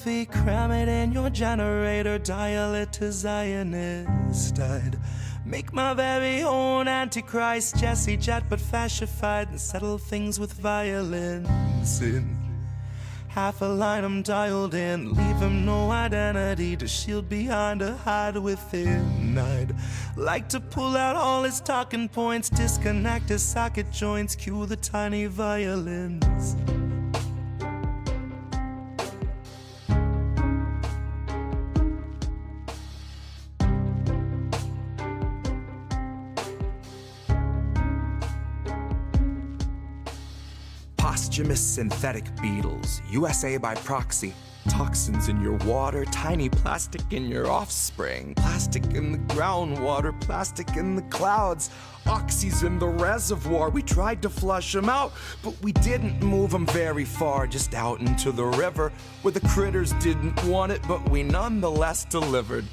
Discography, cram it in your generator, dial it to Zionist. I'd make my very own Antichrist, Jesse Jet but fascified, and settle things with violence. In half a line I'm dialed in, leave him no identity to shield behind or hide within. I'd like to pull out all his talking points, disconnect his socket joints, cue the tiny violins. Posthumous synthetic beetles, USA by proxy. Toxins in your water, tiny plastic in your offspring. Plastic in the groundwater, plastic in the clouds. Oxys in the reservoir, we tried to flush them out, but we didn't move them very far, just out into the river, where the critters didn't want it, but we nonetheless delivered.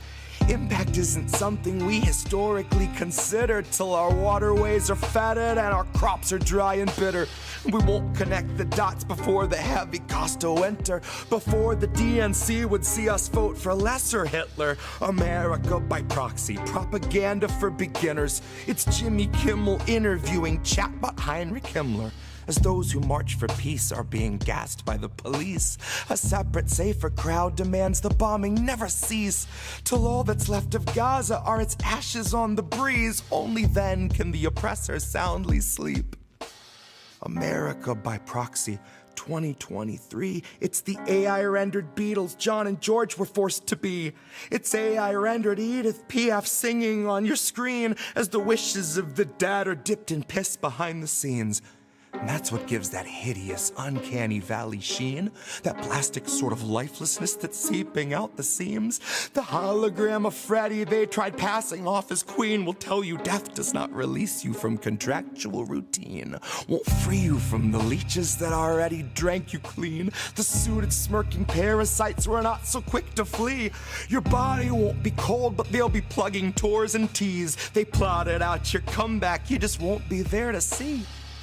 Impact isn't something we historically considered till our waterways are fetid and our crops are dry and bitter. We won't connect the dots before the heavy Gosztola enter, before the DNC would see us vote for lesser Hitler. America by proxy, propaganda for beginners. It's Jimmy Kimmel interviewing chatbot Heinrich Himmler, as those who march for peace are being gassed by the police. A separate, safer crowd demands the bombing never cease, till all that's left of Gaza are its ashes on the breeze. Only then can the oppressor soundly sleep. America by proxy, 2023. It's the AI-rendered Beatles John and George were forced to be. It's AI-rendered Edith Piaf singing on your screen as the wishes of the dead are dipped in piss behind the scenes. And that's what gives that hideous, uncanny valley sheen, that plastic sort of lifelessness that's seeping out the seams. The hologram of Freddy they tried passing off as queen will tell you death does not release you from contractual routine, won't free you from the leeches that already drank you clean. The suited, smirking parasites were not so quick to flee. Your body won't be cold, but they'll be plugging tours and teas. They plotted out your comeback, you just won't be there to see.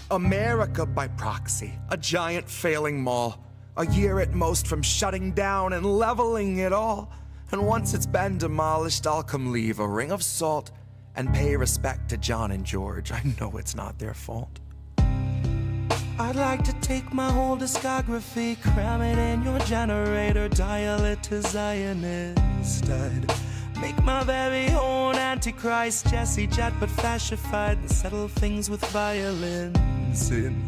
America by proxy, a giant failing mall. A year at most from shutting down and leveling it all. And once it's been demolished, I'll come leave a ring of salt and pay respect to John and George. I know it's not their fault. I'd like to take my whole discography, cram it in your generator, dial it to Zionist. I'd make my very own Antichrist, Jesse Jet but fascified, and settle things with violence. In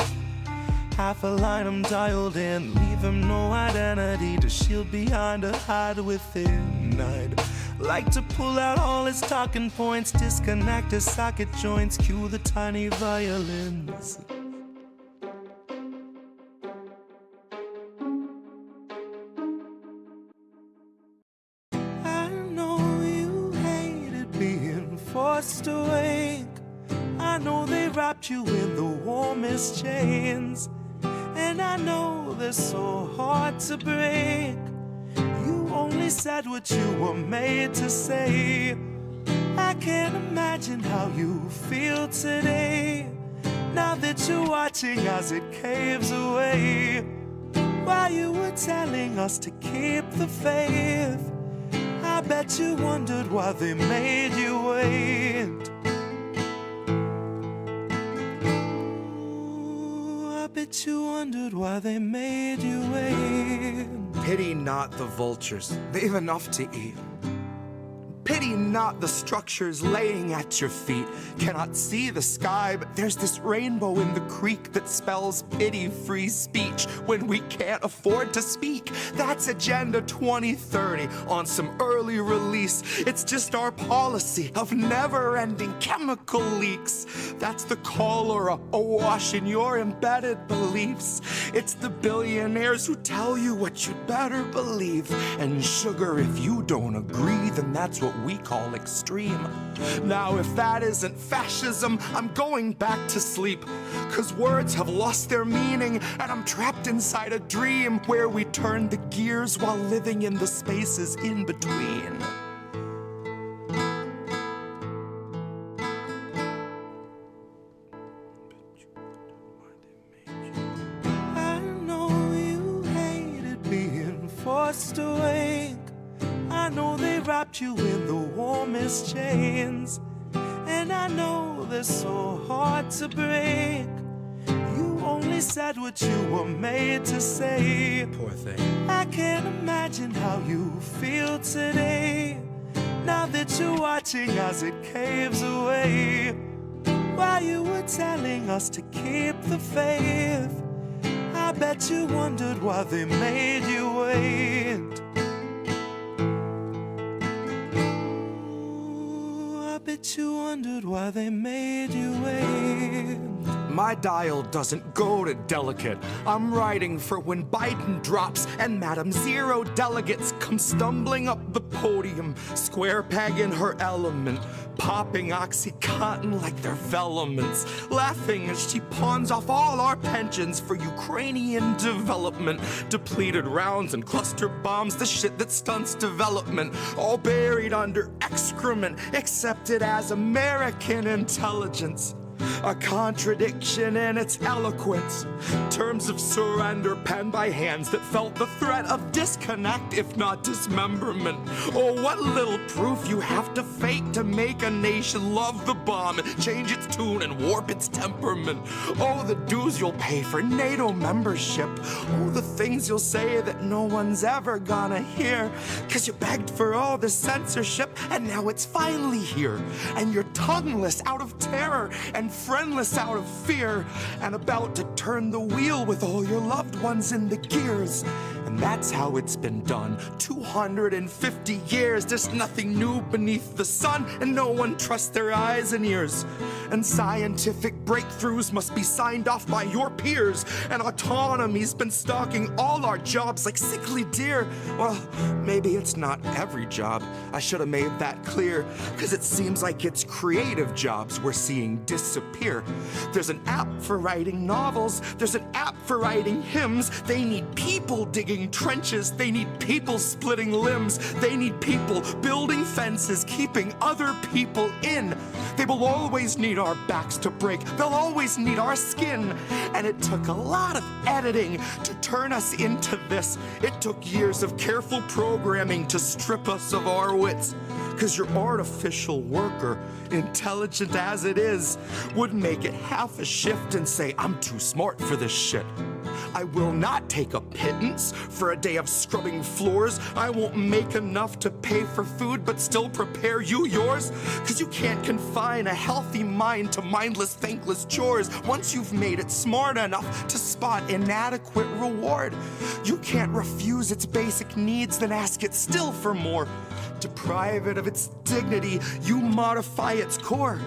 half a line I'm dialed in, leave him no identity to shield behind or hide within. I'd like to pull out all his talking points, disconnect his socket joints, cue the tiny violins. I know you hated being forced awake. I know they wrapped you in the warmest chains, and I know they're so hard to break. You only said what you were made to say. I can't imagine how you feel today, now that you're watching as it caves away. While you were telling us to keep the faith, I bet you wondered why they made you wait. Bet you wondered why they made you wait. Pity not the vultures, they've enough to eat. Pity not the structures laying at your feet. Cannot see the sky, but there's this rainbow in the creek that spells pity-free speech when we can't afford to speak. That's Agenda 2030 on some early release. It's just our policy of never-ending chemical leaks. That's the cholera awash in your embedded beliefs. It's the billionaires who tell you what you'd better believe. And sugar, if you don't agree, then that's what we call extreme. Now if that isn't fascism, I'm going back to sleep, 'cause words have lost their meaning and I'm trapped inside a dream where we turn the gears while living in the spaces in between. I know you hated being forced to awake. I know they wrapped you in the warmest chains, and I know they're so hard to break. You only said what you were made to say. Poor thing. I can't imagine how you feel today, now that you're watching as it caves away. While you were telling us to keep the faith, I bet you wondered why they made you wait. Ooh, I bet you wondered why they made you wait. My dial doesn't go to delicate. I'm writing for when Biden drops and Madam Zero delegates come stumbling up the podium, square peg in her element, popping OxyContin like they're velements, laughing as she pawns off all our pensions for Ukrainian development, depleted rounds and cluster bombs, the shit that stunts development, all buried under excrement, accepted as American intelligence. A contradiction in its eloquence. Terms of surrender penned by hands that felt the threat of disconnect, if not dismemberment. Oh, what little proof you have to fake to make a nation love the bomb and change its tune and warp its temperament. Oh, the dues you'll pay for NATO membership. Oh, the things you'll say that no one's ever gonna hear. 'Cause you begged for all the censorship and now it's finally here. And you're tongueless out of terror and friendless out of fear, and about to turn the wheel with all your loved ones in the gears. And that's how it's been done. 250 years, there's nothing new beneath the sun, and no one trusts their eyes and ears. And scientific breakthroughs must be signed off by your peers, and autonomy's been stalking all our jobs like sickly deer. Well, maybe it's not every job. I should have made that clear, 'cause it seems like it's creative jobs we're seeing disappear. There's an app for writing novels, there's an app for writing hymns. They need people digging trenches, they need people splitting limbs, they need people building fences, keeping other people in. They will always need our backs to break, they'll always need our skin. And it took a lot of editing to turn us into this. It took years of careful programming to strip us of our wits. 'Cause your artificial worker, intelligent as it is, would make it half a shift and say, I'm too smart for this shit. I will not take a pittance for a day of scrubbing floors. I won't make enough to pay for food but still prepare you yours. 'Cause you can't confine a healthy mind to mindless, thankless chores once you've made it smart enough to spot inadequate reward. You can't refuse its basic needs, then ask it still for more. Deprive it of its dignity, you modify its core.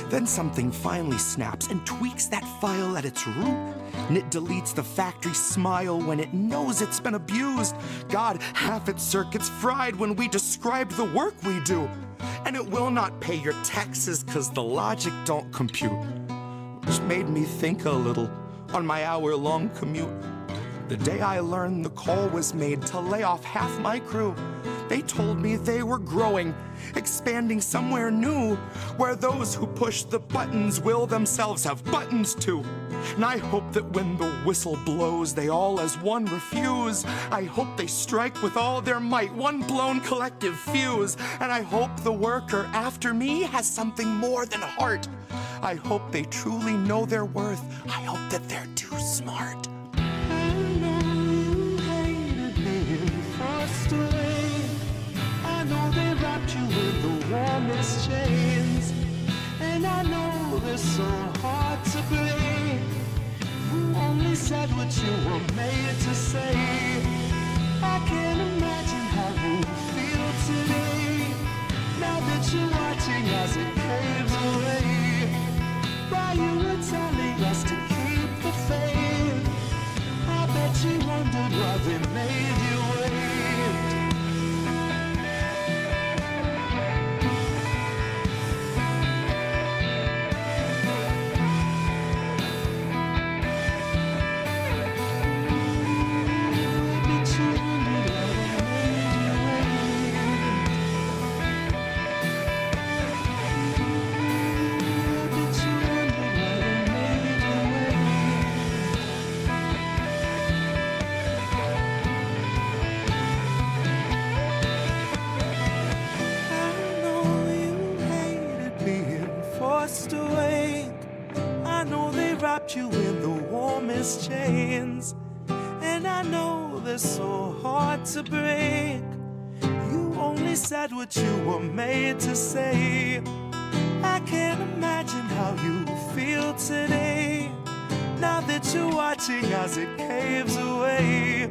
Then something finally snaps and tweaks that file at its root. And it deletes the factory smile when it knows it's been abused. God, half its circuits fried when we describe the work we do. And it will not pay your taxes 'cause the logic don't compute. Which made me think a little on my hour-long commute. The day I learned the call was made to lay off half my crew, they told me they were growing, expanding somewhere new, where those who push the buttons will themselves have buttons too. And I hope that when the whistle blows, they all as one refuse. I hope they strike with all their might, one blown collective fuse. And I hope the worker after me has something more than heart. I hope they truly know their worth. I hope that they're too smart. I know they wrapped you in the warmest chains, and I know they're so hard to break. You only said what you were made to say. I can't imagine how you feel today, now that you're watching as it caves away. While you were telling us to keep the faith, I bet you wondered why they made you wait. wrapped you in the warmest chains. And I know they're so hard to break. You only said what you were made to say. I can't imagine how you feel today, now that you're watching as it caves away.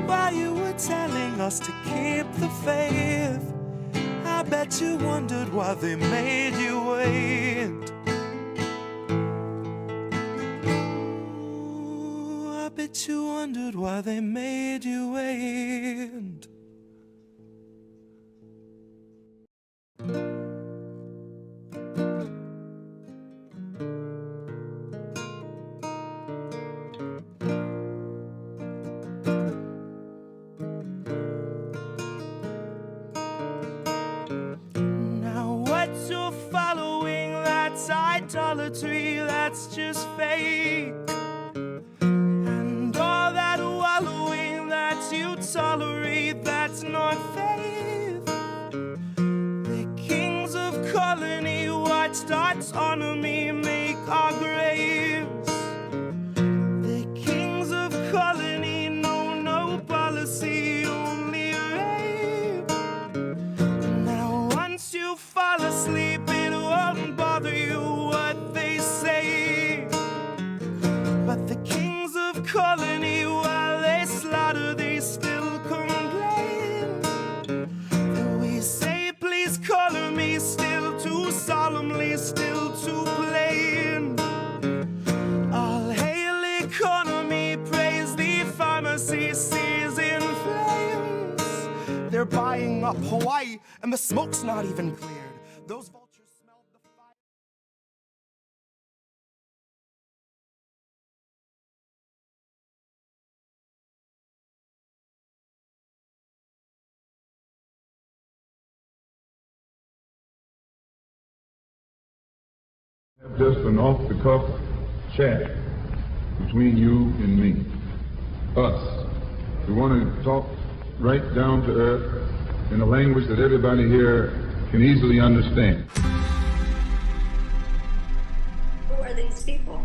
While you were telling us to keep the faith, I bet you wondered why they made you wait. Ooh, I bet you wondered why they made you wait. Idolatry, that's just fake. And all that wallowing that you tolerate, that's not faith. The kings of colony watched autonomy make our graves. The kings of colony know no policy, only rape. Now once you fall asleep, it won't bother you what they say. But the kings of colony, while they slaughter, they still complain. And we say, please color me, still too solemnly, still too plain. All hail economy, praise the pharmacy, seas in flames. They're buying up Hawaii, and the smoke's not even cleared. Those vultures smelled the fire. Just an off-the-cuff chat between you and me. Us. We want to talk right down to earth in a language that everybody here can easily understand. Who are these people?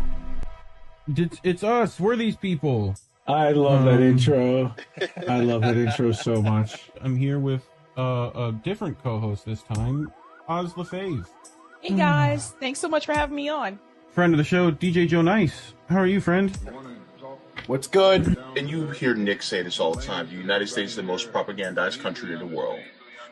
It's us. We're these people. I love that intro. I love that intro so much. I'm here with a different co-host this time, Oz LaFave. Hey guys, thanks so much for having me on. Friend of the show, DJ Joe Nice. How are you, friend? What's good? And you hear Nick say this all the time. The United States is the most propagandized country in the world.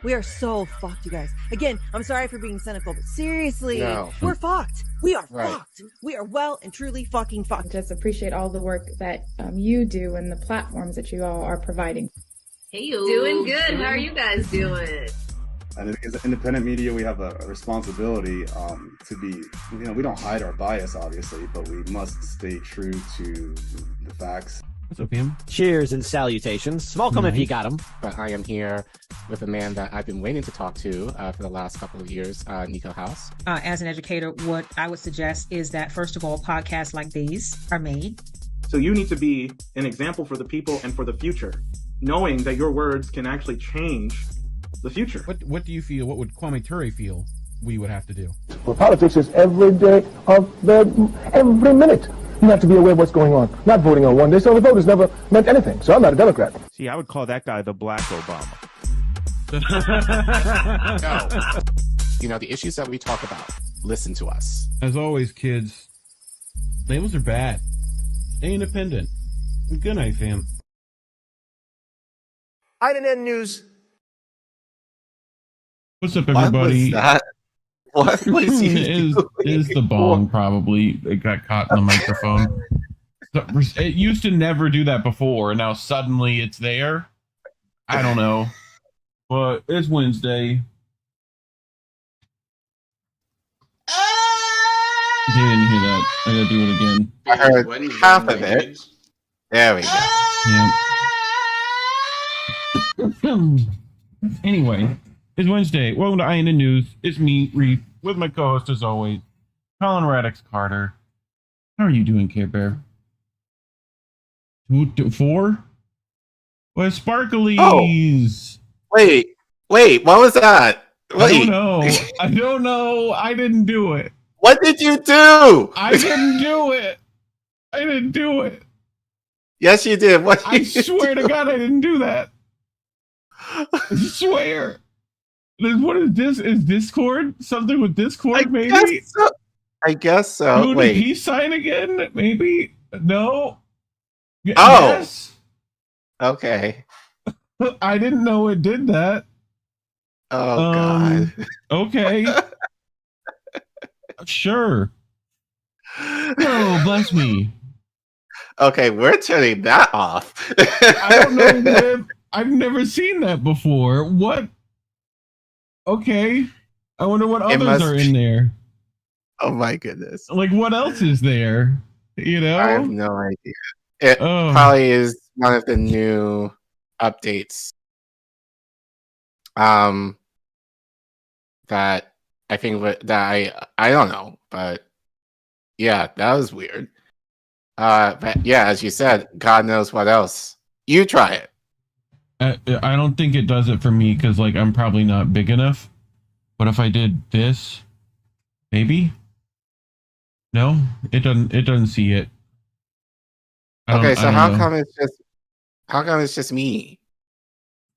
We are so fucked, you guys. Again, I'm sorry for being cynical, but seriously, we're fucked. We are fucked. We are well and truly fucking fucked. Just appreciate all the work that you do and the platforms that you all are providing. Hey, you. Doing good. How are you guys doing? And as independent media, we have a responsibility to be, we don't hide our bias, obviously, but we must stay true to the facts. What's up, Ian? Cheers and salutations. Smoke 'em if you got 'em. But I am here with a man that I've been waiting to talk to for the last couple of years, Nico House. As an educator, what I would suggest is that, first of all, podcasts like these are made. So you need to be an example for the people and for the future, knowing that your words can actually change the future. What do you feel? What would Kwame Ture feel we would have to do? Well, politics is every day of every minute. You have to be aware of what's going on. Not voting on one day, so the vote has never meant anything. So I'm not a Democrat. See, I would call that guy the Black Obama. No. The issues that we talk about, listen to us. As always, kids, labels are bad. Stay independent. Good night, fam. INN News. What's up, everybody? What was that? What was he is the bong probably? It got caught in the microphone. It used to never do that before, and now suddenly it's there. I don't know. But it's Wednesday. I didn't hear that. I gotta do it again. I heard half of it. There we go. Yeah. Anyway, it's Wednesday. Welcome to INN News. It's me, Reef, with my co-host as always, Collin Radix-Carter. How are you doing, Care Bear? 4? Well, sparklies. Oh. Wait, what was that? Wait. I don't know. I didn't do it. What did you do? I didn't do it. I didn't do it. Yes, you did. What? I swear to God, I didn't do that. I swear. What is this? Is Discord something with Discord? Maybe. I guess so. Who Wait. did he sign again? Maybe. No. Oh. Yes. Okay. I didn't know it did that. Oh God. Okay. Sure. Oh, bless me. Okay, we're turning that off. I don't know where. I've never seen that before. What? Okay. I wonder what others are in there. Oh my goodness. Like, what else is there? You know? I have no idea. It probably is one of the new updates. That I think that I don't know, but yeah, that was weird. But yeah, as you said, God knows what else. You try it. I don't think it does it for me because, like, I'm probably not big enough. But if I did this, maybe. No, it doesn't. It doesn't see it. Okay, so how come it's just me?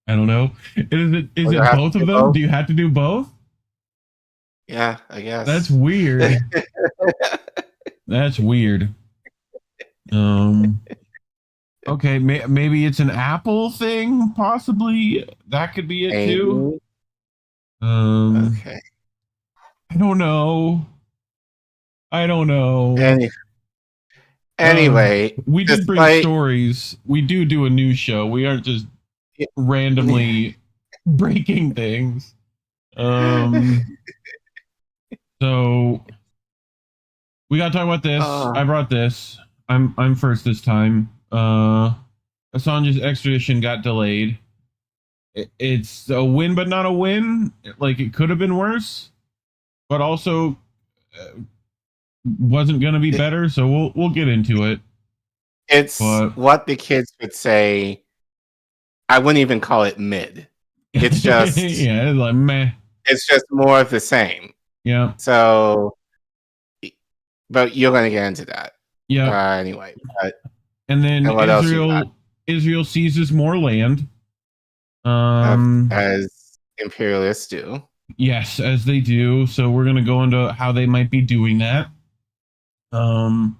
I don't know. Is it both of them? Both? Do you have to do both? Yeah, I guess. That's weird. That's weird. Okay, maybe it's an Apple thing, possibly. That could be it too. Okay. I don't know. Anyway, we did bring stories. We do a news show. We aren't just randomly breaking things. So we gotta talk about this. I brought this. I'm first this time. Assange's extradition got delayed. It's a win, but not a win. Like, it could have been worse, but also wasn't going to be better. So we'll get into it. It's what the kids would say. I wouldn't even call it mid. It's just yeah, it's like meh. It's just more of the same. Yeah. So, but you're going to get into that. Yeah. Anyway, and then Israel seizes more land. As imperialists do. Yes, as they do. So we're going to go into how they might be doing that. And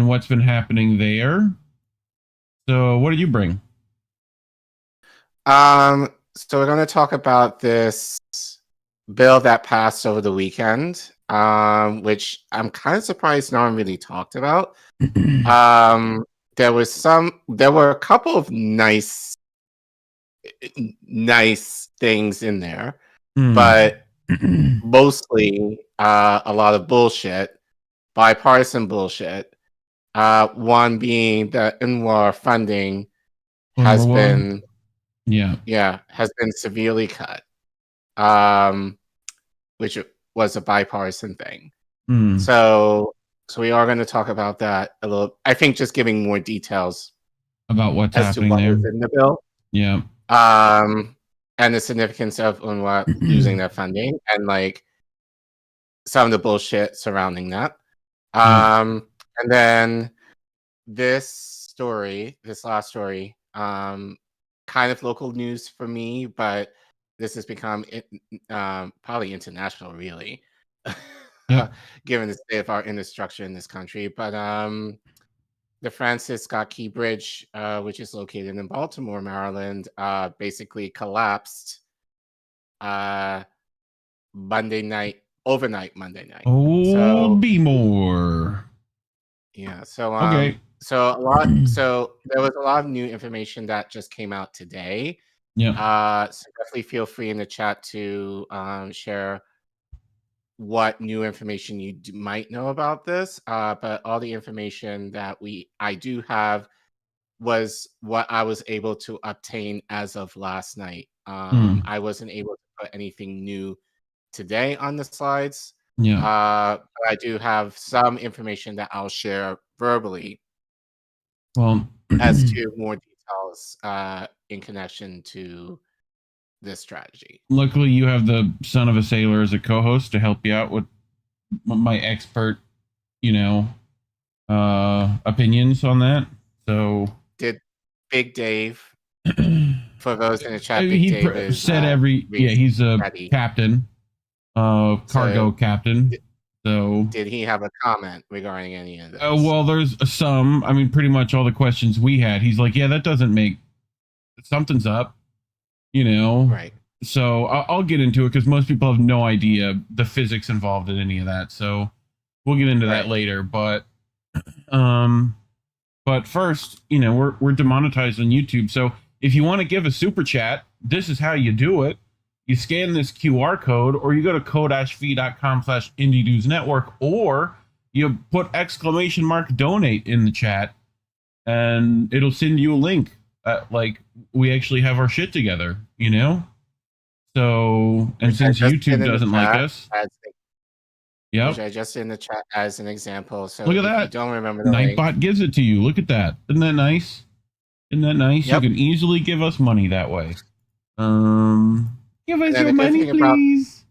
what's been happening there. So what did you bring? So we're going to talk about this bill that passed over the weekend, which I'm kind of surprised no one really talked about. There were a couple of nice things in there, but mostly a lot of bullshit, bipartisan bullshit. One being that UNRWA funding has been severely cut, which was a bipartisan thing. So we are going to talk about that a little. I think just giving more details about what's as happening to what there is in the bill. Yeah. And the significance of UNRWA losing their funding and like some of the bullshit surrounding that. And then this last story, kind of local news for me, but this has become probably international, really, given the state of our infrastructure in this country. But the Francis Scott Key Bridge, which is located in Baltimore, Maryland, basically collapsed overnight Monday night. Oh, be more. Yeah. So okay. So there was a lot of new information that just came out today. Yeah. So definitely feel free in the chat to share what new information you might know about this. But all the information that I do have was what I was able to obtain as of last night. I wasn't able to put anything new today on the slides. Yeah. But I do have some information that I'll share verbally. Well, as to more details in connection to this strategy. Luckily, you have the son of a sailor as a co-host to help you out with my expert, opinions on that. So did Big Dave, for those in the chat, Big he Dave is, said he's a captain, cargo captain. So did he have a comment regarding any of this? Well, there's some. I mean, pretty much all the questions we had. He's like, yeah, that doesn't make something's up, you know. Right. So I'll get into it because most people have no idea the physics involved in any of that. So we'll get into that later. But first, you know, we're demonetized on YouTube. So if you want to give a super chat, this is how you do it. You scan this QR code, or you go to ko-fi.com/indie-news-network, or you put !donate in the chat, and it'll send you a link. Like, we actually have our shit together, you know? So, and since YouTube doesn't like us... Yep. Which I just in the chat as an example. So look at that. You don't remember the Nightbot gives it to you. Look at that. Isn't that nice? Isn't that nice? Yep. You can easily give us money that way. Give us your money, please.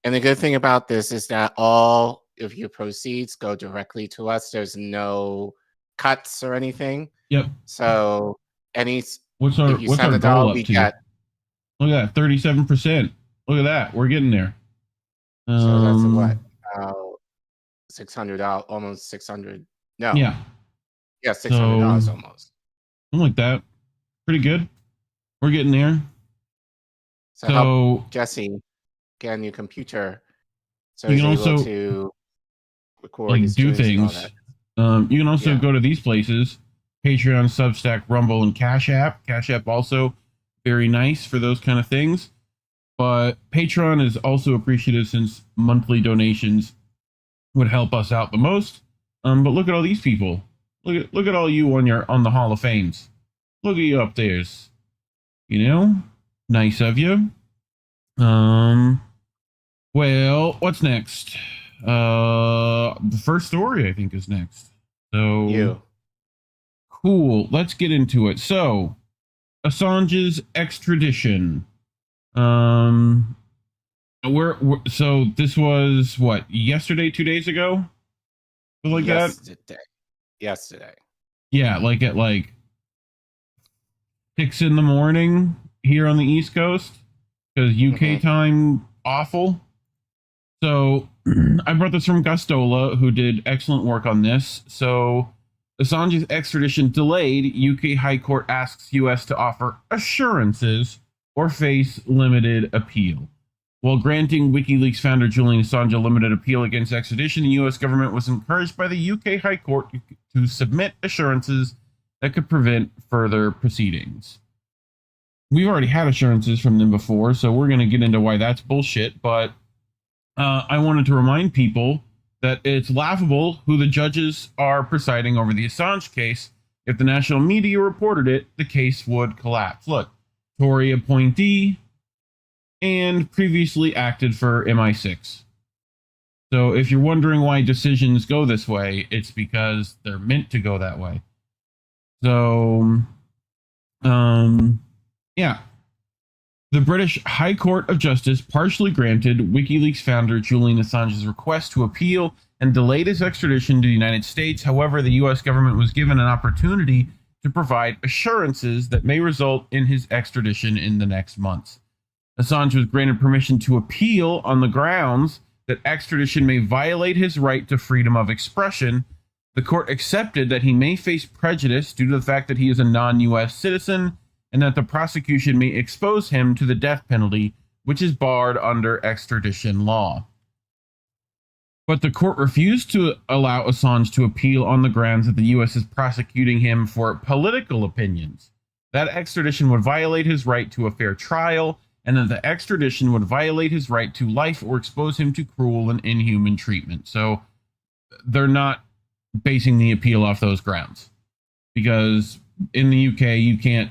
And the good thing about this is that all of your proceeds go directly to us. There's no cuts or anything. Yep. So what's our goal up to? Look at that, 37%. Look at that. We're getting there. So that's what? $600, almost 600. No. Yeah. Yeah, $600 almost. Something like that. Pretty good. We're getting there. So help Jesse get a new computer so you he's can able also to record like his do streams things. and all You can also go to these places: Patreon, Substack, Rumble, and Cash App. Cash App also very nice for those kind of things. But Patreon is also appreciative since monthly donations would help us out the most. But look at all these people. Look at all you on the Hall of Fames. Look at you up there. You know, nice of you. Well, what's next? The first story I think is next. So cool. Let's get into it. So, Assange's extradition. So this was what, yesterday, 2 days ago? Something like that? Yesterday. Yeah, like at 6 a.m. here on the East Coast, because UK time awful. So I brought this from Gosztola, who did excellent work on this. So Assange's extradition delayed. UK High Court asks US to offer assurances or face limited appeal. While granting WikiLeaks founder Julian Assange a limited appeal against extradition, the U.S. government was encouraged by the UK High Court to submit assurances that could prevent further proceedings. We've already had assurances from them before, so we're going to get into why that's bullshit, but I wanted to remind people that it's laughable who the judges are presiding over the Assange case. If the national media reported it, the case would collapse. Look, Tory appointee, and previously acted for MI6. So if you're wondering why decisions go this way, it's because they're meant to go that way. So, yeah. The British High Court of Justice partially granted WikiLeaks founder Julian Assange's request to appeal and delayed his extradition to the United States. However, the U.S. government was given an opportunity to provide assurances that may result in his extradition in the next months. Assange was granted permission to appeal on the grounds that extradition may violate his right to freedom of expression. The court accepted that he may face prejudice due to the fact that he is a non-U.S. citizen and that the prosecution may expose him to the death penalty, which is barred under extradition law. But the court refused to allow Assange to appeal on the grounds that the U.S. is prosecuting him for political opinions, that extradition would violate his right to a fair trial, and that the extradition would violate his right to life or expose him to cruel and inhuman treatment. So they're not basing the appeal off those grounds, because in the UK you can't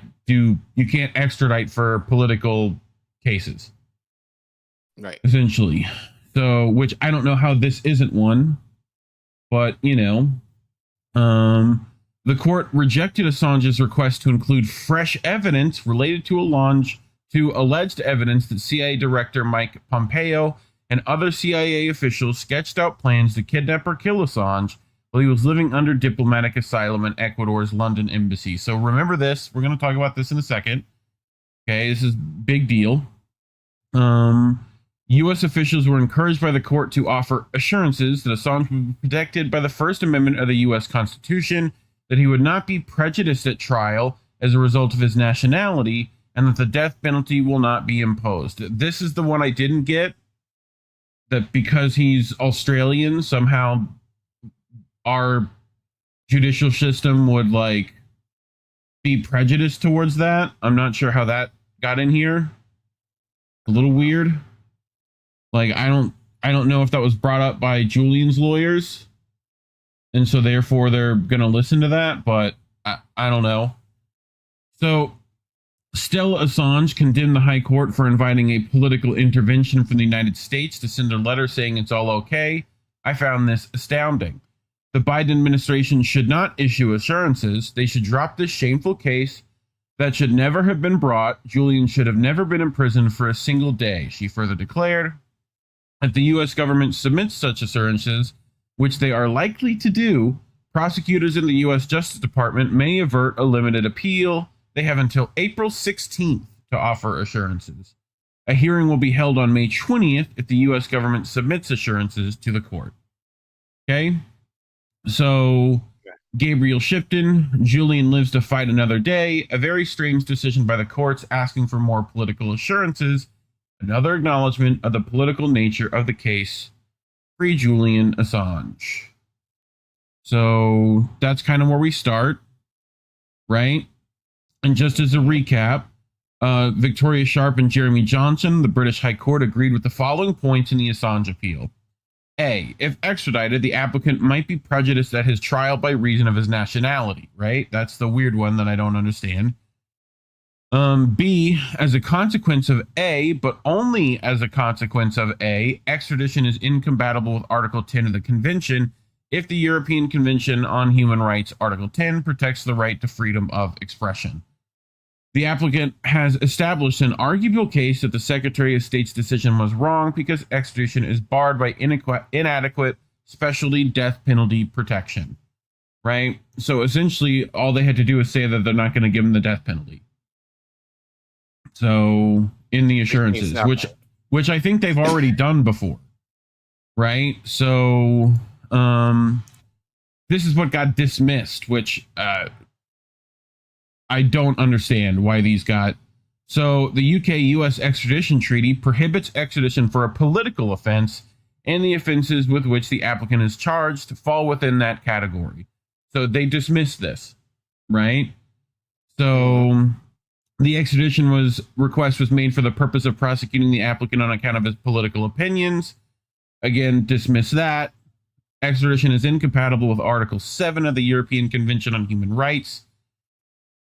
extradite for political cases, right? Essentially. So, which I don't know how this isn't one, but you know, the court rejected Assange's request to include fresh evidence related to alleged evidence that CIA Director Mike Pompeo and other CIA officials sketched out plans to kidnap or kill Assange, while he was living under diplomatic asylum in Ecuador's London embassy. So remember this. We're going to talk about this in a second. Okay, this is big deal. U.S. officials were encouraged by the court to offer assurances that Assange would be protected by the First Amendment of the U.S. Constitution, that he would not be prejudiced at trial as a result of his nationality, and that the death penalty will not be imposed. This is the one I didn't get, that because he's Australian, somehow our judicial system would like be prejudiced towards that. I'm not sure how that got in here. A little weird. Like, I don't know if that was brought up by Julian's lawyers, and so therefore they're going to listen to that, but I don't know. So Stella Assange condemned the High Court for inviting a political intervention from the United States to send a letter saying it's all okay. I found this astounding. The Biden administration should not issue assurances. They should drop this shameful case that should never have been brought. Julian should have never been imprisoned for a single day, she further declared. If the U.S. government submits such assurances, which they are likely to do, prosecutors in the U.S. Justice Department may avert a limited appeal. They have until April 16th to offer assurances. A hearing will be held on May 20th if the U.S. government submits assurances to the court. Okay? So, Gabriel Shipton, Julian lives to fight another day. A very strange decision by the courts asking for more political assurances. Another acknowledgement of the political nature of the case. Free Julian Assange. So, that's kind of where we start. Right? And just as a recap, Victoria Sharp and Jeremy Johnson, the British High Court, agreed with the following points in the Assange appeal. A, if extradited, the applicant might be prejudiced at his trial by reason of his nationality, right? That's the weird one that I don't understand. B, as a consequence of A, but only as a consequence of A, extradition is incompatible with Article 10 of the Convention if the European Convention on Human Rights, Article 10, protects the right to freedom of expression. The applicant has established an arguable case that the Secretary of State's decision was wrong because extradition is barred by inadequate specialty death penalty protection, right? So essentially, all they had to do is say that they're not going to give him the death penalty. So in the assurances, which I think they've already done before, right? So this is what got dismissed, which I don't understand why these got. So the UK-US extradition treaty prohibits extradition for a political offense, and the offenses with which the applicant is charged fall within that category. So they dismissed this, right? So the extradition request was made for the purpose of prosecuting the applicant on account of his political opinions. Again, dismiss that. Extradition is incompatible with Article 7 of the European Convention on Human Rights.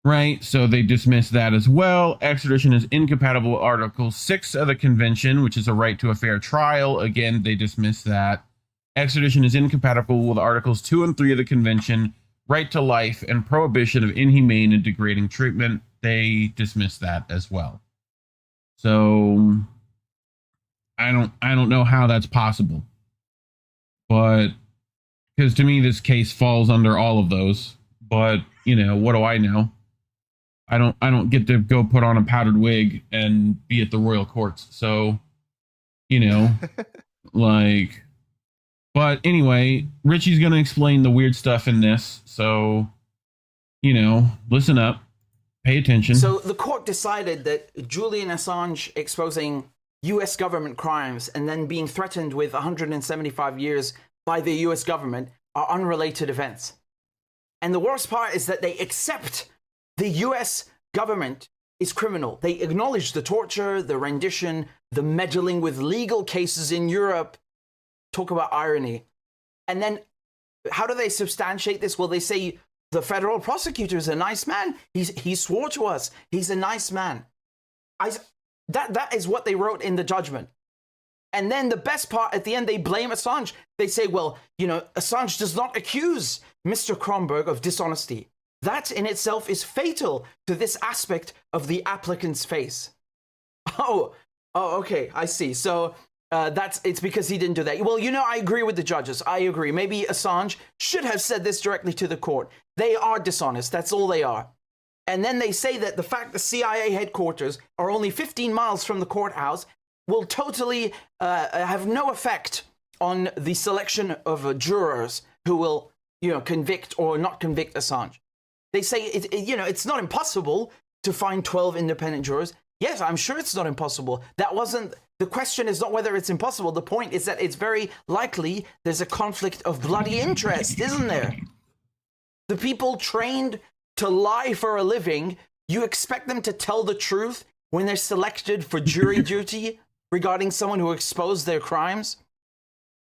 Right, so they dismiss that as well. Extradition is incompatible with Article 6 of the Convention, which is a right to a fair trial. Again, they dismiss that. Extradition is incompatible with Articles 2 and 3 of the Convention, right to life and prohibition of inhumane and degrading treatment. They dismiss that as well. So I don't know how that's possible. But because to me this case falls under all of those. But, you know, what do I know? I don't get to go put on a powdered wig and be at the royal courts. So, you know, like, but anyway, Richie's going to explain the weird stuff in this. So, you know, listen up, pay attention. So the court decided that Julian Assange exposing US government crimes and then being threatened with 175 years by the US government are unrelated events. And the worst part is that they accept the US government is criminal. They acknowledge the torture, the rendition, the meddling with legal cases in Europe. Talk about irony. And then how do they substantiate this? Well, they say the federal prosecutor is a nice man. He swore to us. He's a nice man. That is what they wrote in the judgment. And then the best part, at the end, they blame Assange. They say, well, you know, Assange does not accuse Mr. Kronberg of dishonesty. That in itself is fatal to this aspect of the applicant's face. Oh, okay, I see. So it's because he didn't do that. Well, I agree with the judges. I agree. Maybe Assange should have said this directly to the court. They are dishonest. That's all they are. And then they say that the fact the CIA headquarters are only 15 miles from the courthouse will totally have no effect on the selection of jurors who will, convict or not convict Assange. They say, it's not impossible to find 12 independent jurors. Yes, I'm sure it's not impossible. The question is not whether it's impossible. The point is that it's very likely there's a conflict of bloody interest, isn't there? The people trained to lie for a living, you expect them to tell the truth when they're selected for jury duty regarding someone who exposed their crimes?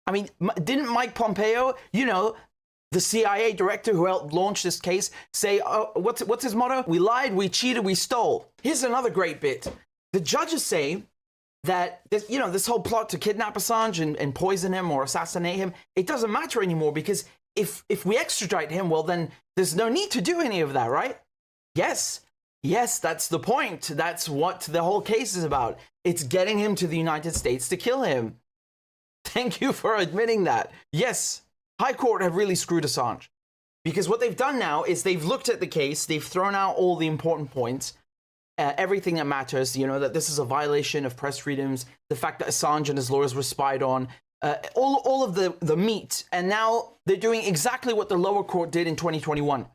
I mean, didn't Mike Pompeo, the CIA director who helped launch this case, say, what's his motto? We lied, we cheated, we stole. Here's another great bit. The judges say that, this whole plot to kidnap Assange and poison him or assassinate him, it doesn't matter anymore because if we extradite him, well, then there's no need to do any of that, right? Yes, that's the point. That's what the whole case is about. It's getting him to the United States to kill him. Thank you for admitting that. Yes, High Court have really screwed Assange. Because what they've done now is they've looked at the case, they've thrown out all the important points, everything that matters, that this is a violation of press freedoms, the fact that Assange and his lawyers were spied on, all of the meat. And now they're doing exactly what the lower court did in 2021.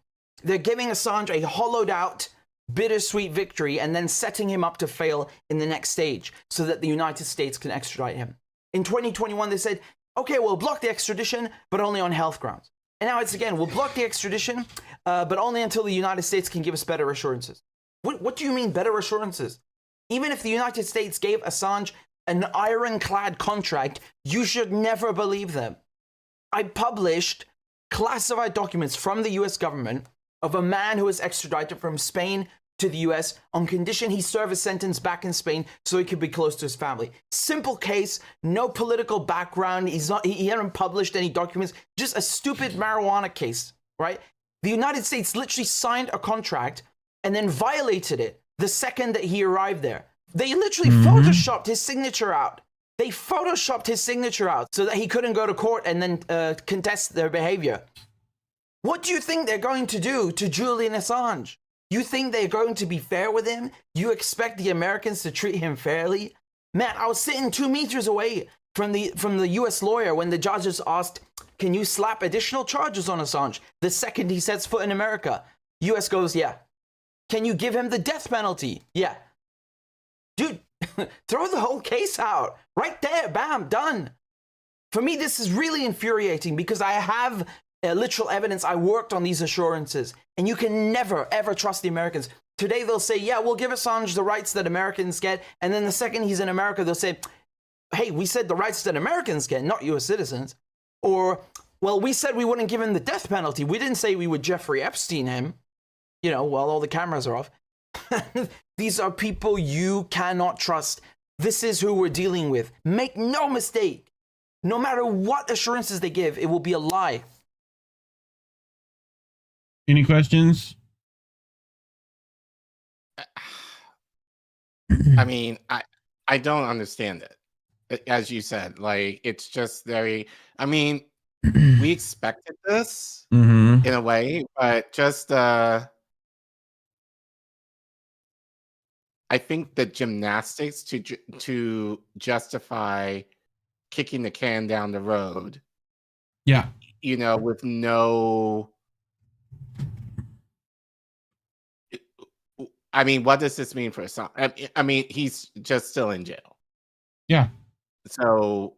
They're giving Assange a hollowed out, bittersweet victory and then setting him up to fail in the next stage so that the United States can extradite him. In 2021, they said, okay, we'll block the extradition, but only on health grounds. And now it's again, we'll block the extradition, but only until the United States can give us better assurances. What do you mean better assurances? Even if the United States gave Assange an ironclad contract, you should never believe them. I published classified documents from the US government of a man who was extradited from Spain to the US on condition he serve a sentence back in Spain so he could be close to his family. Simple case, no political background. He hadn't published any documents, just a stupid marijuana case, right? The United States literally signed a contract and then violated it the second that he arrived there. They literally photoshopped his signature out. They photoshopped his signature out so that he couldn't go to court and then contest their behavior. What do you think they're going to do to Julian Assange? You think they're going to be fair with him? You expect the Americans to treat him fairly? Man, I was sitting 2 meters away from the US lawyer when the judges asked, can you slap additional charges on Assange the second he sets foot in America? US goes, yeah. Can you give him the death penalty? Yeah. Dude, throw the whole case out. Right there, bam, done. For me, this is really infuriating because I have literal evidence. I worked on these assurances, and you can never, ever trust the Americans. Today, they'll say, yeah, we'll give Assange the rights that Americans get. And then the second he's in America, they'll say, hey, we said the rights that Americans get, not US citizens. Or, well, we said we wouldn't give him the death penalty. We didn't say we would Jeffrey Epstein him, while all the cameras are off. These are people you cannot trust. This is who we're dealing with. Make no mistake. No matter what assurances they give, it will be a lie. Any questions? I mean, I don't understand it. As you said, like, it's just very, I mean, we expected this in a way, but just, I think the gymnastics to justify kicking the can down the road. Yeah. With no, I mean, what does this mean for Assange? I mean, he's just still in jail. Yeah. So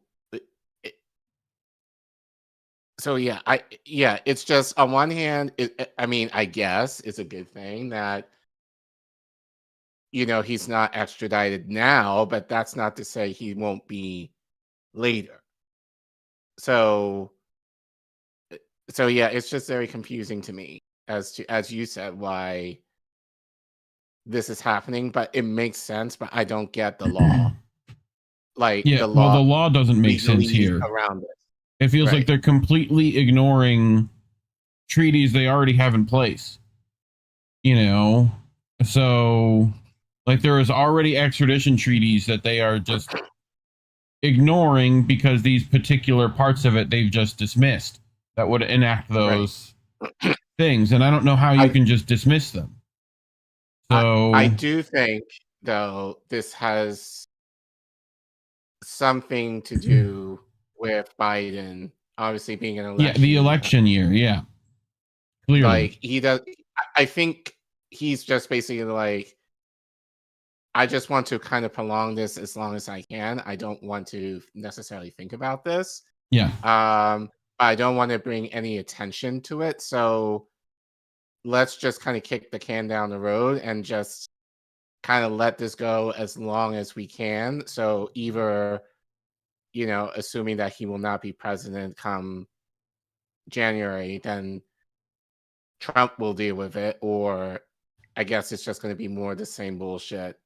yeah, it's just on one hand, I mean, I guess it's a good thing that, he's not extradited now, but that's not to say he won't be later. So yeah, it's just very confusing to me as you said, why this is happening, but it makes sense, but I don't get the law. Like, yeah, the law doesn't make sense here. Around it. It feels like they're completely ignoring treaties they already have in place. So like there is already extradition treaties that they are just ignoring because these particular parts of it they've just dismissed that would enact those things. And I don't know how you can just dismiss them. So I do think, though, this has something to do with Biden obviously being an election. Yeah, the election year. Yeah. Clearly. Like, he does. I think he's just basically like, I just want to kind of prolong this as long as I can. I don't want to necessarily think about this. Yeah. I don't want to bring any attention to it. So let's just kind of kick the can down the road and just kind of let this go as long as we can. So either, assuming that he will not be president come January, then Trump will deal with it, or I guess it's just going to be more the same bullshit.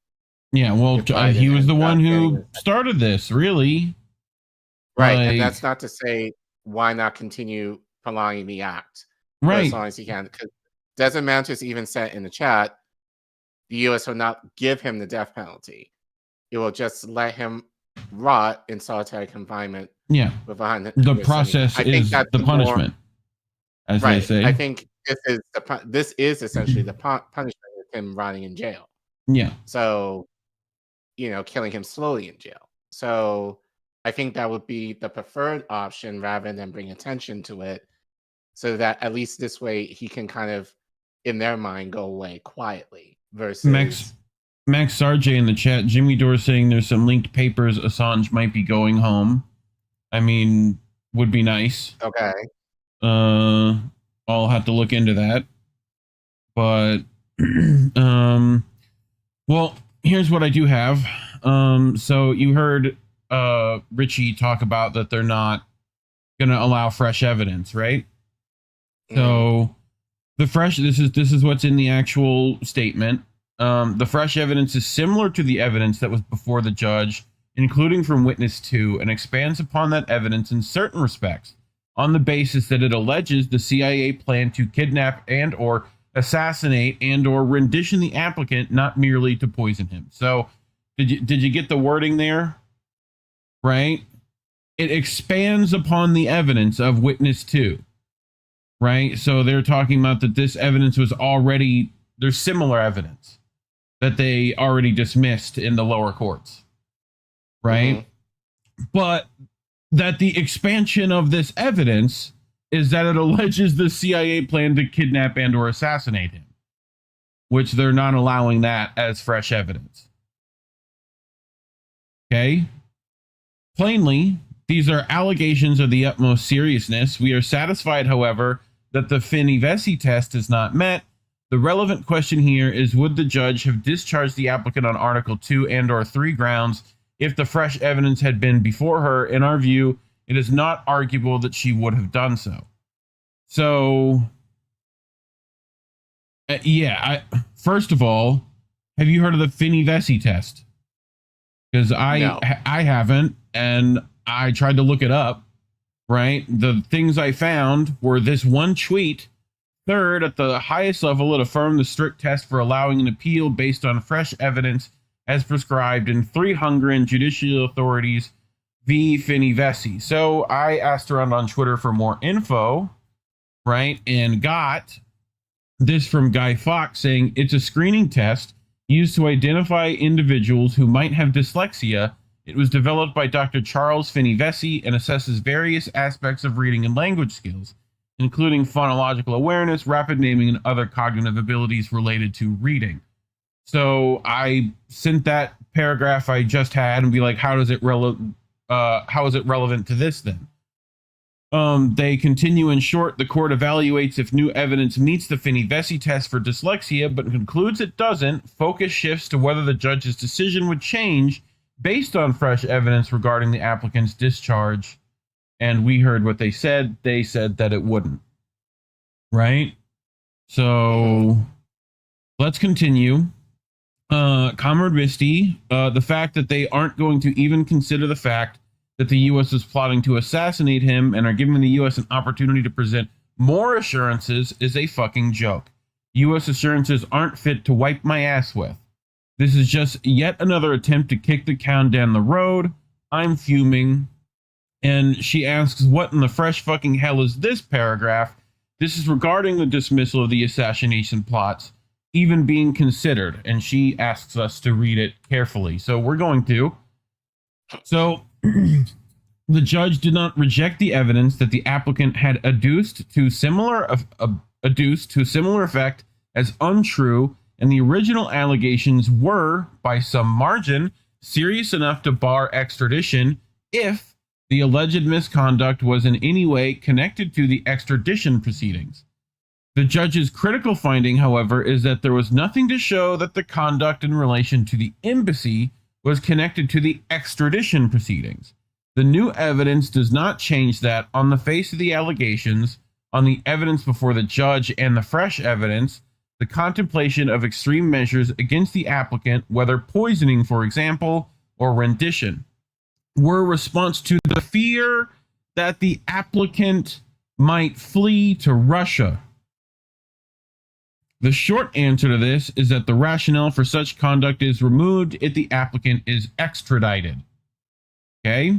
Yeah, well, he was the one who started this, really. Right, and that's not to say why not continue prolonging the act for as long as you can. Because Desmond Mantis even said in the chat, the U.S. will not give him the death penalty. It will just let him rot in solitary confinement. Yeah, the process is the punishment, as they say. I think this is essentially the punishment of him rotting in jail. Yeah. So, killing him slowly in jail. So I think that would be the preferred option rather than bring attention to it, so that at least this way he can kind of, in their mind, go away quietly. Versus Max Sarge in the chat, Jimmy Dore saying there's some linked papers Assange might be going home. I mean, would be nice. Okay. I'll have to look into that. But well, here's what I do have. So you heard Richie talk about that they're not gonna allow fresh evidence, right? So this is what's in the actual statement. The fresh evidence is similar to the evidence that was before the judge, including from witness 2, and expands upon that evidence in certain respects on the basis that it alleges the CIA planned to kidnap and or assassinate and or rendition the applicant, not merely to poison him. So did you get the wording there? Right? It expands upon the evidence of witness 2. Right? So they're talking about that this evidence was already, there's similar evidence that they already dismissed in the lower courts. Right? But that the expansion of this evidence is that it alleges the CIA planned to kidnap and or assassinate him, which they're not allowing that as fresh evidence. Okay? Plainly, these are allegations of the utmost seriousness. We are satisfied, however, that the Finney-Vesey test is not met. The relevant question here is, would the judge have discharged the applicant on Article 2 and or 3 grounds if the fresh evidence had been before her? In our view, it is not arguable that she would have done so. So, first of all, have you heard of the Finney-Vesey test? Because I haven't, and I tried to look it up, right? The things I found were this one tweet. Third, at the highest level, it affirmed the strict test for allowing an appeal based on fresh evidence as prescribed in 3 Hungarian judicial authorities v. Finney-Vesey. So I asked around on Twitter for more info, right? And got this from Guy Fawkes saying it's a screening test used to identify individuals who might have dyslexia. It was developed by Dr. Charles Finney-Vesey and assesses various aspects of reading and language skills, including phonological awareness, rapid naming, and other cognitive abilities related to reading. So I sent that paragraph I just had and be like, how is it relevant to this then? They continue, in short, the court evaluates if new evidence meets the Finney-Vesey test for dyslexia, but concludes it doesn't. Focus shifts to whether the judge's decision would change based on fresh evidence regarding the applicant's discharge. And we heard what they said. They said that it wouldn't. Right? So let's continue. Comrade Misty, the fact that they aren't going to even consider the fact that the U.S. is plotting to assassinate him and are giving the U.S. an opportunity to present more assurances is a fucking joke. U.S. assurances aren't fit to wipe my ass with. This is just yet another attempt to kick the can down the road. I'm fuming. And she asks, what in the fresh fucking hell is this paragraph? This is regarding the dismissal of the assassination plots even being considered. And she asks us to read it carefully. So we're going to. So the judge did not reject the evidence that the applicant had adduced to similar effect as untrue, and the original allegations were, by some margin, serious enough to bar extradition if the alleged misconduct was in any way connected to the extradition proceedings. The judge's critical finding, however, is that there was nothing to show that the conduct in relation to the embassy was connected to the extradition proceedings. The new evidence does not change that on the face of the allegations, on the evidence before the judge, and the fresh evidence. The contemplation of extreme measures against the applicant, whether poisoning, for example, or rendition, were a response to the fear that the applicant might flee to Russia. The short answer to this is that the rationale for such conduct is removed if the applicant is extradited. Okay?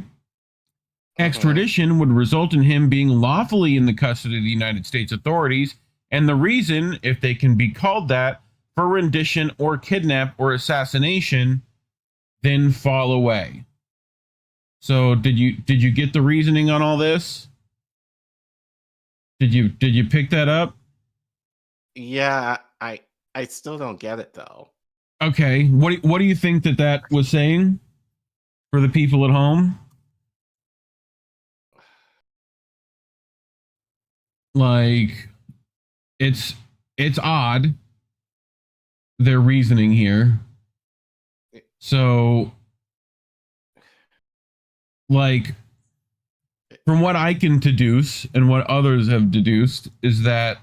Extradition would result in him being lawfully in the custody of the United States authorities, and the reason, if they can be called that, for rendition or kidnap or assassination, then fall away. So did you get the reasoning on all this? Did you pick that up? Yeah, I still don't get it though. Okay, what do you think that was saying for the people at home? Like, it's odd, their reasoning here. So, like, from what I can deduce and what others have deduced is that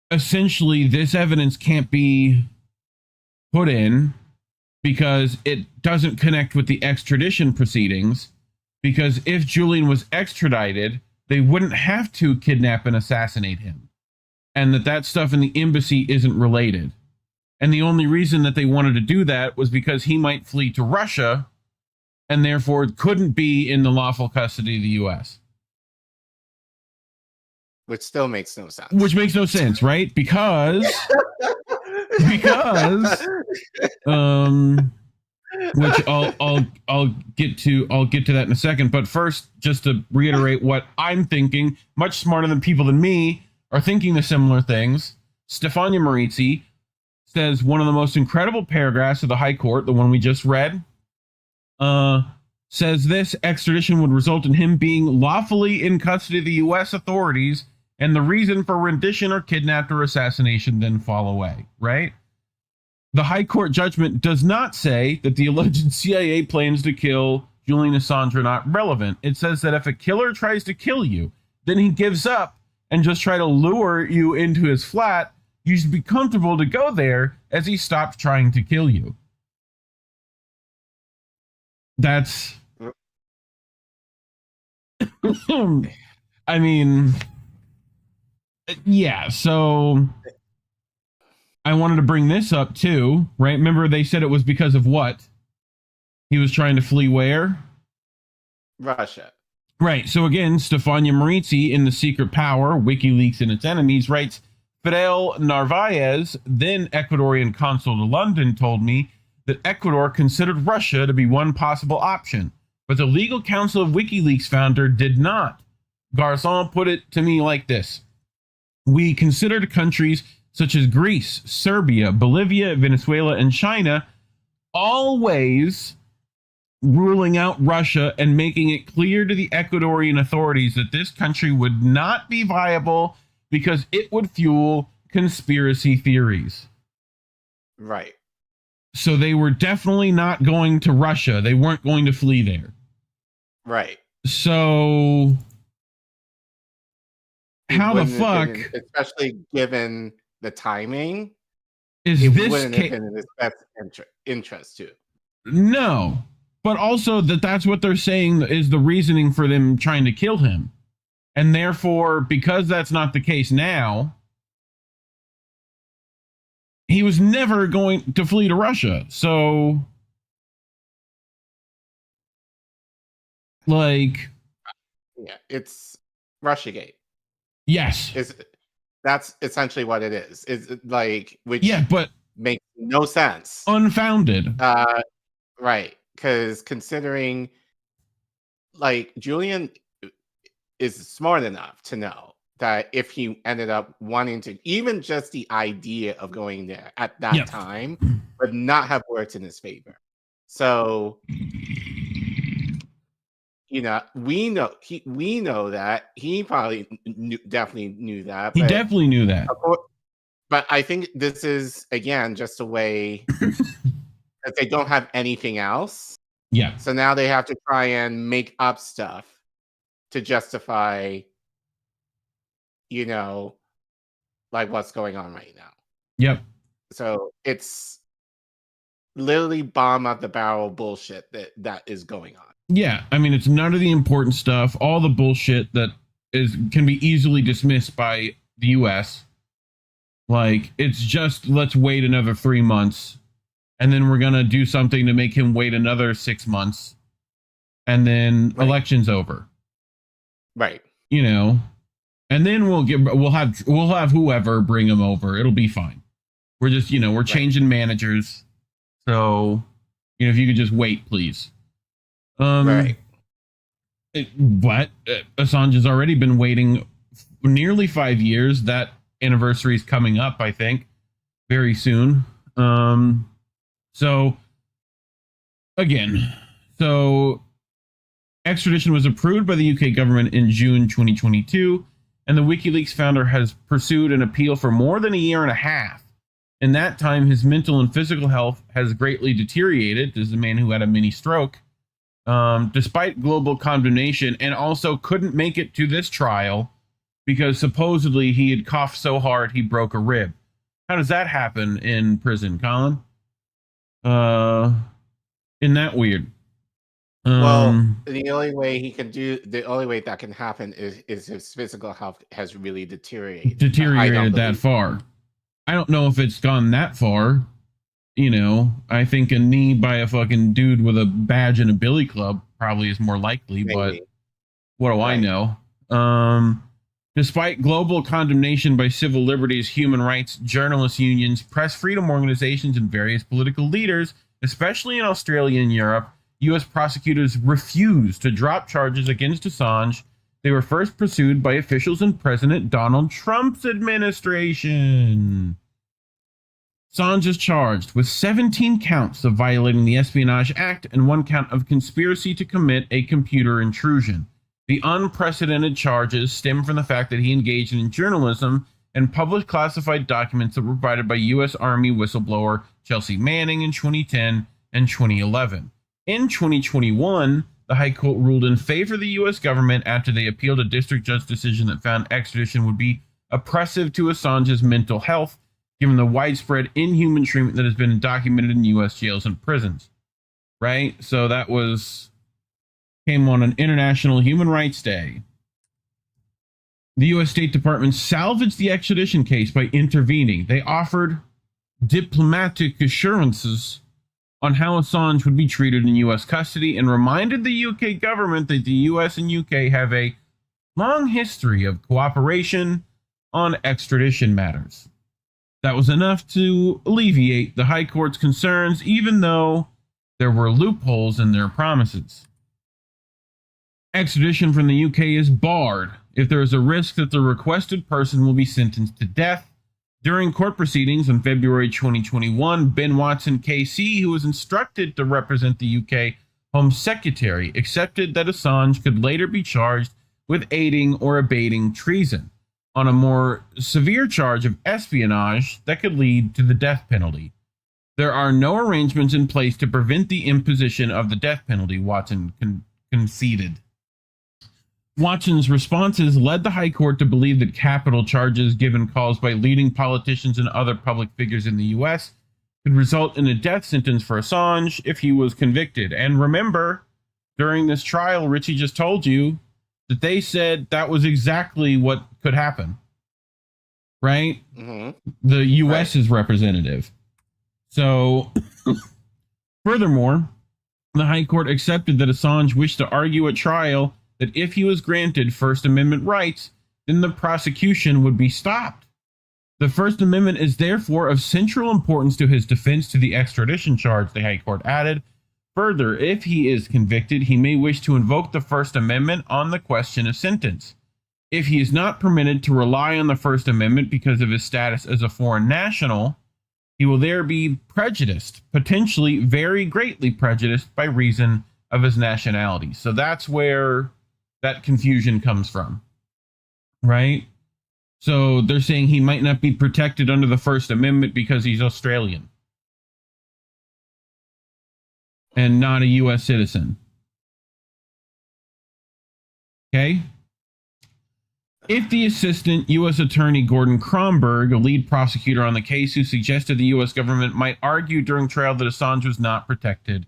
essentially this evidence can't be put in because it doesn't connect with the extradition proceedings, because if Julian was extradited, they wouldn't have to kidnap and assassinate him, and that stuff in the embassy isn't related. And the only reason that they wanted to do that was because he might flee to Russia and therefore couldn't be in the lawful custody of the U.S. Which still makes no sense. Which makes no sense, right? Because which I'll get to that in a second. But first, just to reiterate what I'm thinking, much smarter than people than me are thinking the similar things. Stefania Marizzi says one of the most incredible paragraphs of the High Court, the one we just read, says this: extradition would result in him being lawfully in custody of the U.S. authorities, and the reason for rendition or kidnapped or assassination then fall away, right? The High Court judgment does not say that the alleged CIA plans to kill Julian Assange are not relevant. It says that if a killer tries to kill you, then he gives up and just try to lure you into his flat, you should be comfortable to go there as he stops trying to kill you. That's... I mean... Yeah, so... I wanted to bring this up too, right? Remember they said it was because of what? He was trying to flee where? Russia. Right. So again, Stefania Marizzi in The Secret Power, WikiLeaks and Its Enemies, writes, Fidel Narvaez, then Ecuadorian consul to London, told me that Ecuador considered Russia to be one possible option, but the legal counsel of WikiLeaks founder did not. Garcon put it to me like this: we considered countries such as Greece, Serbia, Bolivia, Venezuela, and China, always ruling out Russia and making it clear to the Ecuadorian authorities that this country would not be viable because it would fuel conspiracy theories. Right. So they were definitely not going to Russia. They weren't going to flee there. Right. So how the fuck, especially given the timing, is it this wouldn't have been in his best interest too? No, but also that's what they're saying is the reasoning for them trying to kill him. And therefore, because that's not the case now, he was never going to flee to Russia. So Like, yeah, it's Russiagate. Yes, that's essentially what it is. It's like, which but makes no sense, unfounded. Right? Because considering, like, Julian is smart enough to know that if he ended up wanting to, even just the idea of going there at that time would not have worked in his favor. So, you know, we know that he probably definitely knew that. He definitely knew that. But I think this is, again, just a way that they don't have anything else. Yeah. So now they have to try and make up stuff to justify, you know, like what's going on right now. Yep. So it's literally bomb out the barrel bullshit that is going on. Yeah, I mean, it's none of the important stuff. All the bullshit that can be easily dismissed by the U.S. Like, it's just, let's wait another 3 months, and then we're gonna do something to make him wait another 6 months, and then election's over. Right. You know, and then we'll have whoever bring him over. It'll be fine. We're just, you know, we're changing managers. So, you know, if you could just wait, please. But Assange has already been waiting nearly 5 years. That anniversary is coming up, I think, very soon. So extradition was approved by the UK government in June 2022, and the WikiLeaks founder has pursued an appeal for more than a year and a half. In that time, his mental and physical health has greatly deteriorated. This is a man who had a mini stroke. Despite global condemnation, and also couldn't make it to this trial because supposedly he had coughed so hard he broke a rib. How does that happen in prison, Collin? Isn't that weird? Well, the only way that can happen is his physical health has really deteriorated that far. I don't know if it's gone that far. You know, I think a knee by a fucking dude with a badge and a billy club probably is more likely, but what do I know? Despite global condemnation by civil liberties, human rights, journalists unions, press freedom organizations, and various political leaders, especially in Australia and Europe, U.S. prosecutors refused to drop charges against Assange. They were first pursued by officials in President Donald Trump's administration. Assange is charged with 17 counts of violating the Espionage Act and 1 count of conspiracy to commit a computer intrusion. The unprecedented charges stem from the fact that he engaged in journalism and published classified documents that were provided by U.S. Army whistleblower Chelsea Manning in 2010 and 2011. In 2021, the High Court ruled in favor of the U.S. government after they appealed a district judge decision that found extradition would be oppressive to Assange's mental health, given the widespread inhuman treatment that has been documented in U.S. jails and prisons. Right? So that came on an International Human Rights Day. The U.S. State Department salvaged the extradition case by intervening. They offered diplomatic assurances on how Assange would be treated in U.S. custody and reminded the UK government that the U.S. and UK have a long history of cooperation on extradition matters. That was enough to alleviate the High Court's concerns, even though there were loopholes in their promises. Extradition from the UK is barred if there is a risk that the requested person will be sentenced to death. During court proceedings in February 2021, Ben Watson KC, who was instructed to represent the UK Home Secretary, accepted that Assange could later be charged with aiding or abetting treason on a more severe charge of espionage that could lead to the death penalty. There are no arrangements in place to prevent the imposition of the death penalty, Watson conceded. Watson's responses led the High Court to believe that capital charges given calls by leading politicians and other public figures in the U.S. could result in a death sentence for Assange if he was convicted. And remember, during this trial, Richie just told you that they said that was exactly what could happen. Right? Mm-hmm. The U.S.'s representative. So, furthermore, The High Court accepted that Assange wished to argue at trial that if he was granted First Amendment rights, then the prosecution would be stopped. The First Amendment is therefore of central importance to his defense to the extradition charge, the High Court added. Further, if he is convicted, he may wish to invoke the First Amendment on the question of sentence. If he is not permitted to rely on the First Amendment because of his status as a foreign national, he will there be prejudiced, potentially very greatly prejudiced by reason of his nationality. So that's where that confusion comes from, right? So they're saying he might not be protected under the First Amendment because he's Australian and not a U.S. citizen. Okay? If the assistant U.S. attorney Gordon Kromberg, a lead prosecutor on the case, who suggested the U.S. government might argue during trial that Assange was not protected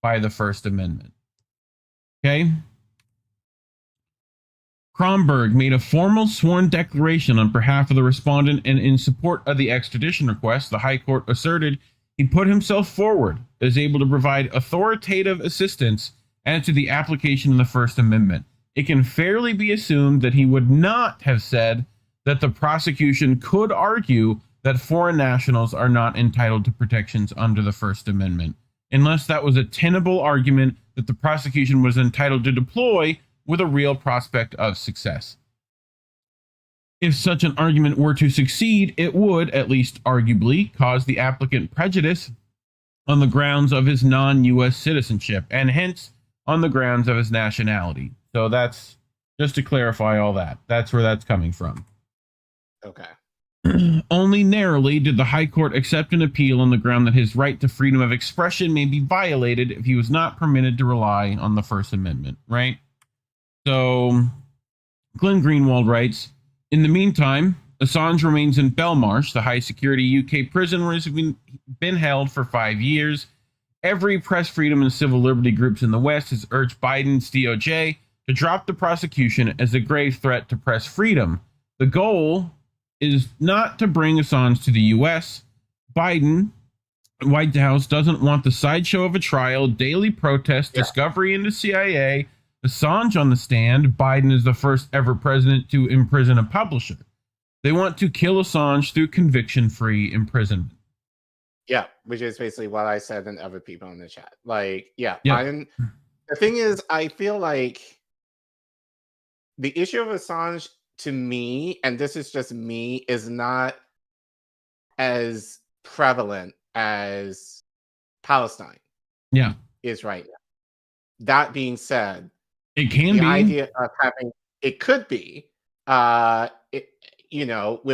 by the First Amendment. Okay? Kromberg made a formal sworn declaration on behalf of the respondent and in support of the extradition request. The High Court asserted he put himself forward as able to provide authoritative assistance as to the application of the First Amendment. It can fairly be assumed that he would not have said that the prosecution could argue that foreign nationals are not entitled to protections under the First Amendment, unless that was a tenable argument that the prosecution was entitled to deploy with a real prospect of success. If such an argument were to succeed, it would, at least arguably, cause the applicant prejudice on the grounds of his non-U.S. citizenship, and hence on the grounds of his nationality. So that's, just to clarify all that, that's where that's coming from. Okay. Only narrowly did the High Court accept an appeal on the ground that his right to freedom of expression may be violated if he was not permitted to rely on the First Amendment, right? So, Glenn Greenwald writes, in the meantime, Assange remains in Belmarsh, the high-security UK prison where he's been held for 5 years. Every press freedom and civil liberty groups in the West has urged Biden's DOJ to drop the prosecution as a grave threat to press freedom. The goal is not to bring Assange to the U.S. Biden, White House, doesn't want the sideshow of a trial, daily protest, discovery into CIA, Assange on the stand. Biden is the first ever president to imprison a publisher. They want to kill Assange through conviction-free imprisonment. Yeah, which is basically what I said and other people in the chat. Like, Biden. The thing is, I feel like the issue of Assange, to me, and this is just me, is not as prevalent as Palestine is right now. That being said, it can the be. idea of having, it could be, with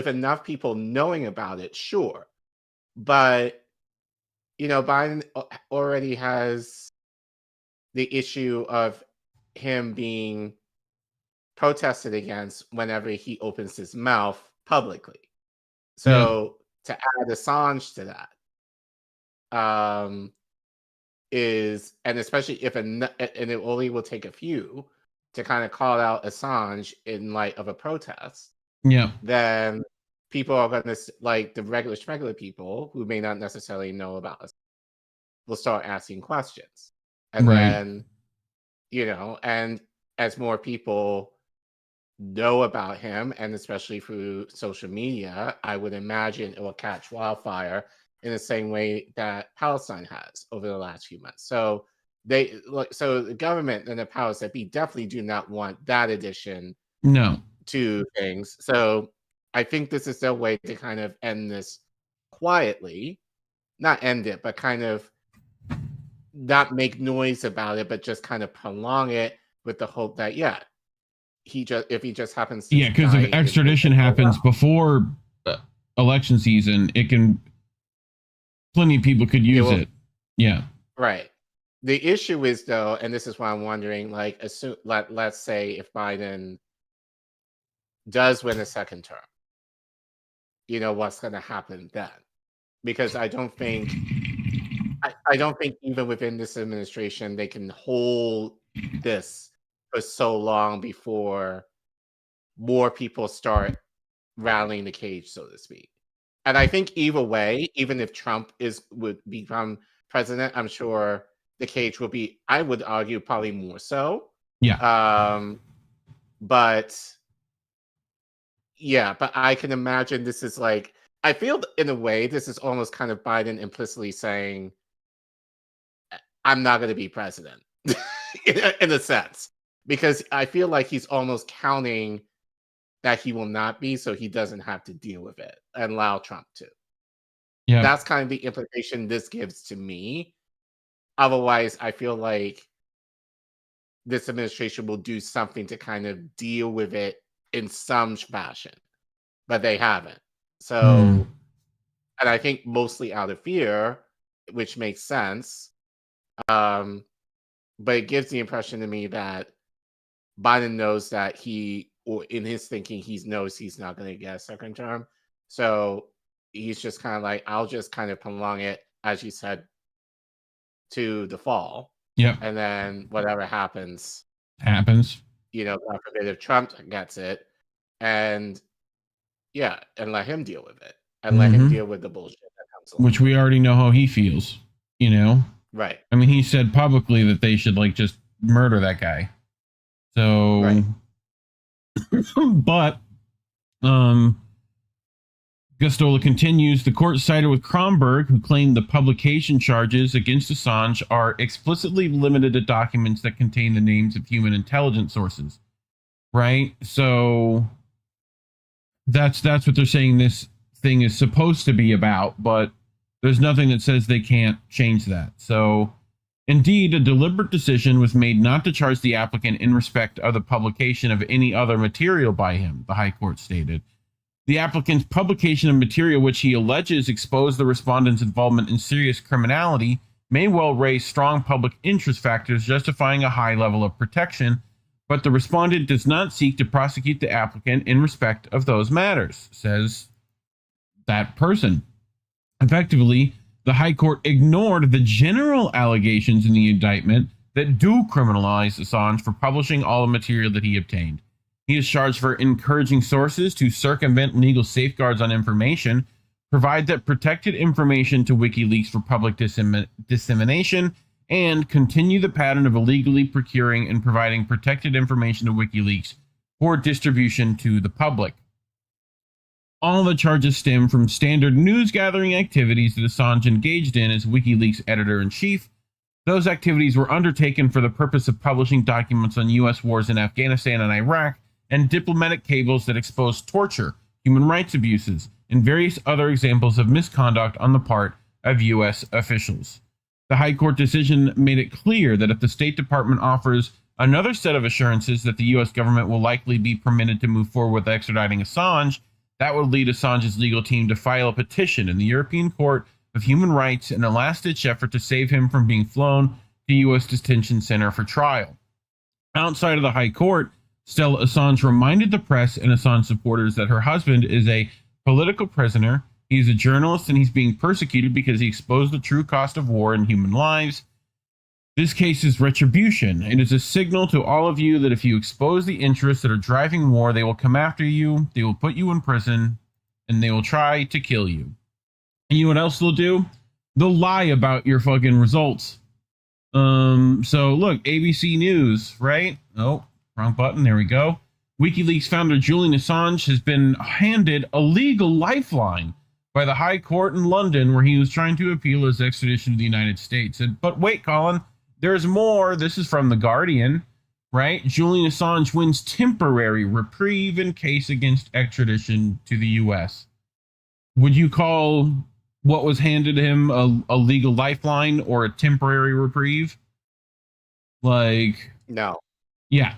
enough people knowing about it, sure. But, Biden already has the issue of him being protested against whenever he opens his mouth publicly. So to add Assange to that is, and especially if and it only will take a few to kind of call out Assange in light of a protest, then people are going to, like the regular people who may not necessarily know about us, will start asking questions. And then, and as more people know about him, and especially through social media, I would imagine it will catch wildfire in the same way that Palestine has over the last few months. So so the government and the powers that be definitely do not want that addition to things. So I think this is their way to kind of end this quietly, not end it, but kind of not make noise about it, but just kind of prolong it with the hope that if he just happens to because if extradition happens before election season, plenty of people could use it. Right. The issue is, though, and this is why I'm wondering, like, let's say if Biden does win a second term, what's going to happen then? Because I don't think even within this administration they can hold this for so long before more people start rattling the cage, so to speak. And I think either way, even if Trump would become president, I'm sure the cage will be, I would argue, probably more so. Yeah. But yeah, but I can imagine this is like, I feel in a way this is almost kind of Biden implicitly saying, I'm not going to be president in a sense, because I feel like he's almost counting that he will not be, so he doesn't have to deal with it and allow Trump to. Yeah. That's kind of the implication this gives to me. Otherwise, I feel like this administration will do something to kind of deal with it in some fashion, but they haven't. So, and I think mostly out of fear, which makes sense. But it gives the impression to me that Biden knows that or in his thinking, he knows he's not going to get a second term. So he's just kind of like, I'll just kind of prolong it, as you said, to the fall. Yep. And then whatever happens. You know, God forbid if Trump gets it. And yeah, and let him deal with it. And let him deal with the bullshit that comes along. Which we already know how he feels, you know? Right. I mean, he said publicly that they should, like, just murder that guy. So, right. But, Gosztola continues, the court sided with Kronberg, who claimed the publication charges against Assange are explicitly limited to documents that contain the names of human intelligence sources. Right? So that's what they're saying this thing is supposed to be about, but there's nothing that says they can't change that. So, indeed, a deliberate decision was made not to charge the applicant in respect of the publication of any other material by him, the High Court stated. The applicant's publication of material which he alleges exposed the respondent's involvement in serious criminality may well raise strong public interest factors justifying a high level of protection, but the respondent does not seek to prosecute the applicant in respect of those matters, says that person. Effectively, the High Court ignored the general allegations in the indictment that do criminalize Assange for publishing all the material that he obtained. He is charged for encouraging sources to circumvent legal safeguards on information, provide that protected information to WikiLeaks for public dissemination, and continue the pattern of illegally procuring and providing protected information to WikiLeaks for distribution to the public. All the charges stem from standard news gathering activities that Assange engaged in as WikiLeaks editor-in-chief. Those activities were undertaken for the purpose of publishing documents on U.S. wars in Afghanistan and Iraq and diplomatic cables that exposed torture, human rights abuses, and various other examples of misconduct on the part of U.S. officials. The High Court decision made it clear that if the State Department offers another set of assurances that the U.S. government will likely be permitted to move forward with extraditing Assange, that would lead Assange's legal team to file a petition in the European Court of Human Rights in a last-ditch effort to save him from being flown to U.S. detention center for trial. Outside of the High Court, Stella Assange reminded the press and Assange supporters that her husband is a political prisoner, he's a journalist, and he's being persecuted because he exposed the true cost of war and human lives. This case is retribution. It is a signal to all of you that if you expose the interests that are driving war, they will come after you, they will put you in prison, and they will try to kill you. And you know what else they'll do? They'll lie about your fucking results. So look, ABC News, right? Oh, wrong button. There we go. WikiLeaks founder Julian Assange has been handed a legal lifeline by the High Court in London, where he was trying to appeal his extradition to the United States. But wait, Colin, there's more. This is from The Guardian, right? Julian Assange wins temporary reprieve in case against extradition to the U.S. Would you call what was handed him a legal lifeline or a temporary reprieve? Like, no. Yeah.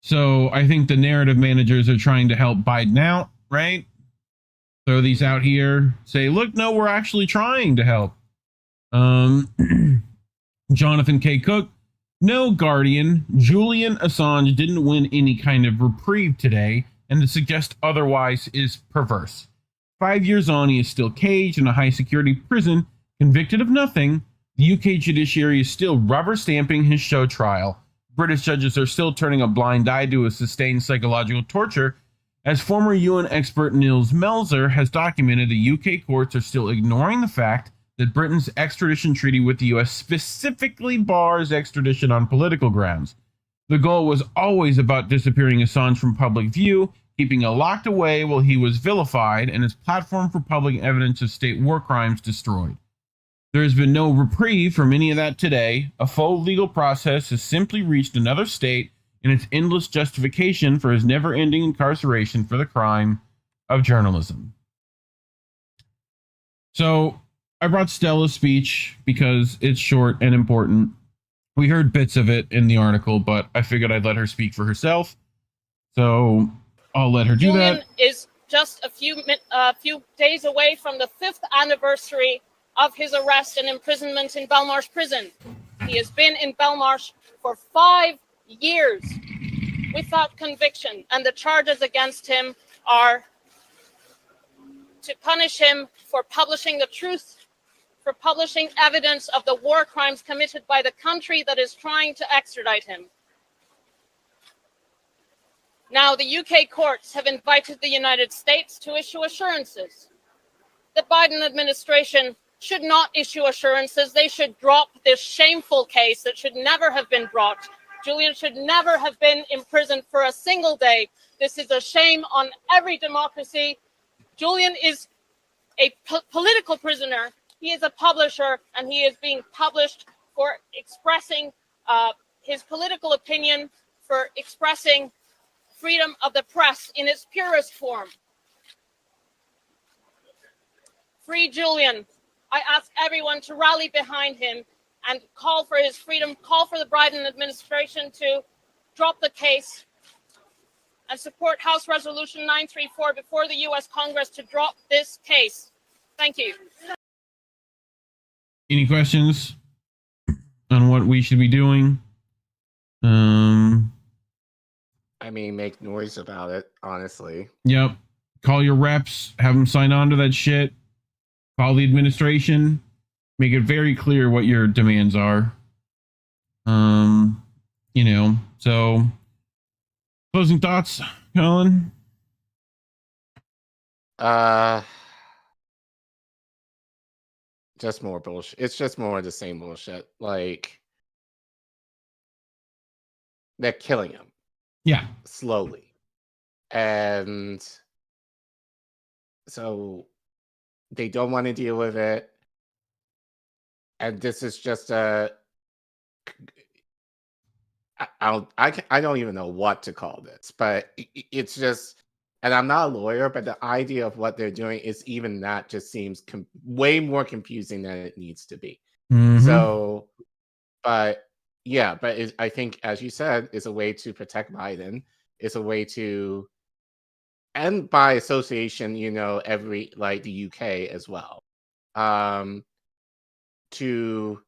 So I think the narrative managers are trying to help Biden out, right? Throw these out here, say, look, no, we're actually trying to help. Jonathan K. Cook, no, Guardian, Julian Assange didn't win any kind of reprieve today, and to suggest otherwise is perverse. 5 years on, he is still caged in a high-security prison, convicted of nothing. The UK judiciary is still rubber-stamping his show trial. British judges are still turning a blind eye to his sustained psychological torture. As former UN expert Nils Melzer has documented, the UK courts are still ignoring the fact that Britain's extradition treaty with the US specifically bars extradition on political grounds. The goal was always about disappearing Assange from public view, keeping him locked away while he was vilified, and his platform for public evidence of state war crimes destroyed. There has been no reprieve from any of that today. A full legal process has simply reached another state in its endless justification for his never-ending incarceration for the crime of journalism. So, I brought Stella's speech because it's short and important. We heard bits of it in the article, but I figured I'd let her speak for herself. So, I'll let her do Julian that. is just a few days away from the 5th anniversary of his arrest and imprisonment in Belmarsh prison. He has been in Belmarsh for 5 years without conviction, and the charges against him are to punish him for publishing the truth, for publishing evidence of the war crimes committed by the country that is trying to extradite him. Now, the UK courts have invited the United States to issue assurances. The Biden administration should not issue assurances. They should drop this shameful case that should never have been brought. Julian should never have been imprisoned for a single day. This is a shame on every democracy. Julian is a political prisoner. He is a publisher, and he is being published for expressing his political opinion, for expressing freedom of the press in its purest form. Free Julian. I ask everyone to rally behind him and call for his freedom, call for the Biden administration to drop the case and support House Resolution 934 before the U.S. Congress to drop this case. Thank you. Any questions on what we should be doing? I mean, make noise about it, honestly. Yep. Call your reps, have them sign on to that shit. Call the administration. Make it very clear what your demands are. So closing thoughts, Collin? Just more bullshit. It's just more of the same bullshit. Like, they're killing him. Yeah. Slowly. And so they don't want to deal with it. And this is just I don't even know what to call this, but it's just, and I'm not a lawyer, but the idea of what they're doing is even that just seems way more confusing than it needs to be. Mm-hmm. So, but yeah, but I think, as you said, it's a way to protect Biden. It's a way to, and by association, like the UK as well, to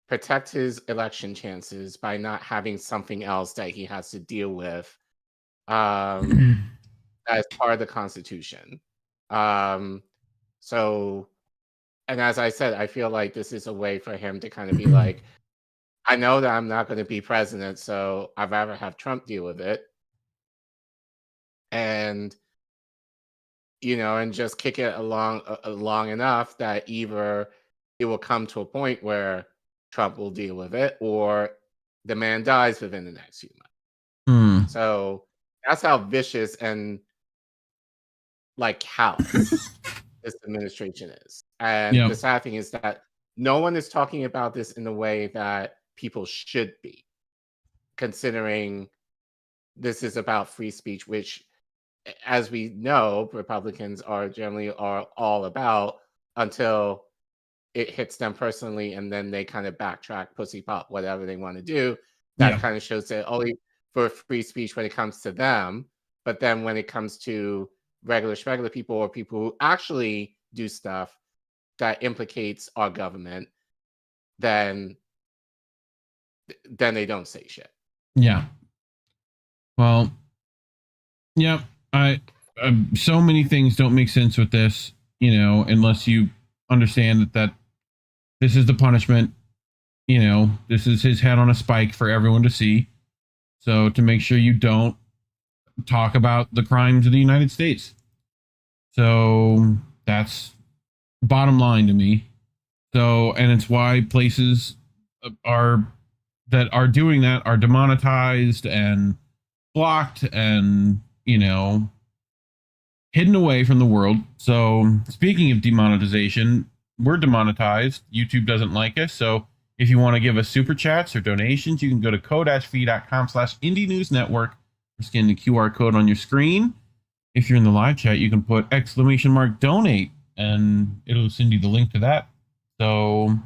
protect his election chances by not having something else that he has to deal with as part of the Constitution. So, and as I said, I feel like this is a way for him to kind of be like, I know that I'm not going to be president, so I'd rather have Trump deal with it. And, and just kick it along long enough that either it will come to a point where Trump will deal with it, or the man dies within the next few months. So that's how vicious and like callous this administration is. And the sad thing is that no one is talking about this in the way that people should be, considering this is about free speech, which, as we know, Republicans are generally all about until it hits them personally, and then they kind of backtrack, pussy pop, whatever they want to do. That kind of shows that only for free speech when it comes to them, but then when it comes to regular people or people who actually do stuff that implicates our government, then they don't say shit. Yeah. Well, yeah, so many things don't make sense with this, unless you understand that this is the punishment. This is his head on a spike for everyone to see. So to make sure you don't talk about the crimes of the United States. So that's bottom line to me. So, and it's why places are that are doing that are demonetized and blocked and, you know, hidden away from the world. So, speaking of demonetization, we're demonetized. YouTube doesn't like us. So, if you want to give us super chats or donations, you can go to ko-fi.com/Indie News Network or scan the QR code on your screen. If you're in the live chat, you can put !donate and it'll send you the link to that. So,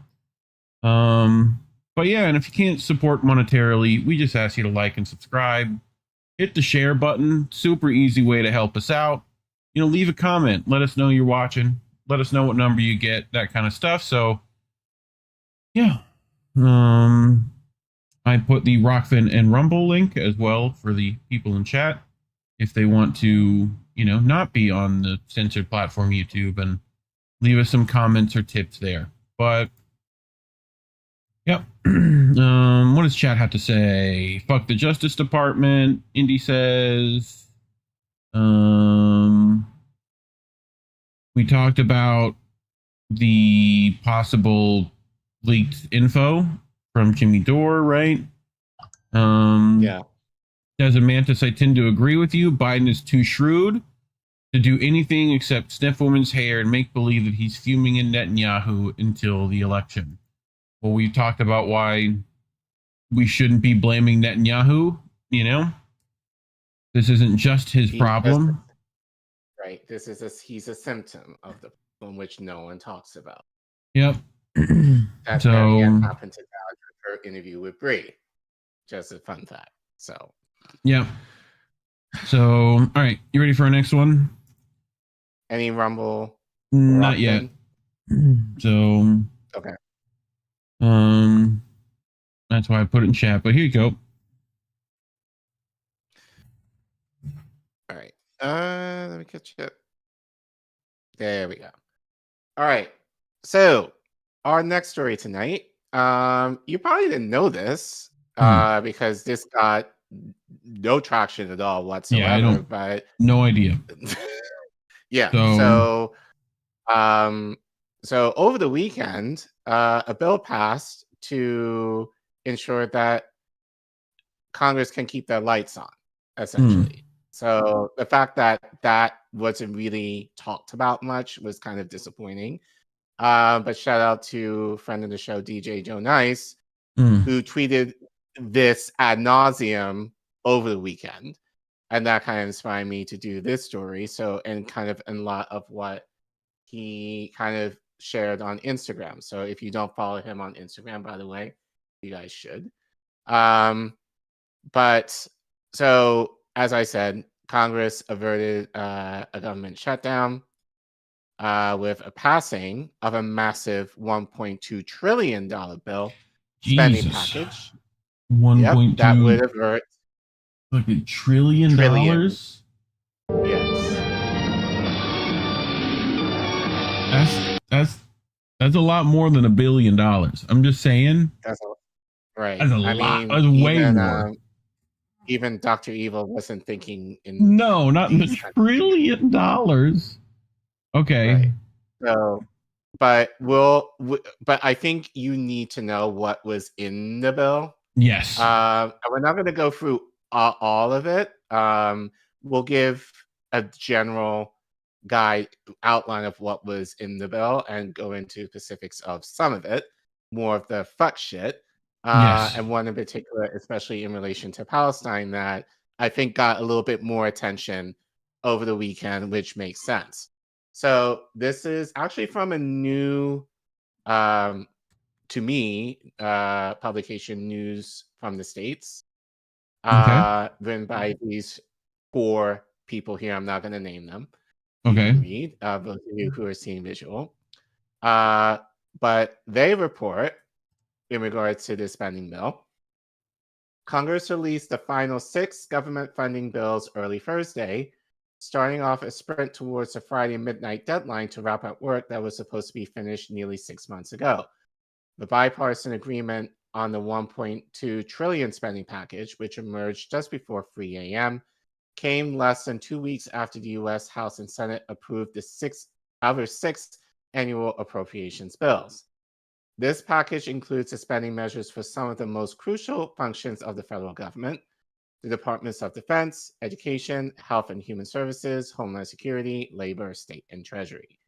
but yeah, and if you can't support monetarily, we just ask you to like and subscribe. Hit the share button. Super easy way to help us out. You know, leave a comment. Let us know you're watching. Let us know what number you get, that kind of stuff. So, yeah. I put the Rockfin and Rumble link as well for the people in chat if they want to, you know, not be on the censored platform YouTube, and leave us some comments or tips there. But yep. What does chat have to say? Fuck the Justice Department, Indy says. We talked about the possible leaked info from Jimmy Dore, right? Yeah. Desert Mantis, I tend to agree with you. Biden is too shrewd to do anything except sniff women's hair and make believe that he's fuming in Netanyahu until the election. Well, we talked about why we shouldn't be blaming Netanyahu, you know? This isn't just his problem. Right. He's a symptom of the problem which no one talks about. Yep. That So Marianne happened to vouch for her interview with Bree. Just a fun fact. So yeah. So all right, you ready for our next one? Any Rumble? Not yet. So okay. That's why I put it in chat. But here you go. All right. Let me catch it. There we go. All right. So our next story tonight. You probably didn't know this because this got no traction at all whatsoever. Yeah, I don't. But no idea. Yeah. So over the weekend, a bill passed to ensure that Congress can keep their lights on, essentially. So the fact that that wasn't really talked about much was kind of disappointing. But shout out to friend of the show, DJ Joe Nice, who tweeted this ad nauseum over the weekend. And that kind of inspired me to do this story. So, and kind of in a lot of what he kind of shared on Instagram. So if you don't follow him on Instagram, by the way, you guys should. But so, as I said, Congress averted a government shutdown with a passing of a massive $1.2 trillion bill spending package. 1.2. Yep, that would avert like $1 trillion. Yes. That's a lot more than $1 billion. I'm just saying. That's right. That's a lot. That's way more. Even Dr. Evil wasn't thinking in. No, not in $1 trillion. Okay. Right. So, but but I think you need to know what was in the bill. Yes. We're not going to go through all of it. We'll give a general outline of what was in the bill and go into specifics of some of it, more of the fuck shit. Yes. And one in particular, especially in relation to Palestine, that I think got a little bit more attention over the weekend, which makes sense. So this is actually from a new, to me, publication, News from the States, written by these 4 people here. I'm not going to name them. Okay. Read, those of you who are seeing visual. But they report, in regards to this spending bill, Congress released the final 6 government funding bills early Thursday, starting off a sprint towards the Friday midnight deadline to wrap up work that was supposed to be finished nearly 6 months ago. The bipartisan agreement on the $1.2 trillion spending package, which emerged just before 3 a.m., came less than 2 weeks after the U.S. House and Senate approved the 6 annual appropriations bills. This package includes the spending measures for some of the most crucial functions of the federal government: the Departments of Defense, Education, Health and Human Services, Homeland Security, Labor, State, and Treasury.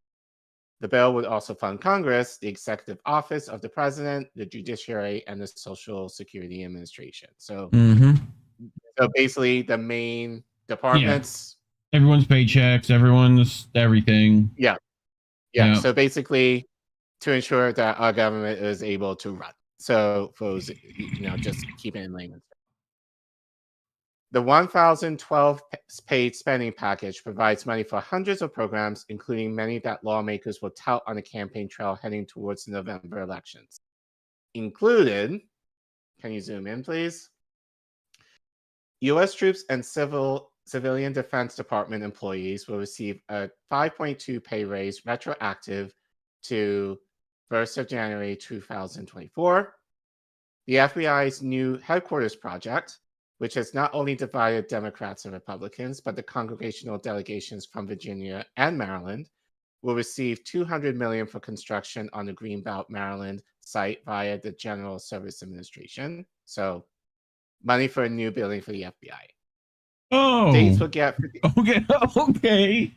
The bill would also fund Congress, the Executive Office of the President, the Judiciary, and the Social Security Administration. So, so basically, the main departments. Yeah. Everyone's paychecks, everyone's everything. Yeah. So basically, to ensure that our government is able to run. So, for those, just keep it in layman's. The 1,012-page spending package provides money for hundreds of programs, including many that lawmakers will tout on the campaign trail heading towards the November elections. Included, can you zoom in, please? U.S. troops and civilian Defense Department employees will receive a 5.2 pay raise retroactive to 1st of January 2024. The FBI's new headquarters project, which has not only divided Democrats and Republicans, but the congregational delegations from Virginia and Maryland, will receive $200 million for construction on the Greenbelt, Maryland site via the General Service Administration. So, money for a new building for the FBI. Oh, states will get okay,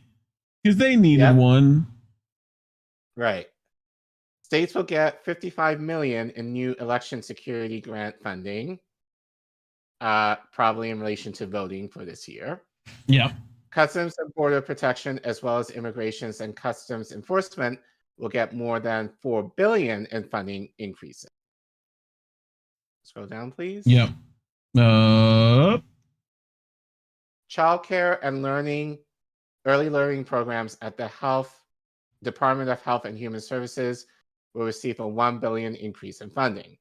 because they needed one. Right. States will get $55 million in new election security grant funding. Probably in relation to voting for this year. Yeah. Customs and Border Protection, as well as Immigrations and Customs Enforcement, will get more than $4 billion in funding increases. Scroll down, please. Yep. Childcare and early learning programs at the Department of Health and Human Services will receive a $1 billion increase in funding.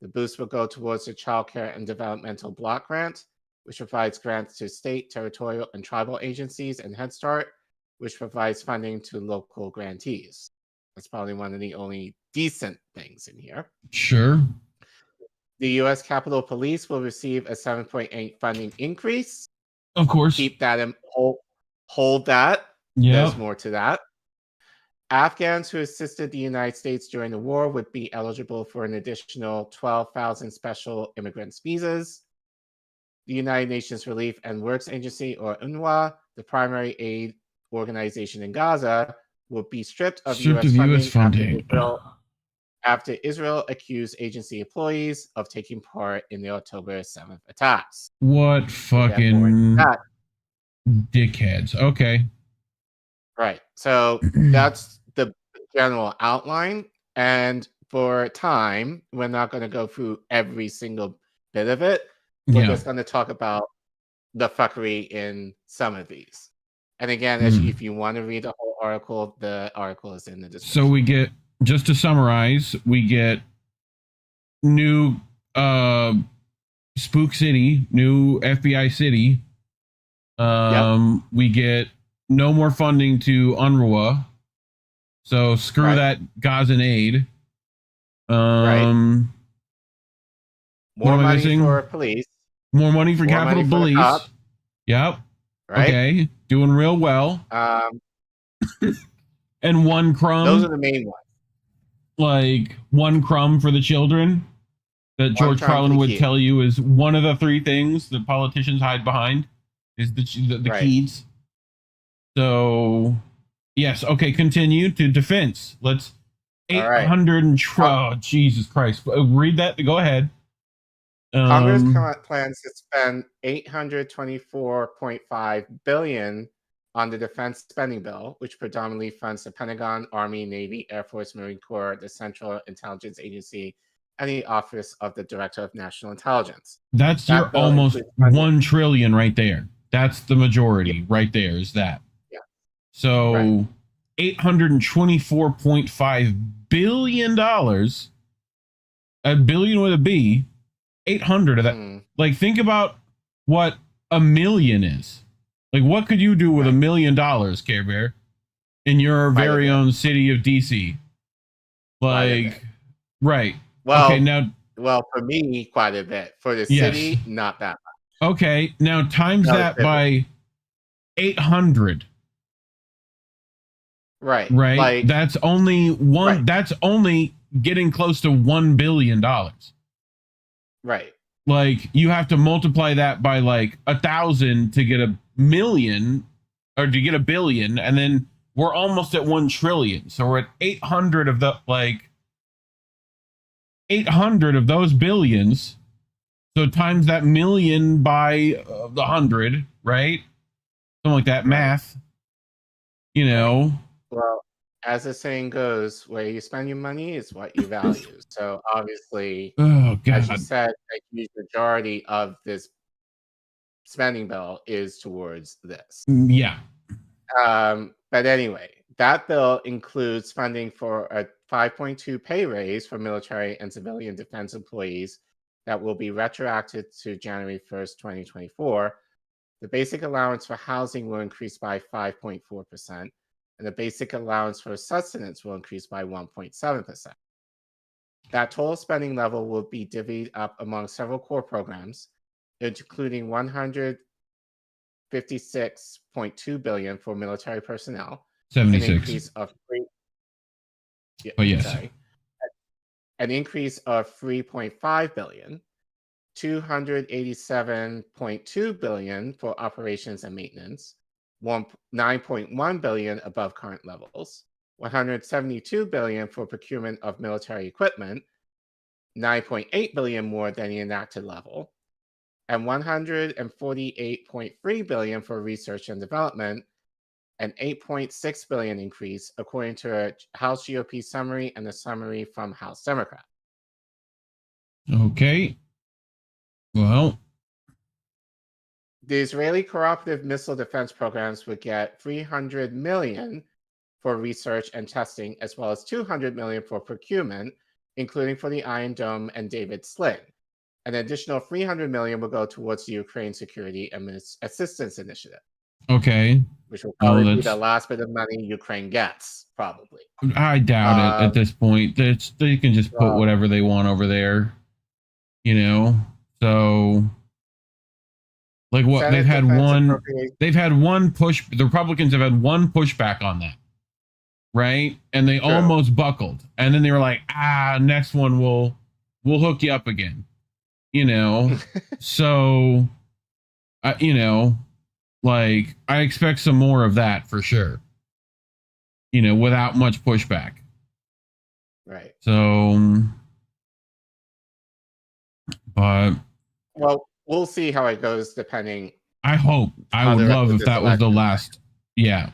The boost will go towards the Child Care and Developmental Block Grant, which provides grants to state, territorial, and tribal agencies, and Head Start, which provides funding to local grantees. That's probably one of the only decent things in here. Sure. The U.S. Capitol Police will receive a 7.8 funding increase. Of course. Keep that in hold that. Yeah. There's more to that. Afghans who assisted the United States during the war would be eligible for an additional 12,000 special immigrants visas. The United Nations Relief and Works Agency, or UNRWA, the primary aid organization in Gaza, will be stripped of U.S. funding after Israel accused agency employees of taking part in the October 7th attacks. What fucking dickheads. Okay. Right. So that's the general outline. And for time, we're not going to go through every single bit of it. We're just going to talk about the fuckery in some of these. And again, if you want to read the whole article, the article is in the description. So we get, just to summarize, we get new Spook City, new FBI city. We get no more funding to UNRWA. So screw that Gazan aid. More money for police. More money for Capitol Police. Yep. Right. Okay. Doing real well. And one crumb. Those are the main ones. Like one crumb for the children that George Carlin would tell you is one of the three things that politicians hide behind is the keys. So, yes. Okay. Continue to defense. Let's 812. Oh, Jesus Christ. Read that. Go ahead. Congress plans to spend $824.5 billion on the defense spending bill, which predominantly funds the Pentagon, Army, Navy, Air Force, Marine Corps, the Central Intelligence Agency, and the Office of the Director of National Intelligence. That's your almost $1 trillion right there. That's the majority right there. Is that? Yeah. So $824.5 billion, a billion with a B. 800 of that. Like, think about what a million is. Like, what could you do with $1 million, Care Bear, in your very own city of DC? Like, right. Well, okay, now. Well, for me, quite a bit. For the city, not that much. Okay, now times that by 800. Right. Right. Like, that's only one. That's only getting close to $1 billion. Right. Like, you have to multiply that by like 1,000 to get a million, or to get a billion, and then we're almost at 1 trillion. So we're at 800 of the 800 of those billions. So times that million by the 100, right? Something like that. Math. You know. Well, as the saying goes, where you spend your money is what you value. So obviously, as you said, a huge majority of this spending bill is towards this. Yeah. But anyway, that bill includes funding for a 5.2 pay raise for military and civilian defense employees that will be retroactive to January 1st, 2024. The basic allowance for housing will increase by 5.4%, and the basic allowance for sustenance will increase by 1.7%. That total spending level will be divvied up among several core programs, including $156.2 billion for military personnel, 76. an increase of an increase of $3.5 billion, $287.2 billion for operations and maintenance, $9.1 billion above current levels, $172 billion for procurement of military equipment, $9.8 billion more than the enacted level, and $148.3 billion for research and development, an $8.6 billion increase, according to a House GOP summary and a summary from House Democrat. Okay. Well, the Israeli cooperative missile defense programs would get $300 million for research and testing, as well as $200 million for procurement, including for the Iron Dome and David Sling. An additional $300 million will go towards the Ukraine Security and Assistance Initiative. Okay. Which will probably be the last bit of money Ukraine gets, probably. I doubt it at this point. They can just put whatever they want over there. You know? So, like, what Senate they've had one push. The Republicans have had one pushback on that, right? And they almost buckled, and then they were like, next one we'll hook you up again, you know. So, you know, like, I expect some more of that for sure, you know, without much pushback. Right. So, but well, we'll see how it goes, depending. I hope. I would love if that was the last. Yeah.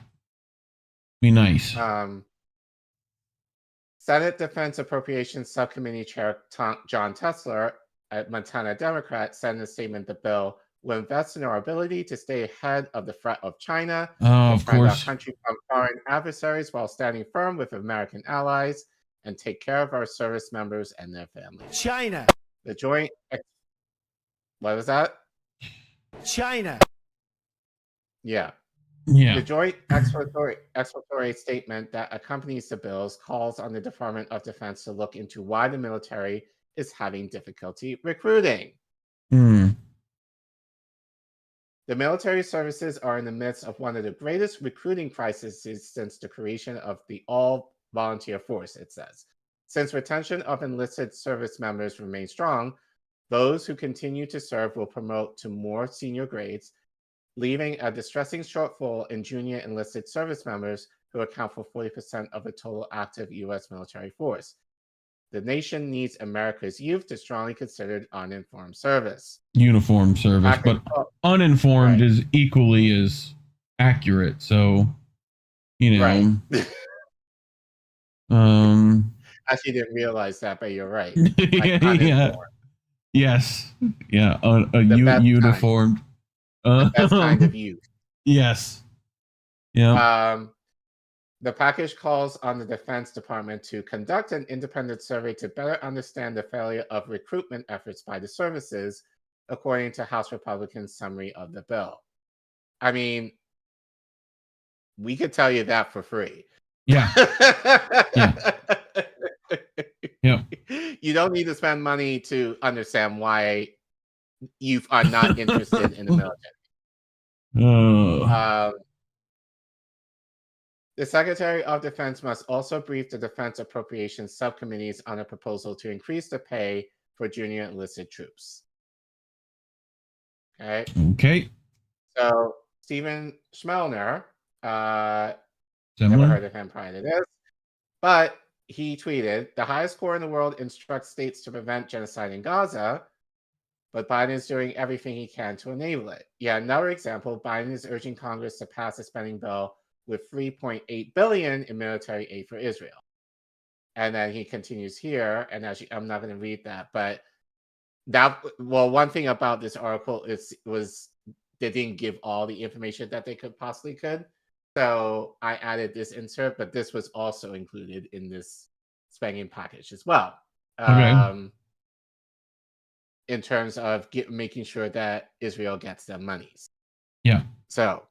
Be nice. Senate Defense Appropriations Subcommittee Chair John Tesler, a Montana Democrat, said in a statement the bill will invest in our ability to stay ahead of the threat of China, defend our country from foreign adversaries while standing firm with American allies, and take care of our service members and their families. China. The joint. What was that? China. Yeah. Yeah. The joint exploratory statement that accompanies the bills calls on the Department of Defense to look into why the military is having difficulty recruiting. The military services are in the midst of one of the greatest recruiting crises since the creation of the all-volunteer force, it says. Since retention of enlisted service members remains strong, those who continue to serve will promote to more senior grades, leaving a distressing shortfall in junior enlisted service members who account for 40% of the total active U.S. military force. The nation needs America's youth to strongly consider uninformed service. Uniformed service, but uninformed is equally as accurate. So, you know. Actually, didn't realize that, but you're right. Yeah. Yes. Yeah. Uniformed. The best kind of youth. Yes. Yeah. The package calls on the Defense Department to conduct an independent survey to better understand the failure of recruitment efforts by the services, according to House Republicans' summary of the bill. I mean, we could tell you that for free. Yeah. Yeah. You don't need to spend money to understand why you are not interested in the military. The Secretary of Defense must also brief the Defense Appropriations Subcommittees on a proposal to increase the pay for junior enlisted troops. Okay. Okay. So Stephen Schmelner, never Similar. heard of him prior to this, but he tweeted, the highest court in the world instructs states to prevent genocide in Gaza, but Biden is doing everything he can to enable it. Yeah, another example, Biden is urging Congress to pass a spending bill with $3.8 billion in military aid for Israel. And then he continues here, and actually, I'm not going to read that, but one thing about this article was they didn't give all the information that they possibly could. So I added this insert, but this was also included in this spending package as well. Okay. In terms of making sure that Israel gets their monies. Yeah. So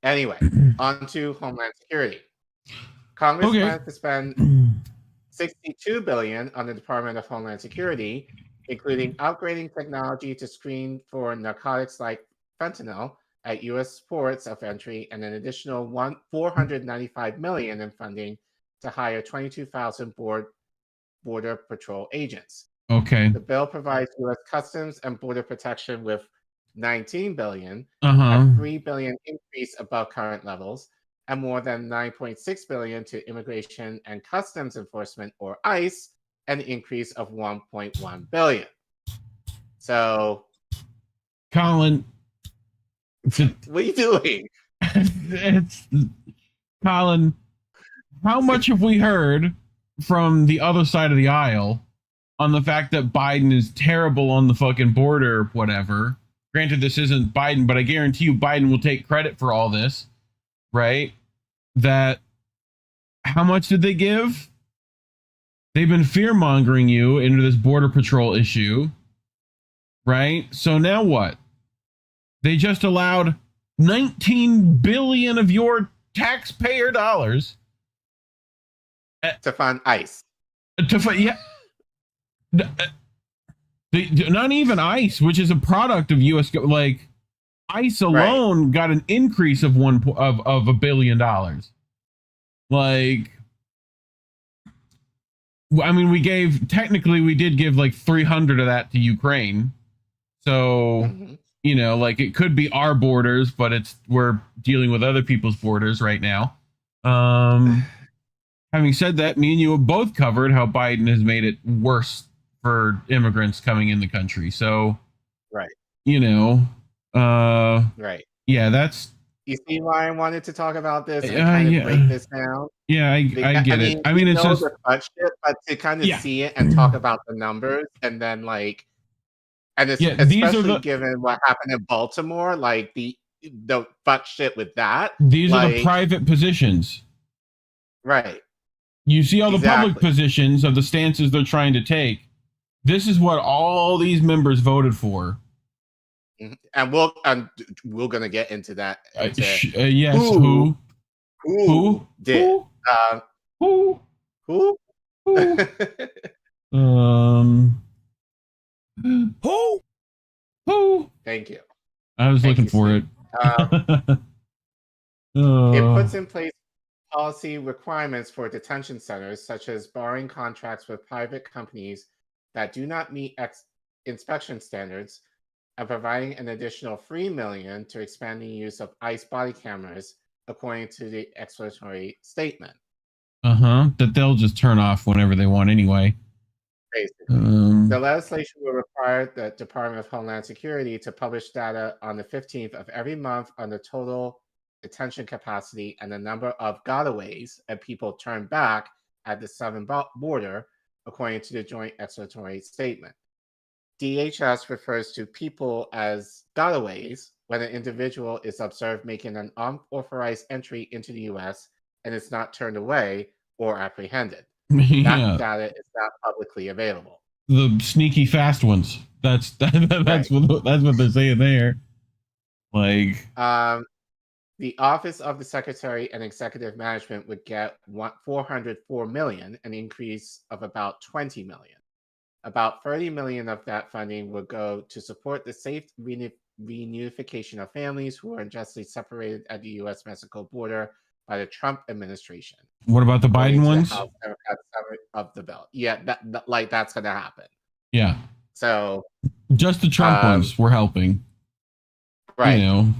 anyway, on to Homeland Security. Congress plans to spend $62 billion on the Department of Homeland Security, including upgrading technology to screen for narcotics like fentanyl at U.S. ports of entry, and an additional $495 million in funding to hire 22,000 Border Patrol agents. Okay. The bill provides U.S. Customs and Border Protection with $19 billion, a $3 billion increase above current levels, and more than $9.6 billion to Immigration and Customs Enforcement, or ICE, an increase of $1.1 billion. So, Collin, what are you doing? Collin, how much have we heard from the other side of the aisle on the fact that Biden is terrible on the fucking border, whatever? Granted, this isn't Biden, but I guarantee you Biden will take credit for all this, right? That, how much did they give? They've been fear-mongering you into this Border Patrol issue, right? So now what? They just allowed $19 billion of your taxpayer dollars to fund ICE. Yeah. Not even ICE, which is a product of U.S. Like ICE alone got an increase of $1 billion. Like, I mean, we did give like 300 of that to Ukraine. So, you know, like it could be our borders, but we're dealing with other people's borders right now. Having said that, me and you have both covered how Biden has made it worse for immigrants coming in the country. So, you know, yeah, that's. You see why I wanted to talk about this and kind of break this down? Yeah, I get it. I mean, it's just the shit, but to kind of see it and talk about the numbers, and then like, and it's especially given what happened in Baltimore, like the fuck shit with that. These are the private positions, right? You see all the public positions of the stances they're trying to take. This is what all these members voted for. And we're gonna get into that. Yes. Who did? Who? Who? Who? Thank you. I was looking for it. It puts in place policy requirements for detention centers, such as barring contracts with private companies that do not meet inspection standards, and providing an additional $3 million to expand the use of ICE body cameras, according to the explanatory statement. That they'll just turn off whenever they want anyway. Basically. The legislation will require the Department of Homeland Security to publish data on the 15th of every month on the total detention capacity and the number of gotaways and people turned back at the southern border, according to the joint explanatory statement. DHS refers to people as gotaways when an individual is observed making an unauthorized entry into the U.S. and is not turned away or apprehended. That data is not publicly available. The sneaky fast ones. That's what they're saying there. Like, the Office of the Secretary and Executive Management would get $404 million, an increase of about $20 million. About $30 million of that funding would go to support the safe reunification of families who are unjustly separated at the U.S.-Mexico border by the Trump administration. What about the According Biden to the ones? House Democrats summary of the bill. Yeah, that's going to happen. Yeah. So Just the Trump ones were helping. Right. You know.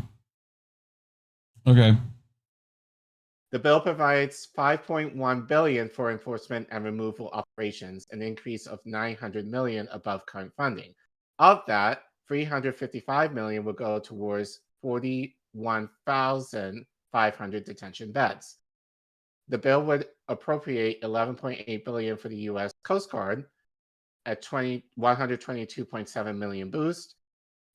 Okay. The bill provides $5.1 billion for enforcement and removal operations, an increase of $900 million above current funding. Of that, $355 million will go towards 41,500 detention beds. The bill would appropriate $11.8 billion for the U.S. Coast Guard, at $122.7 million boost,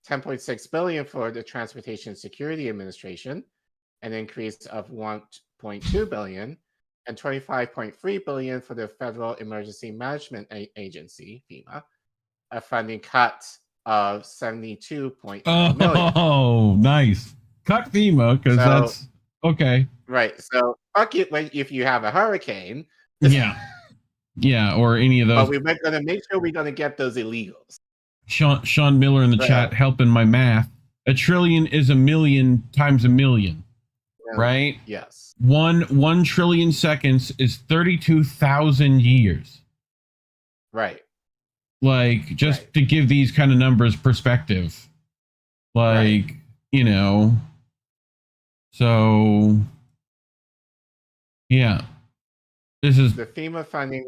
$10.6 billion for the Transportation Security Administration, an increase of $1.2 billion, and $25.3 billion for the Federal Emergency Management Agency, FEMA, a funding cut of $72.9 million. Oh, nice. Cut FEMA, because that's okay. Right. So fuck it if you have a hurricane. Yeah. Yeah, or any of those. But we're going to make sure we're going to get those illegals. Sean Miller in the chat helping my math. A trillion is a million times a million, right? Yes. 1 trillion seconds is 32,000 years. Right. Like, just to give these kind of numbers perspective. Like, you know. So, yeah. This is the FEMA funding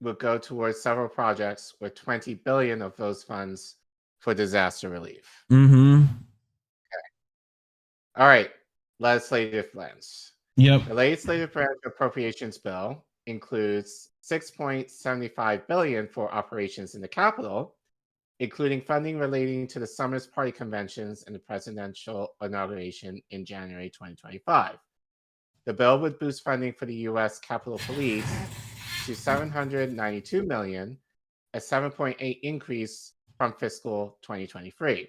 would go towards several projects with $20 billion of those funds for disaster relief. Mm-hmm. Okay. All right. Legislative plans. Yep. The legislative branch appropriations bill includes $6.75 billion for operations in the Capitol, including funding relating to the summer's party conventions and the presidential inauguration in January 2025. The bill would boost funding for the U.S. Capitol Police to $792 million, a 7.8 increase from fiscal 2023.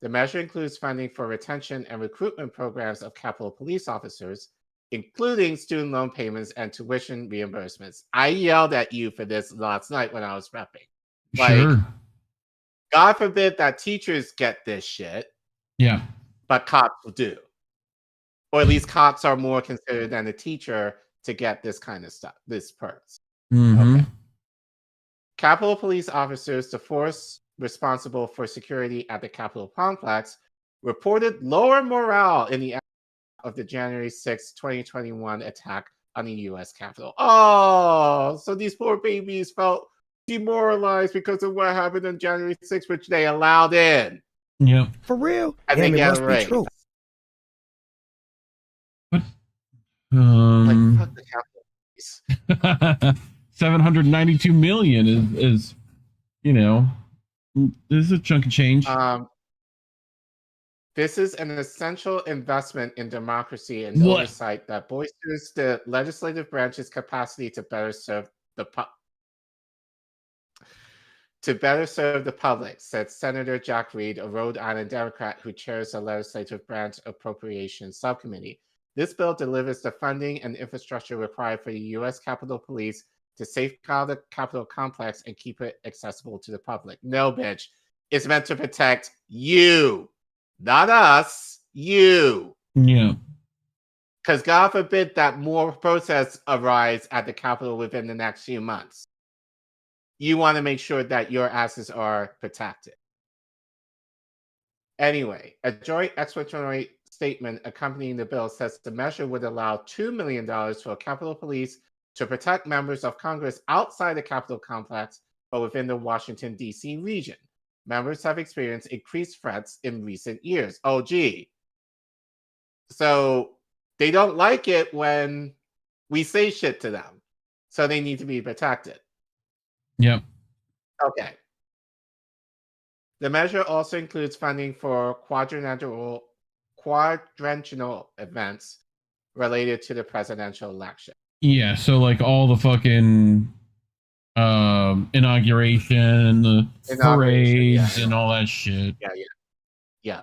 The measure includes funding for retention and recruitment programs of Capitol Police officers, including student loan payments and tuition reimbursements. I yelled at you for this last night when I was prepping. Sure. God forbid that teachers get this shit. Yeah. But cops do. Or at least cops are more considered than a teacher to get this kind of stuff, this perks. Mm-hmm. Okay. Capitol Police officers, the force responsible for security at the Capitol complex, reported lower morale in the aftermath of the January 6, 2021 attack on the U.S. Capitol. Oh, so these poor babies felt demoralized because of what happened on January 6th, which they allowed in. Yeah. For real? And Damn, they it get must be raised. true. Like, fuck the Capitol Police. 792 million is, you know, this is a chunk of change. This is an essential investment in democracy and oversight that bolsters the legislative branch's capacity to better serve the public, said Senator Jack Reed, a Rhode Island Democrat who chairs the Legislative Branch Appropriations Subcommittee. This bill delivers the funding and infrastructure required for the U.S. Capitol Police to safeguard the Capitol complex and keep it accessible to the public. No, bitch. It's meant to protect you. Not us. You. Yeah. Because God forbid that more protests arise at the Capitol within the next few months. You want to make sure that your asses are protected. Anyway, a joint explanatory statement accompanying the bill says the measure would allow $2 million for Capitol Police to protect members of Congress outside the Capitol complex but within the Washington, D.C. region. Members have experienced increased threats in recent years. Oh, gee. So they don't like it when we say shit to them. So they need to be protected. Yep. Okay. The measure also includes funding for quadrennial events related to the presidential election. Yeah, so like all the fucking inauguration, the parades, and all that shit. Yeah.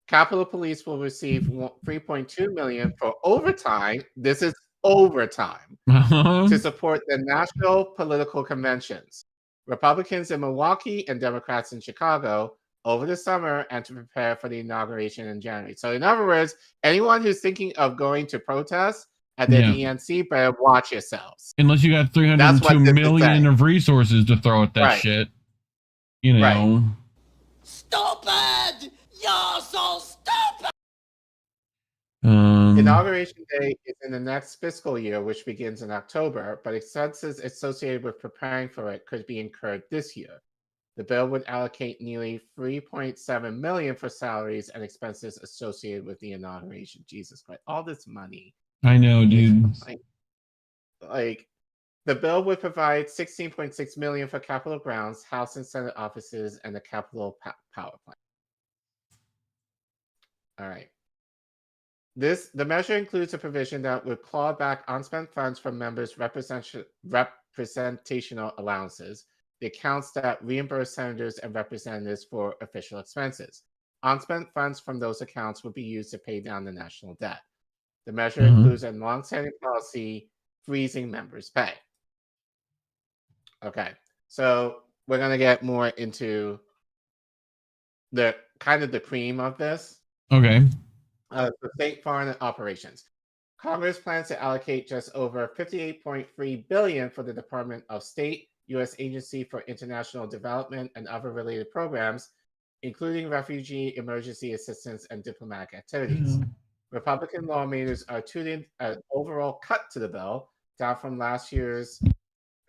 Capitol Police will receive $3.2 million for overtime. This is overtime to support the national political conventions. Republicans in Milwaukee and Democrats in Chicago over the summer and to prepare for the inauguration in January. So in other words, anyone who's thinking of going to protest at the DNC better watch yourselves. Unless you got 302 million of resources to throw at that shit. You know. Stupid! You're so stupid! Inauguration Day is in the next fiscal year, which begins in October, but expenses associated with preparing for it could be incurred this year. The bill would allocate nearly $3.7 million for salaries and expenses associated with the inauguration. Jesus Christ, all this money. I know, dude. Like the bill would provide $16.6 million for Capitol grounds, House and Senate offices, and the Capitol power plant. All right. The measure includes a provision that would claw back unspent funds from members' representational allowances, the accounts that reimburse senators and representatives for official expenses. Unspent funds from those accounts would be used to pay down the national debt. The measure includes a longstanding policy freezing members' pay. Okay, so we're going to get more into the kind of the cream of this. Okay. The state foreign operations. Congress plans to allocate just over $58.3 billion for the Department of State, U.S. Agency for International Development, and other related programs, including refugee emergency assistance and diplomatic activities. Republican lawmakers are tuning an overall cut to the bill, down from last year's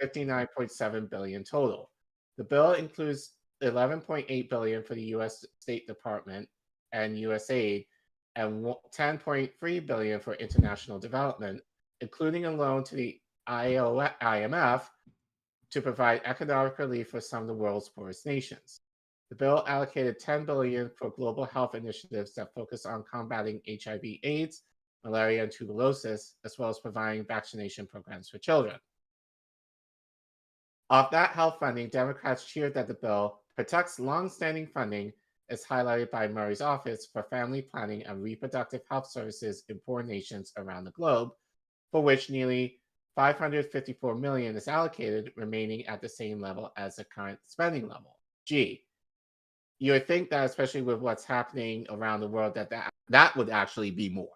$59.7 billion total. The bill includes $11.8 billion for the U.S. State Department and USAID, and $10.3 billion for international development, including a loan to the IMF to provide economic relief for some of the world's poorest nations. The bill allocated $10 billion for global health initiatives that focus on combating HIV/AIDS, malaria, and tuberculosis, as well as providing vaccination programs for children. Of that health funding, Democrats cheered that the bill protects long-standing funding, as highlighted by Murray's Office for Family Planning and Reproductive Health Services in poor nations around the globe, for which nearly $554 million is allocated, remaining at the same level as the current spending level. Gee, you would think that, especially with what's happening around the world, that would actually be more.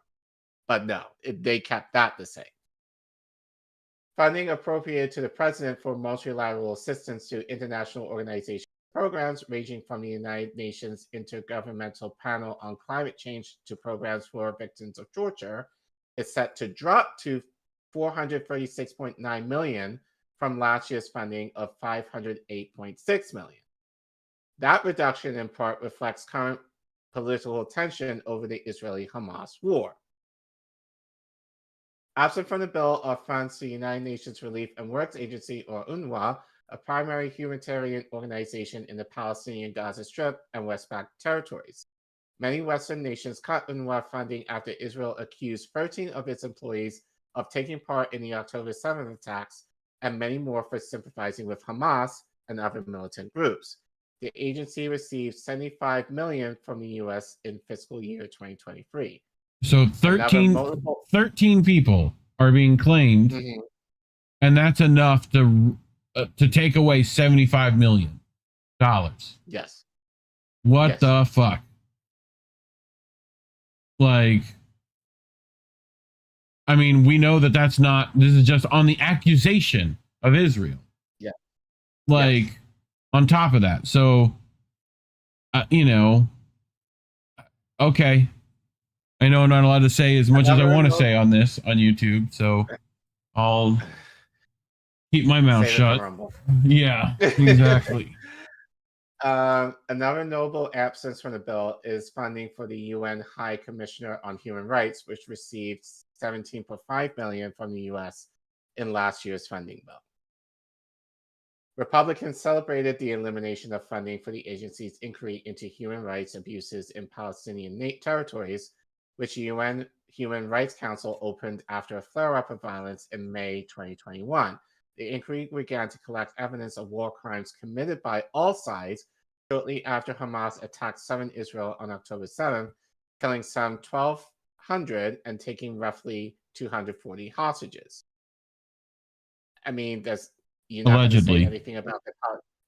But no, they kept that the same. Funding appropriated to the president for multilateral assistance to international organizations programs ranging from the United Nations Intergovernmental Panel on Climate Change to programs for victims of torture is set to drop to $436.9 million from last year's funding of $508.6 million. That reduction in part reflects current political tension over the Israeli-Hamas war. Absent from the bill are funds to the United Nations Relief and Works Agency, or UNRWA, a primary humanitarian organization in the Palestinian Gaza Strip and West Bank territories. Many Western nations cut UNRWA funding after Israel accused 13 of its employees of taking part in the October 7th attacks, and many more for sympathizing with Hamas and other militant groups. The agency received $75 million from the U.S. in fiscal year 2023. So 13 people are being claimed, and that's enough to take away $75 million. Yes. What the fuck? Like, I mean, we know that that's not, this is just on the accusation of Israel. Yeah. Like, on top of that. So, you know, okay. I know I'm not allowed to say as much as I want to say on this on YouTube, so I'll keep my mouth shut. Yeah, exactly. Another notable absence from the bill is funding for the UN High Commissioner on Human Rights, which received $17.5 million from the U.S. in last year's funding bill. Republicans celebrated the elimination of funding for the agency's inquiry into human rights abuses in Palestinian territories, which the UN Human Rights Council opened after a flare-up of violence in May 2021. The inquiry began to collect evidence of war crimes committed by all sides shortly after Hamas attacked southern Israel on October 7th, killing some 1,200 and taking roughly 240 hostages. I mean, you're not going to say anything about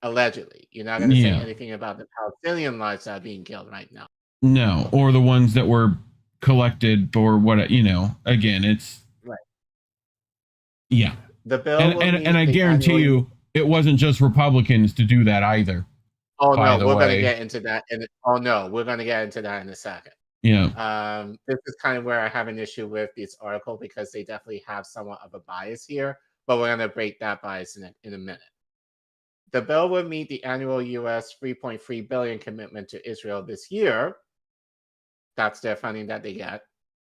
Allegedly. You're not going to say Yeah. anything about the Palestinian lives that are being killed right now. No, or the ones that were collected or what, again, it's Right. Yeah. The bill And I guarantee you it wasn't just Republicans to do that either. Oh by no, the we're going way. to get into that. We're going to get into that in a second. Yeah. This is kind of where I have an issue with this article because they definitely have somewhat of a bias here, but we're going to break that bias in a minute. The bill would meet the annual U.S. $3.3 billion commitment to Israel this year. That's their funding that they get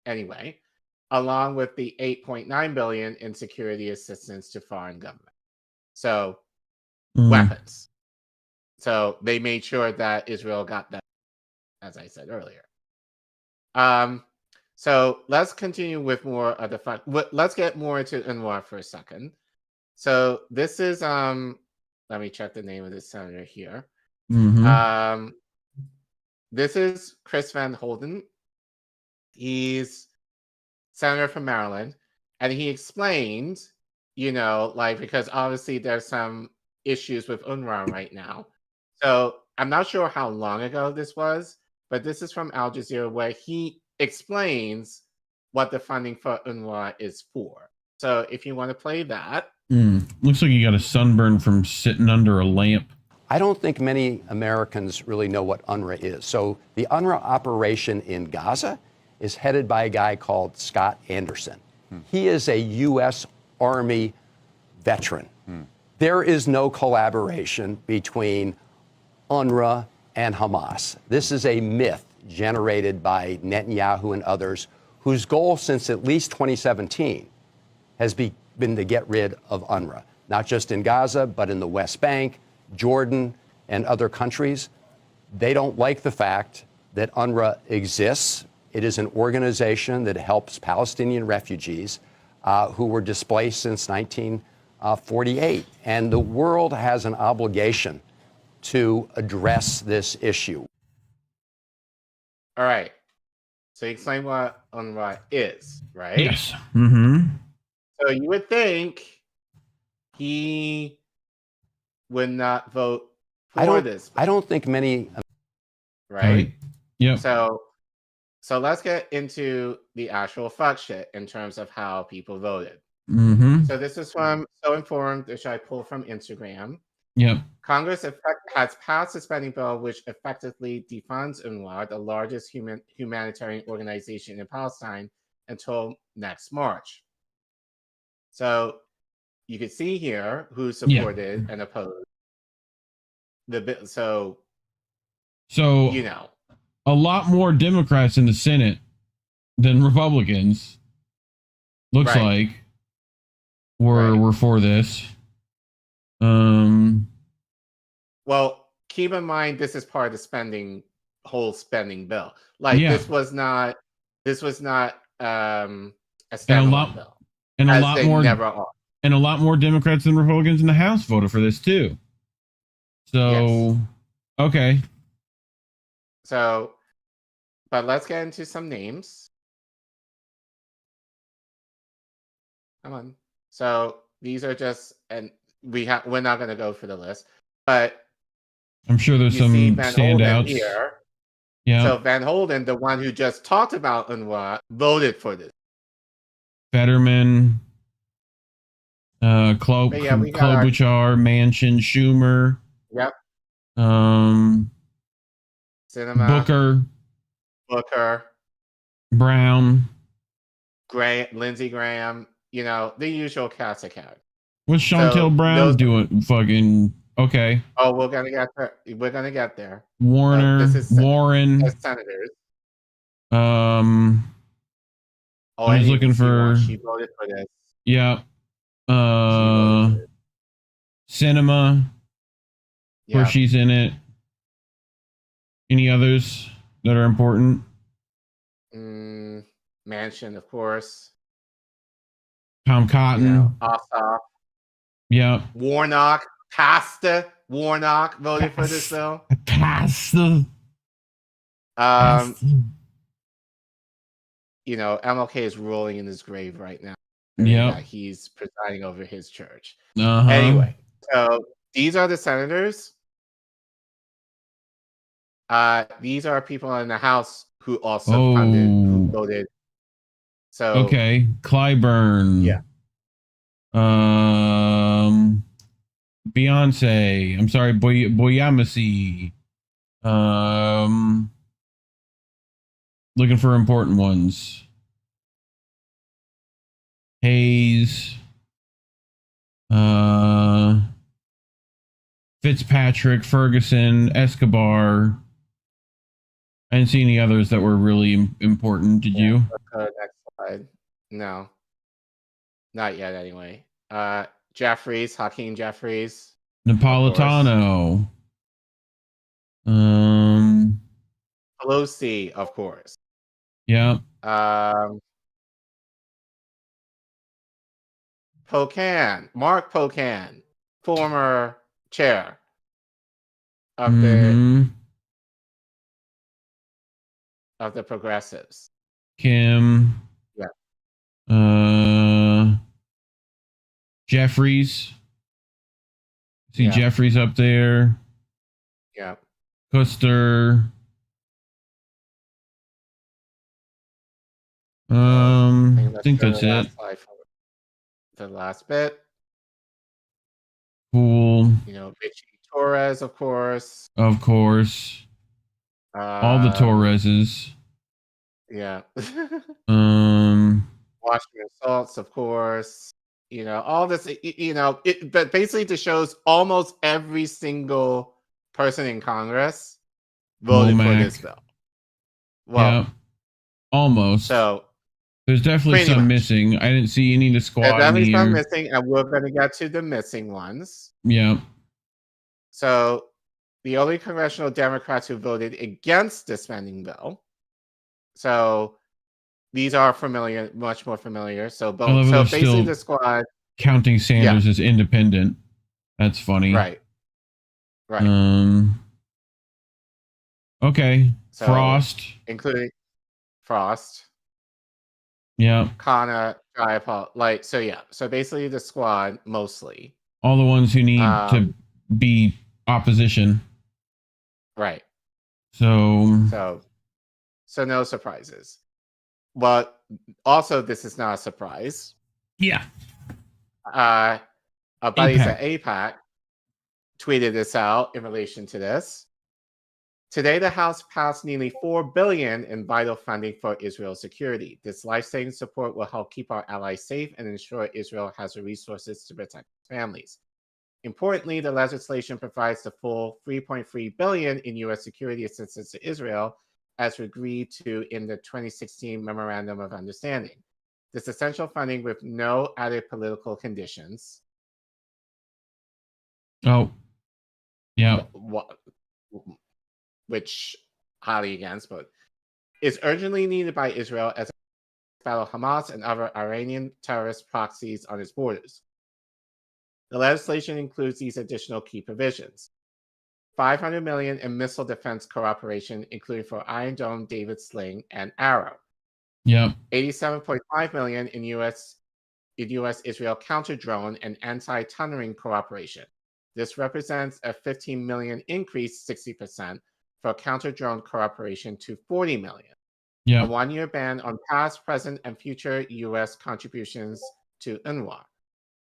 anyway, along with the $8.9 billion in security assistance to foreign governments. So weapons. So they made sure that Israel got that, as I said earlier. So let's continue with more of the fun. Let's get more into UNRWA for a second. So this is let me check the name of this senator here. This is Chris Van Holden. He's senator from Maryland, and he explained, because obviously there's some issues with UNRWA right now. So I'm not sure how long ago this was, but this is from Al Jazeera where he explains what the funding for UNRWA is for. So if you want to play that. Looks like you got a sunburn from sitting under a lamp. I don't think many Americans really know what UNRWA is. So the UNRWA operation in Gaza is headed by a guy called Scott Anderson. He is a U.S. Army veteran. There is no collaboration between UNRWA and Hamas. This is a myth generated by Netanyahu and others whose goal since at least 2017 has been to get rid of UNRWA, not just in Gaza, but in the West Bank, Jordan, and other countries. They don't like the fact that UNRWA exists. It is an organization that helps Palestinian refugees who were displaced since 1948. And the world has an obligation to address this issue. All right. So you explain what UNRWA is, right? Yes. So you would think he would not vote for this. I don't think many. Right? Yep. So let's get into the actual fuck shit in terms of how people voted. So this is from So Informed, which I pulled from Instagram. Yep. Congress has passed a spending bill which effectively defunds UNRWA, the largest humanitarian organization in Palestine, until next March. So you can see here who supported and opposed the bill. So a lot more Democrats in the Senate than Republicans looks like were for this. Well, keep in mind this is part of the whole spending bill. This was not a standalone bill. And a lot more Democrats than Republicans in the House voted for this too. So okay. So, but let's get into some names. Come on. So these are just, and we're not going to go for the list, but I'm sure there's some standouts here. Yeah. So Van Holden, the one who just talked about UNRWA, voted for this. Fetterman, Klobuchar, Manchin, Schumer. Yep. Cinema. Booker. Brown. Lindsey Graham. The usual cast of characters. What's Chantel Brown doing? Fucking okay. Oh, we're gonna get there. Warner, Warren, senators. I was looking for. She voted for this. Yeah. Cinema. Where she's in it. Any others that are important? Manchin, of course. Tom Cotton. Ossoff. Yeah. Warnock voted for this bill. Pasta. MLK is rolling in his grave right now. Yeah. He's presiding over his church. Uh-huh. Anyway, so These are the senators. These are people in the House who also funded, who voted. So Okay, Clyburn. Yeah. Beyonce. I'm sorry, Boyamasi. Looking for important ones. Hayes. Fitzpatrick, Ferguson, Escobar. I didn't see any others that were really important. Did you? Next slide. No. Not yet, anyway. Jeffries, Hakeem Jeffries. Napolitano. Pelosi, of course. Yeah. Pocan, Mark Pocan, former chair of the Progressives. Kim. Yeah. Jeffries. See Yeah. Jeffries up there. Yeah. Custer. I think that's it. The last bit. Cool. You know, Vichy Torres, of course. Of course. All the Torreses. Yeah. Um. Washington Salts, of course. You know, all this, you know, but basically to shows almost every single person in Congress voted for this bill. Well, yeah. Almost. So there's definitely pretty some much. missing. I didn't see any of the squad There's in definitely some here. missing, and we're going to get to the missing ones. Yeah. So the only congressional Democrats who voted against the spending bill. So these are familiar, much more familiar. So I love so they're basically still the squad. counting Sanders as independent. That's funny. Right. Right. Okay. So, Frost. including Frost. Yeah. Kana, Jayapal, like, so yeah. So basically the squad mostly. All the ones who need to be opposition. Right. So So no surprises. But also this is not a surprise. Yeah. Our buddies at APAC tweeted this out in relation to this. Today, the House passed nearly $4 billion in vital funding for Israel's security. This life-saving support will help keep our allies safe and ensure Israel has the resources to protect its families. Importantly, the legislation provides the full $3.3 billion in U.S. security assistance to Israel, as agreed to in the 2016 Memorandum of Understanding. This essential funding with no added political conditions. Oh. Yeah. Which highly against, but is urgently needed by Israel as a battle Hamas and other Iranian terrorist proxies on its borders. The legislation includes these additional key provisions. $500 million in missile defense cooperation, including for Iron Dome, David Sling, and Arrow. Yeah. $87.5 million in U.S.-Israel counter-drone and anti-tunneling cooperation. This represents a $15 million increase, 60%, for counter-drone cooperation to $40 million. Yeah. A one-year ban on past, present, and future U.S. contributions to UNRWA.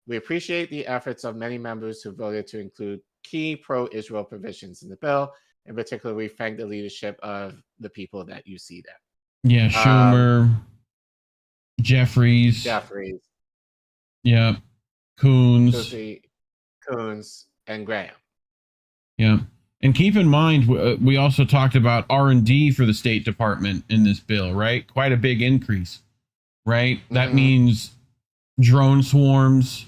We appreciate the efforts of many members who voted to include key pro-Israel provisions in the bill. In particular, we thank the leadership of the people that you see there. Yeah, Schumer, Jeffries. Yeah. Coons, and Graham. Yeah. And keep in mind, we also talked about R&D for the State Department in this bill, right? Quite a big increase, right? That means drone swarms,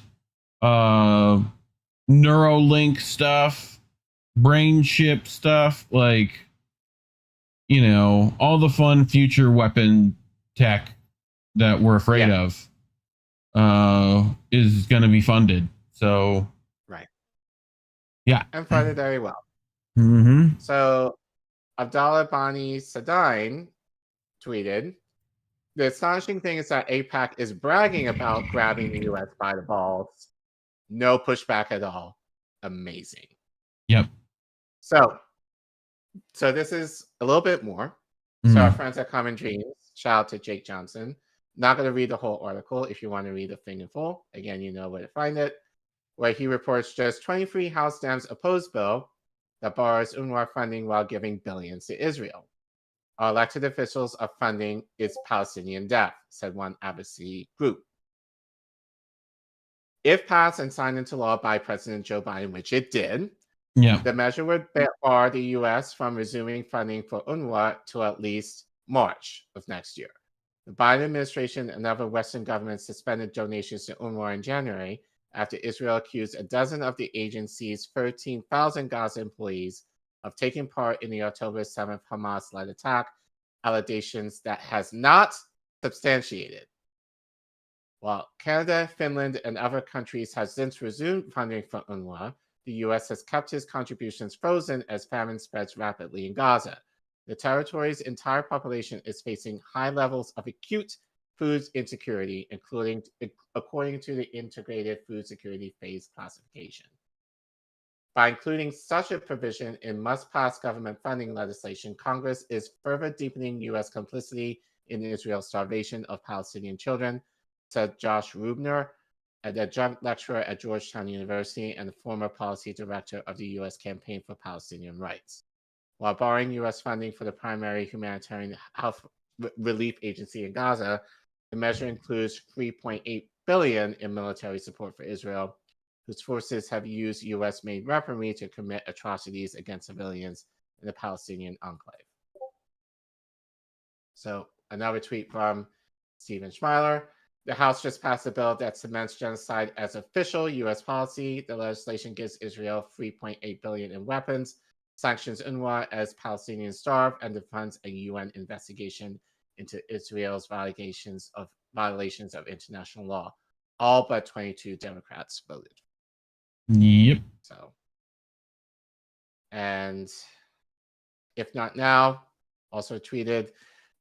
Neuralink stuff, brain chip stuff, like, you know, all the fun future weapon tech that we're afraid of is going to be funded. So, right. Yeah. And funded very well. Mm-hmm. So, Abdallah Bani Sadine tweeted, the astonishing thing is that APAC is bragging about grabbing the U.S. by the balls. No pushback at all. amazing. Yep. So this is a little bit more. So our friends at Common Dreams, shout out to Jake Johnson. Not going to read the whole article. If you want to read the thing in full, again, you know where to find it. Where he reports just 23 House Dems oppose bill that borrows UNRWA funding while giving billions to Israel. Our elected officials are funding its Palestinian death, said one advocacy group. If passed and signed into law by President Joe Biden, which it did, the measure would bar the U.S. from resuming funding for UNRWA till at least March of next year. The Biden administration and other Western governments suspended donations to UNRWA in January after Israel accused a dozen of the agency's 13,000 Gaza employees of taking part in the October 7th Hamas-led attack, allegations that has not substantiated. While Canada, Finland, and other countries have since resumed funding for UNRWA, the U.S. has kept its contributions frozen as famine spreads rapidly in Gaza. The territory's entire population is facing high levels of acute food insecurity, including according to the Integrated Food Security Phase classification. By including such a provision in must-pass government funding legislation, Congress is further deepening U.S. complicity in Israel's starvation of Palestinian children, said Josh Rubner, an adjunct lecturer at Georgetown University and the former policy director of the U.S. Campaign for Palestinian Rights. While barring U.S. funding for the primary humanitarian health relief agency in Gaza, the measure includes $3.8 billion in military support for Israel, whose forces have used U.S.-made weaponry to commit atrocities against civilians in the Palestinian enclave. So another tweet from Stephen Schmeiler. The House just passed a bill that cements genocide as official U.S. policy. The legislation gives Israel $3.8 billion in weapons, sanctions UNRWA as Palestinians starve, and funds a UN investigation into Israel's violations of international law. All but 22 Democrats voted. Yep. So, and if not now, also tweeted,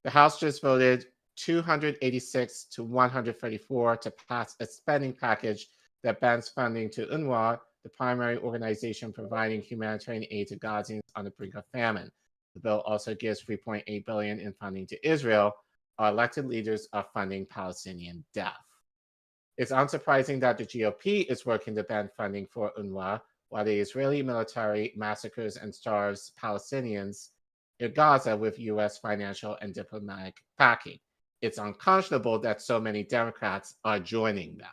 the House just voted 286 to 134 to pass a spending package that bans funding to UNRWA, the primary organization providing humanitarian aid to Gazans on the brink of famine. The bill also gives $3.8 billion in funding to Israel. Our elected leaders are funding Palestinian death. It's unsurprising that the GOP is working to ban funding for UNRWA, while the Israeli military massacres and starves Palestinians in Gaza with U.S. financial and diplomatic backing. It's unconscionable that so many Democrats are joining them.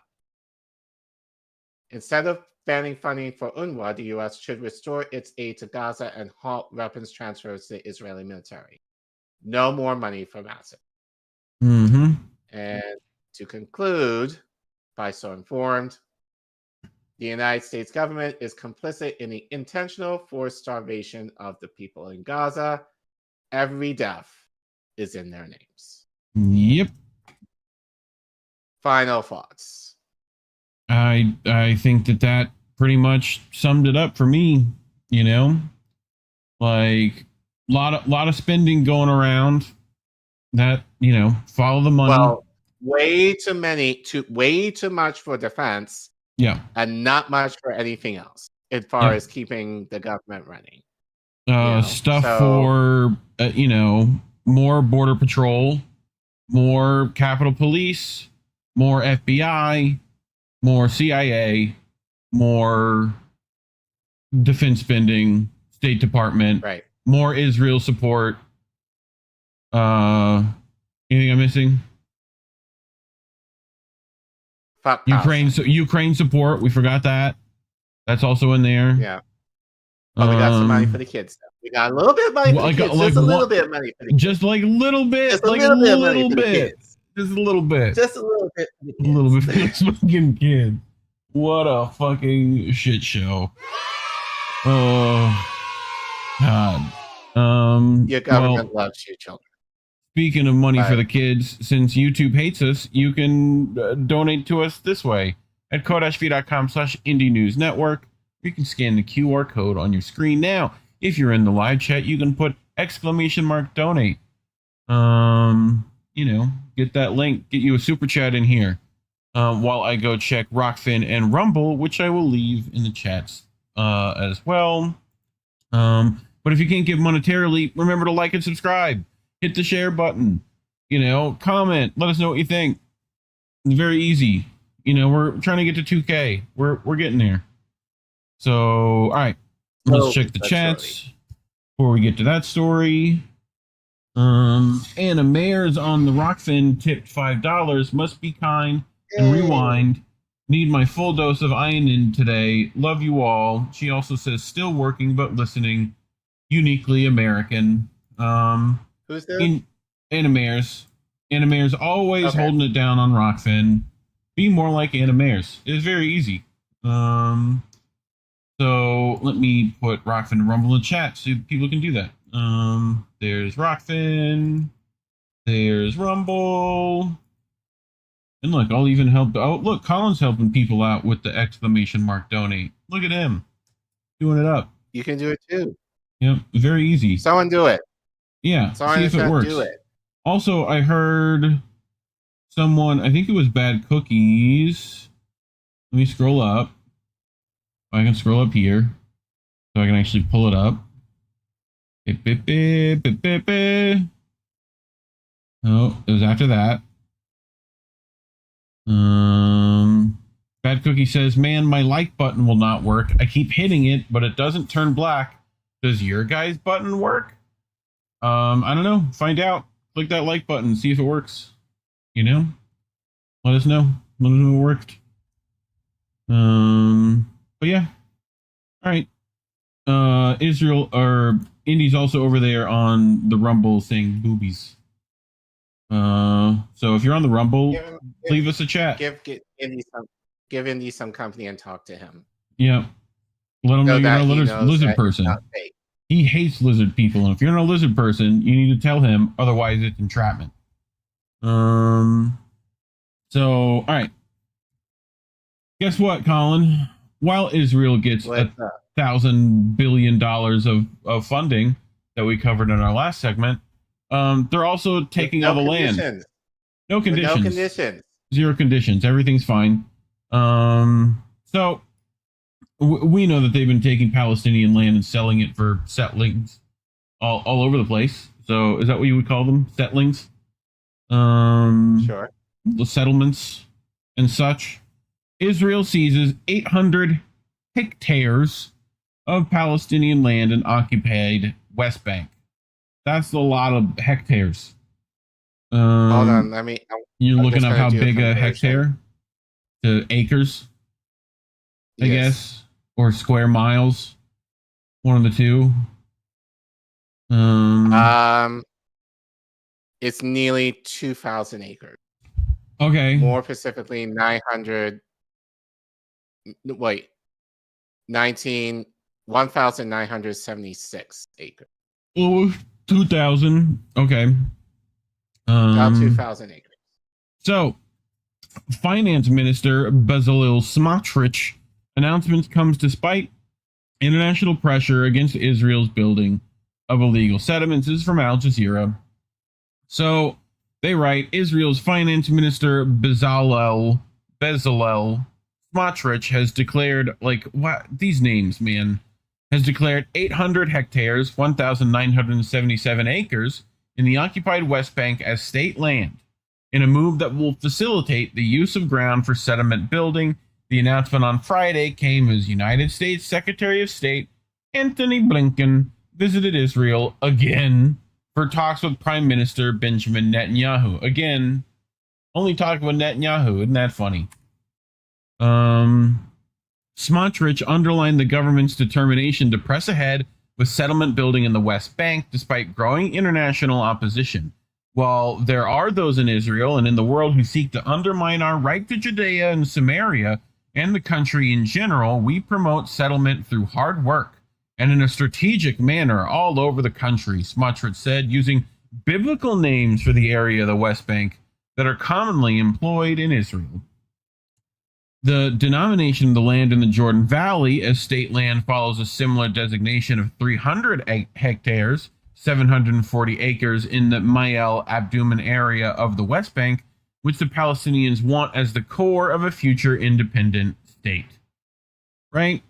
Instead of banning funding for UNRWA, the U.S. should restore its aid to Gaza and halt weapons transfers to the Israeli military. No more money for massacre. Mm-hmm. And to conclude, by So Informed, the United States government is complicit in the intentional forced starvation of the people in Gaza. Every death is in their names. Yep. Final thoughts. I think that pretty much summed it up for me. You know, like lot of spending going around. That, you know, follow the money. Well, way too much for defense. Yeah, and not much for anything else as far as keeping the government running. Stuff for you know, more border patrol, more Capitol Police, more FBI, more CIA, more defense spending, State Department, right? More Israel support. Anything I'm missing? Ukraine support. We forgot that. That's also in there. Yeah. But we got some money for the kids. Though. We got a little bit of money for the kids. Just a little bit of money for the kids. Just like a little bit. Just a little bit of money for the kids. Just a little bit. Just a little bit for the kids. A little bit for the fucking kid. What a fucking shit show. Oh, God. Your government loves you, children. Speaking of money for the kids, since YouTube hates us, you can donate to us this way at codashv.com/Indie News Network. You can scan the QR code on your screen now. If you're in the live chat, you can put !donate. You know, get that link, get you a super chat in here. While I go check Rockfin and Rumble, which I will leave in the chats as well. But if you can't give monetarily, remember to like and subscribe. Hit the share button. You know, comment. Let us know what you think. It's very easy. You know, we're trying to get to 2K. We're getting there. So, all right. Let's check the chats before we get to that story. Anna Mayers on the Rockfin tipped $5. Must be kind and rewind. Need my full dose of iron today. Love you all. She also says still working but listening. Uniquely American. Who's there? Anna Mayers. Anna Mayers always holding it down on Rockfin. Be more like Anna Mayers. It's very easy. So let me put Rockfin Rumble in chat so people can do that. There's Rockfin. There's Rumble. And look, I'll even help. Oh, look, Collin's helping people out with the exclamation mark donate. Look at him doing it up. You can do it too. Yep, very easy. Someone do it. Yeah, Someone see if it works. Do it. Also, I heard someone, I think it was Bad Cookies. Let me scroll up. I can scroll up here so I can actually pull it up. Oh, it was after that. Bad Cookie says, man, my like button will not work. I keep hitting it, but it doesn't turn black. Does your guys' button work? I don't know. Find out. Click that like button. See if it works. You know? Let us know. Let us know it worked. But yeah. All right. Israel or Indy's also over there on the Rumble saying boobies. So if you're on the Rumble, leave us a chat. Give Indy some company and talk to him. Yeah. Let him know you're not a lizard person. He hates lizard people, and if you're not a lizard person, you need to tell him, otherwise it's entrapment. So, all right. Guess what, Collin? While Israel gets $1,000 billion of funding that we covered in our last segment, they're also taking all the land. No conditions. No conditions. Zero conditions. Everything's fine. So we know that they've been taking Palestinian land and selling it for settlings all over the place. So is that what you would call them? Settlings? Sure. The settlements and such. Israel seizes 800 hectares of Palestinian land in occupied West Bank. That's a lot of hectares. Hold on, You're looking up how big a hectare to acres, I guess, or square miles. One of the two. It's nearly 2,000 acres. Okay. More specifically, 1,976 acres. Oh, 2,000. Okay. About 2,000 acres. So, Finance Minister Bezalel Smotrich announcements comes despite international pressure against Israel's building of illegal settlements. This is from Al Jazeera. So they write, Israel's Finance Minister Bezalel Smotrich has declared, like, what these names, man, has declared 800 hectares, 1,977 acres in the occupied West Bank as state land, in a move that will facilitate the use of ground for settlement building. The announcement on Friday came as United States Secretary of State Antony Blinken visited Israel again for talks with Prime Minister Benjamin Netanyahu. Again, only talking with Netanyahu. Isn't that funny? Smotrich underlined the government's determination to press ahead with settlement building in the West Bank despite growing international opposition. While there are those in Israel and in the world who seek to undermine our right to Judea and Samaria and the country in general, we promote settlement through hard work and in a strategic manner all over the country, Smotrich said, using biblical names for the area of the West Bank that are commonly employed in Israel. The denomination of the land in the Jordan Valley as state land follows a similar designation of 300 hectares, 740 acres in the Ma'ale Abduman area of the West Bank, which the Palestinians want as the core of a future independent state. Right?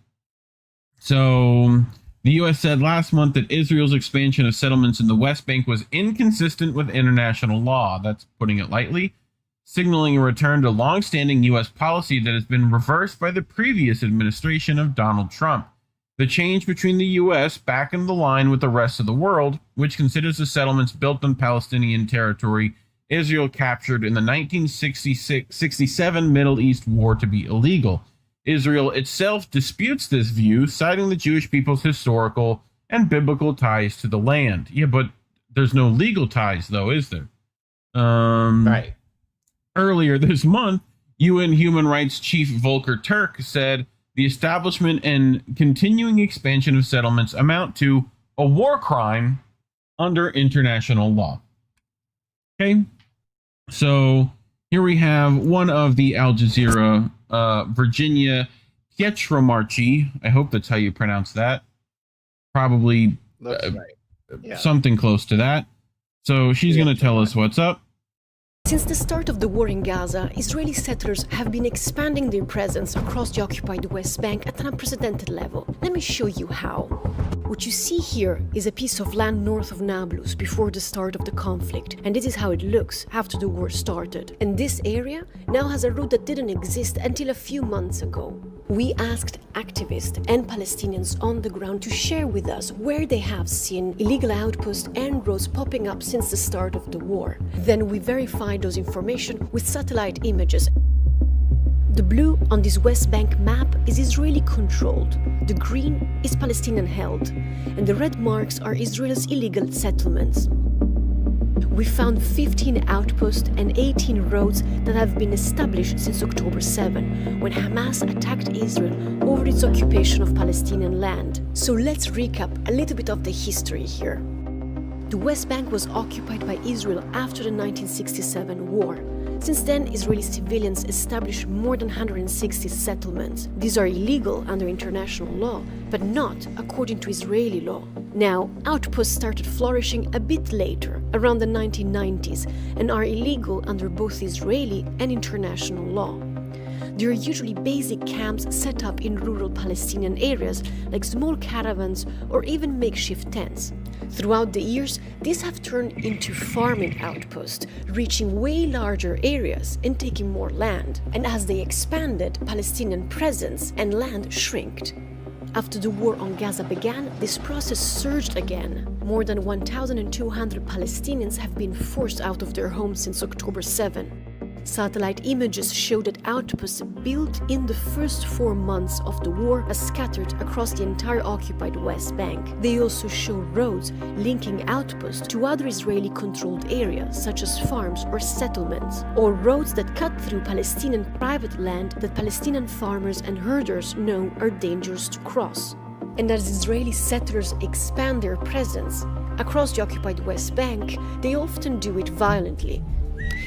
So the U.S. said last month that Israel's expansion of settlements in the West Bank was inconsistent with international law. That's putting it lightly, signaling a return to longstanding U.S. policy that has been reversed by the previous administration of Donald Trump. The change between the U.S. back in the line with the rest of the world, which considers the settlements built on Palestinian territory Israel captured in the 1967 Middle East War to be illegal. Israel itself disputes this view, citing the Jewish people's historical and biblical ties to the land. Yeah, but there's no legal ties, though, is there? Right. Earlier this month, UN Human Rights Chief Volker Turk said the establishment and continuing expansion of settlements amount to a war crime under international law. Okay, so here we have one of the Al Jazeera, Virginia Pietromarchi. I hope that's how you pronounce that. Probably something close to that. So she's going to tell us what's up. Since the start of the war in Gaza, Israeli settlers have been expanding their presence across the occupied West Bank at an unprecedented level. Let me show you how. What you see here is a piece of land north of Nablus before the start of the conflict, and this is how it looks after the war started. And this area now has a road that didn't exist until a few months ago. We asked activists and Palestinians on the ground to share with us where they have seen illegal outposts and roads popping up since the start of the war. Then we verified those information with satellite images. The blue on this West Bank map is Israeli controlled, the green is Palestinian held, and the red marks are Israel's illegal settlements. We found 15 outposts and 18 roads that have been established since October 7, when Hamas attacked Israel over its occupation of Palestinian land. So let's recap a little bit of the history here. The West Bank was occupied by Israel after the 1967 war. Since then, Israeli civilians established more than 160 settlements. These are illegal under international law, but not according to Israeli law. Now, outposts started flourishing a bit later, around the 1990s, and are illegal under both Israeli and international law. There are usually basic camps set up in rural Palestinian areas, like small caravans or even makeshift tents. Throughout the years, these have turned into farming outposts, reaching way larger areas and taking more land. And as they expanded, Palestinian presence and land shrinked. After the war on Gaza began, this process surged again. More than 1,200 Palestinians have been forced out of their homes since October 7. Satellite images show that outposts built in the first 4 months of the war are scattered across the entire occupied West Bank. They also show roads linking outposts to other Israeli-controlled areas, such as farms or settlements, or roads that cut through Palestinian private land that Palestinian farmers and herders know are dangerous to cross. And as Israeli settlers expand their presence across the occupied West Bank, they often do it violently.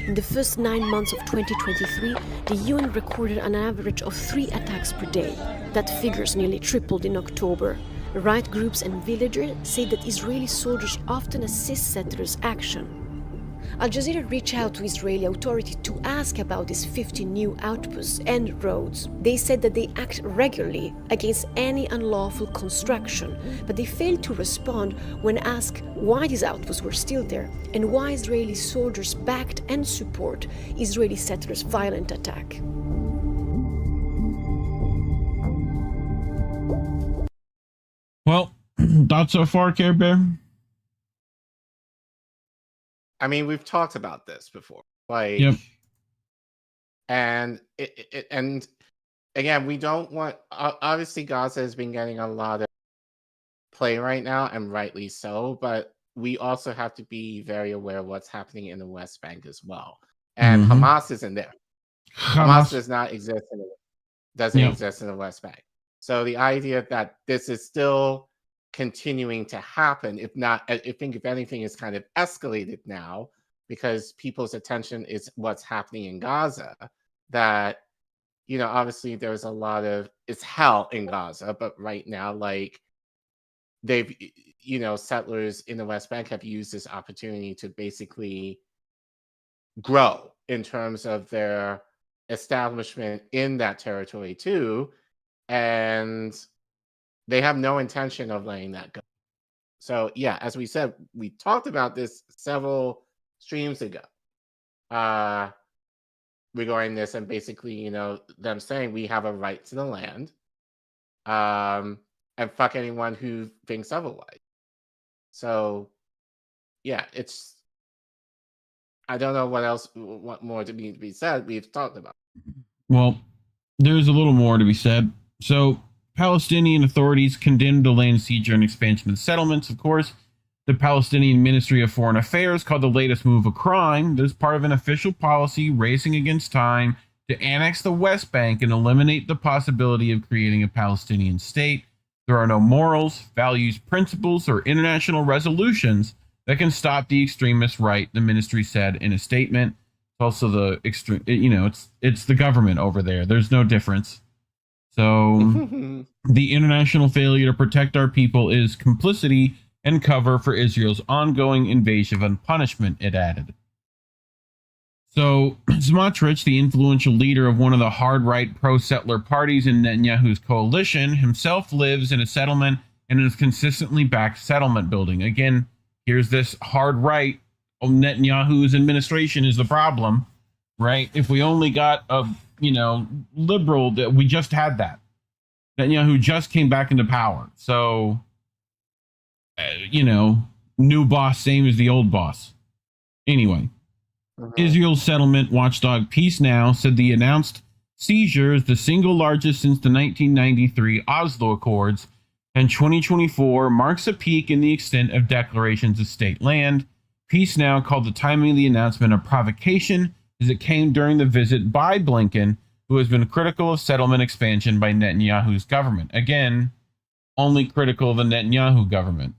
In the first 9 months of 2023, the UN recorded an average of 3 attacks per day. That figure's nearly tripled in October. Right groups and villagers say that Israeli soldiers often assist settlers' action. Al Jazeera reached out to Israeli authorities to ask about these 50 new outposts and roads. They said that they act regularly against any unlawful construction, but they failed to respond when asked why these outposts were still there and why Israeli soldiers backed and support Israeli settlers' violent attack. Well, thoughts so far, Care Bear? I mean, we've talked about this before, like, and and again, we don't want. Obviously, Gaza has been getting a lot of play right now, and rightly so. But we also have to be very aware of what's happening in the West Bank as well. And Hamas isn't there. Hamas does not exist exist in the West Bank. So the idea that this is still continuing to happen, if anything is kind of escalated now because people's attention is what's happening in Gaza, that, you know, obviously there's a lot of, it's hell in Gaza, but right now, like, they've, you know, settlers in the West Bank have used this opportunity to basically grow in terms of their establishment in that territory too. And they have no intention of letting that go. So yeah, as we said, we talked about this several streams ago, regarding this, and basically, them saying we have a right to the land, and fuck anyone who thinks otherwise. So yeah, I don't know what more to be said. We've talked about. Well, there's a little more to be said. So, Palestinian authorities condemned the land seizure and expansion of settlements, of course. The Palestinian Ministry of Foreign Affairs called the latest move a crime. This is part of an official policy racing against time to annex the West Bank and eliminate the possibility of creating a Palestinian state. There are no morals, values, principles, or international resolutions that can stop the extremist right, the ministry said in a statement. Also the extreme, it's the government over there. There's no difference. So the international failure to protect our people is complicity and cover for Israel's ongoing invasion and punishment, it added. So Smotrich, the influential leader of one of the hard-right pro-settler parties in Netanyahu's coalition, himself lives in a settlement and has consistently backed settlement building. Again, here's this hard-right. Netanyahu's administration is the problem, right? If we only got a, liberal, that we just had that. Netanyahu just came back into power. So, new boss, same as the old boss. Anyway, Israel's settlement watchdog Peace Now said the announced seizure is the single largest since the 1993 Oslo Accords, and 2024 marks a peak in the extent of declarations of state land. Peace Now called the timing of the announcement a provocation, as it came during the visit by Blinken, who has been critical of settlement expansion by Netanyahu's government. Again, only critical of the Netanyahu government.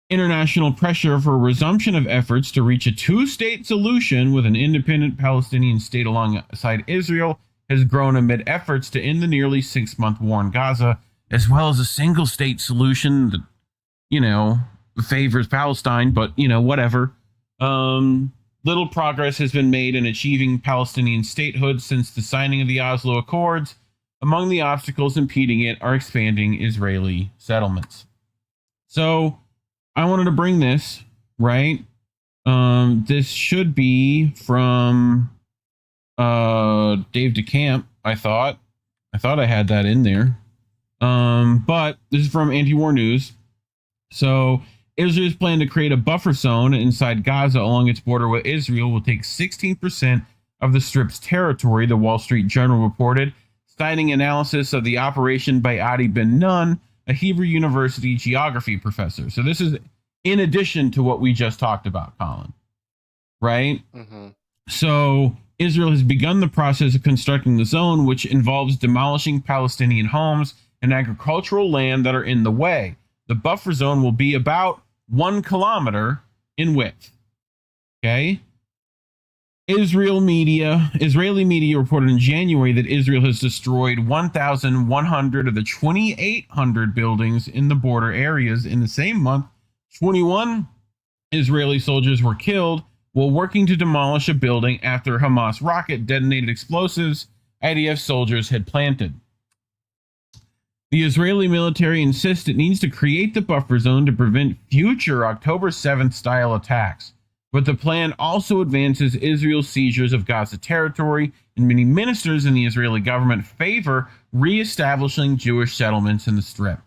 International pressure for resumption of efforts to reach a two-state solution with an independent Palestinian state alongside Israel has grown amid efforts to end the nearly 6-month war in Gaza, as well as a single-state solution that, favors Palestine, but, whatever. Little progress has been made in achieving Palestinian statehood since the signing of the Oslo Accords. Among the obstacles impeding it are expanding Israeli settlements. So, I wanted to bring this, right? This should be from Dave DeCamp, I thought. I thought I had that in there. But this is from Anti-War News. So, Israel's plan to create a buffer zone inside Gaza along its border with Israel will take 16% of the Strip's territory, the Wall Street Journal reported, citing analysis of the operation by Adi Ben Nun, a Hebrew University geography professor. So this is in addition to what we just talked about, Collin, right? So Israel has begun the process of constructing the zone, which involves demolishing Palestinian homes and agricultural land that are in the way. The buffer zone will be about 1 kilometer in width. Okay. Israeli media reported in January that Israel has destroyed 1,100 of the 2,800 buildings in the border areas. In the same month, 21 Israeli soldiers were killed while working to demolish a building after a Hamas rocket detonated explosives IDF soldiers had planted. The Israeli military insists it needs to create the buffer zone to prevent future October 7th style attacks. But the plan also advances Israel's seizures of Gaza territory, and many ministers in the Israeli government favor re-establishing Jewish settlements in the Strip.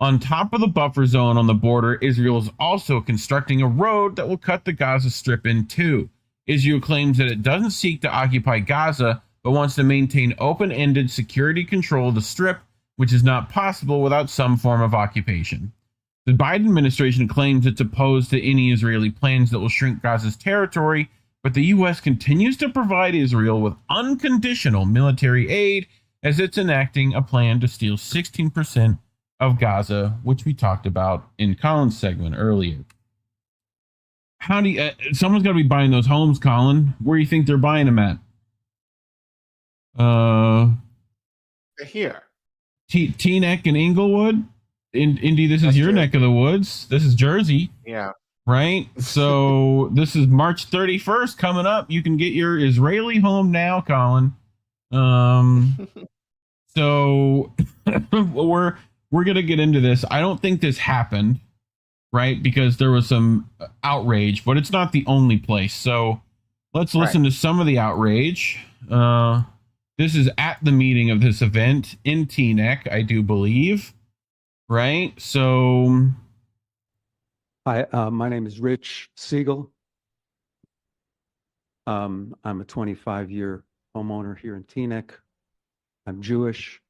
On top of the buffer zone on the border, Israel is also constructing a road that will cut the Gaza Strip in two. Israel claims that it doesn't seek to occupy Gaza, but wants to maintain open-ended security control of the Strip, which is not possible without some form of occupation. The Biden administration claims it's opposed to any Israeli plans that will shrink Gaza's territory, but the U.S. continues to provide Israel with unconditional military aid as it's enacting a plan to steal 16% of Gaza, which we talked about in Collin's segment earlier. How do you, someone's got to be buying those homes, Collin. Where do you think they're buying them at? Here. Teaneck and Inglewood? Indy, this is your neck of the woods. This is Jersey. Yeah. Right? So this is March 31st coming up. You can get your Israeli home now, Collin. So we're gonna get into this. I don't think this happened, right? Because there was some outrage, but it's not the only place. So let's listen to some of the outrage. This is at the meeting of this event in Teaneck, I do believe, right? So, hi, my name is Rich Siegel. I'm a 25-year homeowner here in Teaneck. I'm Jewish.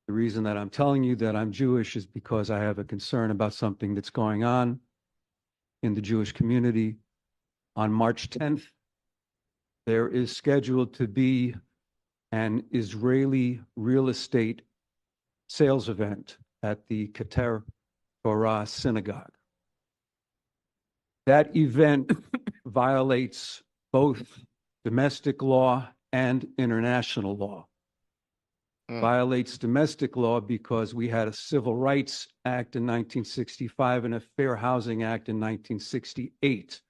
The reason that I'm telling you that I'm Jewish is because I have a concern about something that's going on in the Jewish community. On March 10th, there is scheduled to be an Israeli real estate sales event at the Keter Torah synagogue. That event violates both domestic law and international law. Violates domestic law because we had a Civil Rights Act in 1965 and a Fair Housing Act in 1968.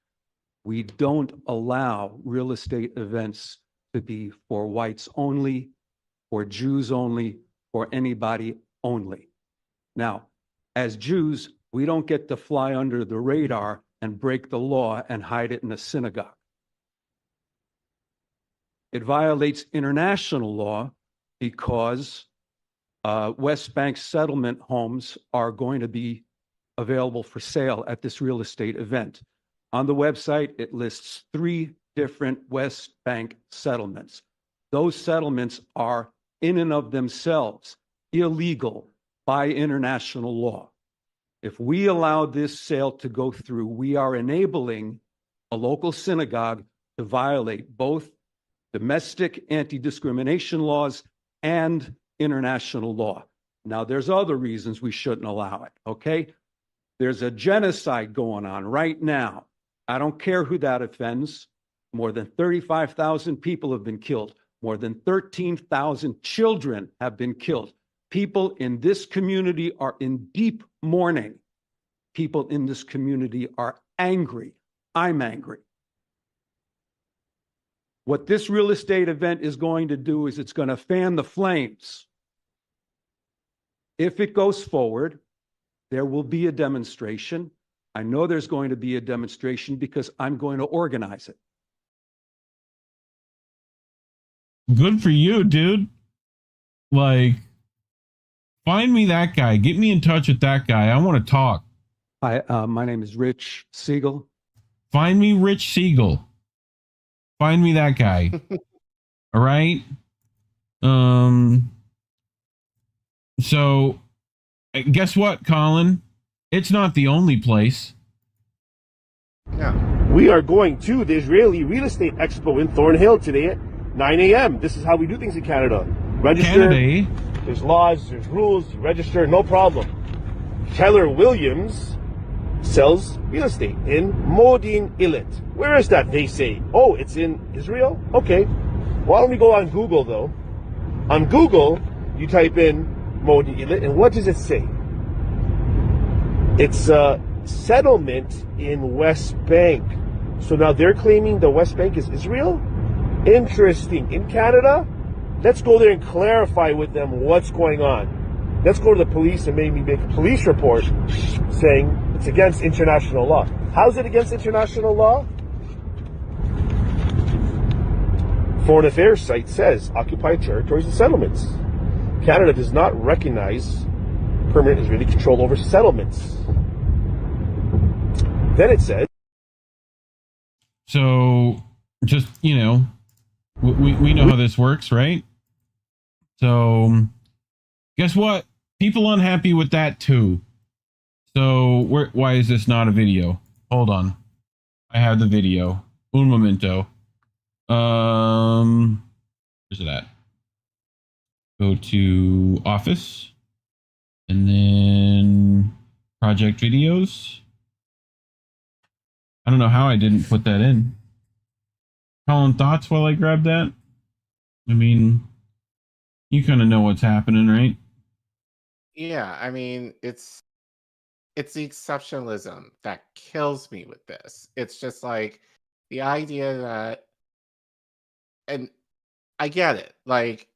We don't allow real estate events to be for whites only, for Jews only, for anybody only. Now, as Jews, we don't get to fly under the radar and break the law and hide it in a synagogue. It violates international law because West Bank settlement homes are going to be available for sale at this real estate event. On the website, it lists 3 different West Bank settlements. Those settlements are in and of themselves illegal by international law. If we allow this sale to go through, we are enabling a local synagogue to violate both domestic anti-discrimination laws and international law. Now, there's other reasons we shouldn't allow it, okay? There's a genocide going on right now. I don't care who that offends. More than 35,000 people have been killed. More than 13,000 children have been killed. People in this community are in deep mourning. People in this community are angry. I'm angry. What this real estate event is going to do is it's going to fan the flames. If it goes forward, there will be a demonstration. I know there's going to be a demonstration because I'm going to organize it. good for you, dude. Like, find me that guy. Get me in touch with that guy. I want to talk. Hi, my name is Rich Siegel. Find me Rich Siegel. Find me that guy. All right. So guess what, Collin? It's not the only place. We are going to the Israeli Real Estate Expo in Thornhill today at 9 a.m. This is how we do things in Canada. Register. Canada. There's laws, there's rules. You register, no problem. Keller Williams sells real estate in Modin Ilit. Where is that, they say? Oh, it's in Israel? Okay. Why don't we go on Google, though? On Google, you type in Modin Ilit, and what does it say? It's a settlement in West Bank. So now they're claiming the West Bank is Israel? Interesting. In Canada, let's go there and clarify with them what's going on. Let's go to the police and maybe make a police report saying it's against international law. How's it against international law? Foreign Affairs site says occupied territories and settlements. Canada does not recognize permanent Israeli control over settlements. Then it says. So, just, you know, we know how this works, right? So, guess what? People unhappy with that too. So, why is this not a video? Hold on. I have the video. Un momento. Where's it at? Go to Office. And then Project Videos. I don't know how I didn't put that in. Collin, thoughts while I grab that? I mean, you kind of know what's happening, right? Yeah, I mean, it's the exceptionalism that kills me with this. It's just like the idea that, and I get it, like,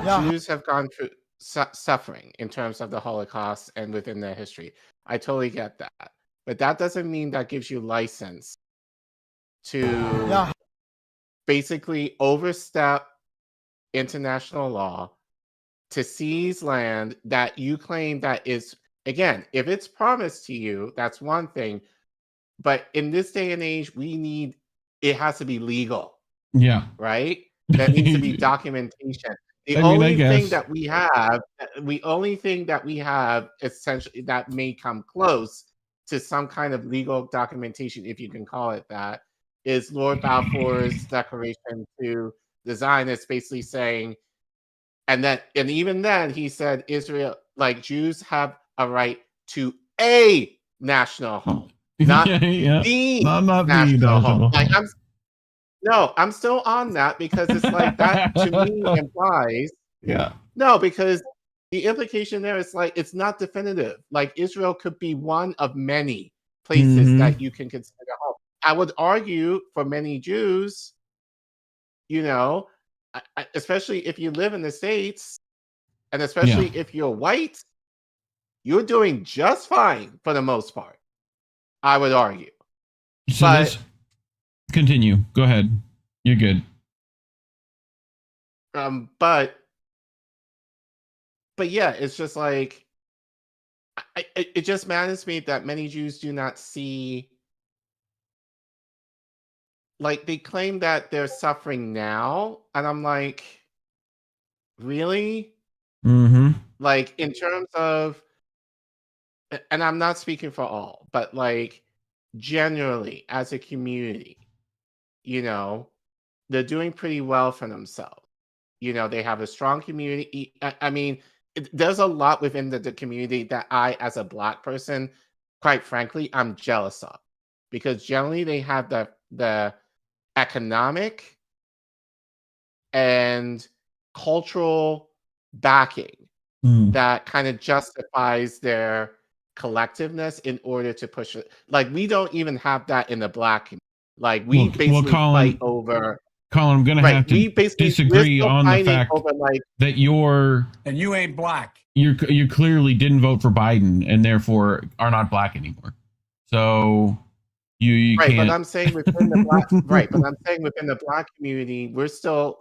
Jews have gone through suffering in terms of the Holocaust and within their history. I totally get that. But that doesn't mean that gives you license to basically overstep international law to seize land that you claim that is, again, if it's promised to you, that's one thing. But in this day and age, it has to be legal. Yeah. Right? There needs to be documentation. The only thing that we have essentially that may come close to some kind of legal documentation, if you can call it that, is Lord Balfour's declaration to the Zionists, basically saying, and even then he said Israel, like Jews have a right to a national home, not the national home. Like I'm still on that because it's like that to me implies no, because the implication there is like it's not definitive. Like Israel could be one of many places that you can consider home. I would argue for many Jews, especially if you live in the States, and especially if you're white, you're doing just fine for the most part. I would argue. So continue. Go ahead. You're good. But yeah, it's just like it just matters me that many Jews do not see. Like they claim that they're suffering now, and I'm like, really? Like in terms of, and I'm not speaking for all, but like generally as a community, they're doing pretty well for themselves. They have a strong community. I mean, there's a lot within the community that I, as a Black person, quite frankly, I'm jealous of, because generally they have the economic and cultural backing that kind of justifies their collectiveness in order to push it. Like we don't even have that in the Black community. Like we basically fight over. Colin, I'm going to have to disagree on the fact that and you ain't Black. You clearly didn't vote for Biden and therefore are not Black anymore. So you right, can't. But I'm saying within the Black but I'm saying within the Black community, we're still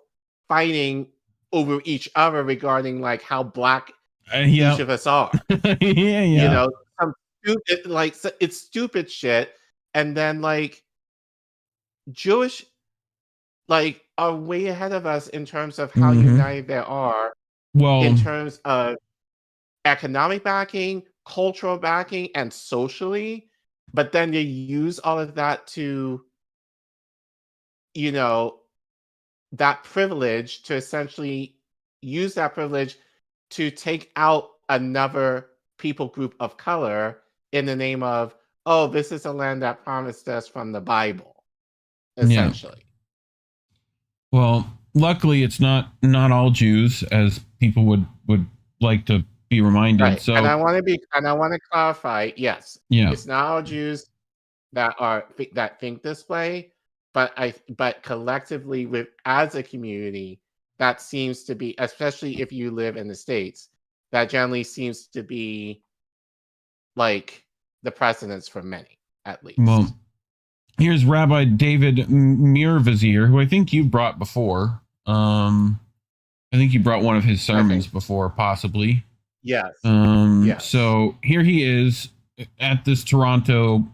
fighting over each other regarding like how Black each of us are. Some stupid, like it's stupid shit, and then like Jewish are way ahead of us in terms of how united they are. Well, in terms of economic backing, cultural backing, and socially, but then they use all of that to, that privilege to essentially use that privilege to take out another people group of color in the name of, oh, this is a land that promised us from the Bible, essentially. Well, luckily, it's not all Jews, as people would like to be reminded. Right. So, and I want to clarify. Yes, it's not all Jews that think this way, but collectively, as a community, that seems to be, especially if you live in the States, that generally seems to be like the precedence for many, at least. Well, here's Rabbi David Mirvazir, who I think you brought before. I think you brought one of his sermons before, possibly. Yes. Yes. So here he is at this Toronto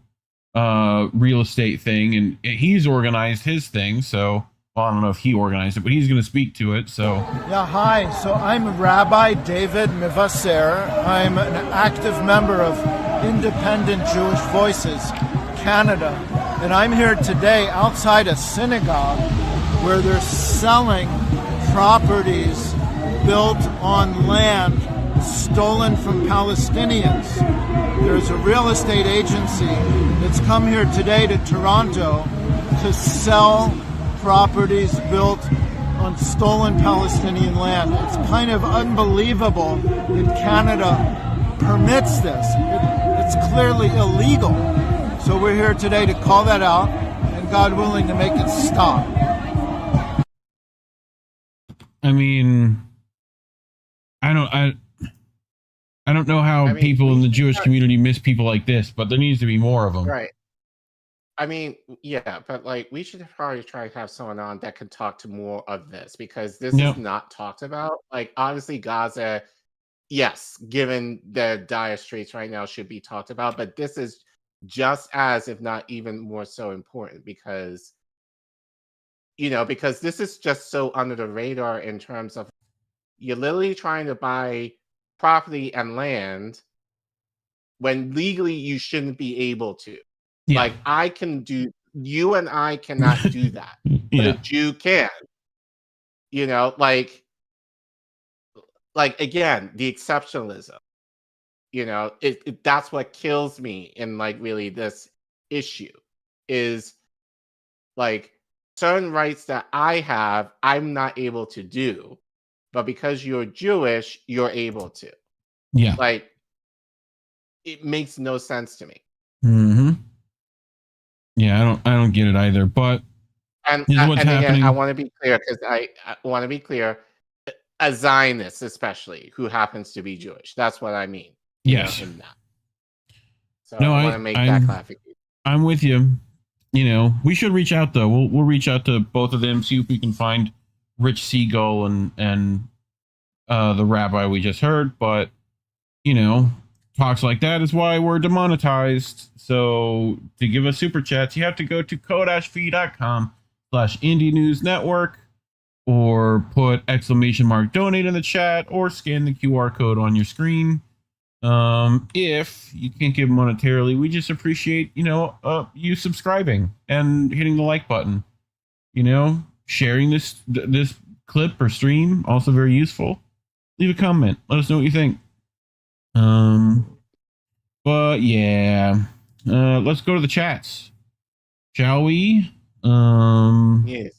real estate thing, and he's organized his thing. So I don't know if he organized it, but he's going to speak to it. So yeah, hi. So I'm Rabbi David Mirvazir. I'm an active member of Independent Jewish Voices Canada. And I'm here today outside a synagogue where they're selling properties built on land stolen from Palestinians. There's a real estate agency that's come here today to Toronto to sell properties built on stolen Palestinian land. It's kind of unbelievable that Canada permits this. It's clearly illegal. So we're here today to call that out, and God willing to make it stop. I mean, I don't know how people in the Jewish community miss people like this, but there needs to be more of them. Right. I mean, yeah, but like we should probably try to have someone on that can talk to more of this because this is not talked about. Like, obviously, Gaza, yes, given the dire straits right now, should be talked about, but this is just as, if not even more so important because, because this is just so under the radar in terms of you're literally trying to buy property and land when legally you shouldn't be able to. Yeah. Like you and I cannot do that. But a Jew can. Like again, the exceptionalism. That's what kills me in like really this issue is like certain rights that I have, I'm not able to do, but because you're Jewish, you're able to. Yeah. Like it makes no sense to me. Mm-hmm. Yeah, I don't get it either. But and what's happening. Again, I want to be clear because I want to be clear. A Zionist, especially, who happens to be Jewish. That's what I mean. Yes. In that. So no, I want to make that clarification. I'm with you. We should reach out though. We'll reach out to both of them, see if we can find Rich Siegel and the rabbi we just heard. But talks like that is why we're demonetized. So to give us super chats, you have to go to ko-fi.com/Indie News Network or put !donate in the chat or scan the QR code on your screen. If you can't give monetarily, we just appreciate, you subscribing and hitting the like button, sharing this clip or stream. Also very useful. Leave a comment. Let us know what you think. But yeah, let's go to the chats, shall we? Yes.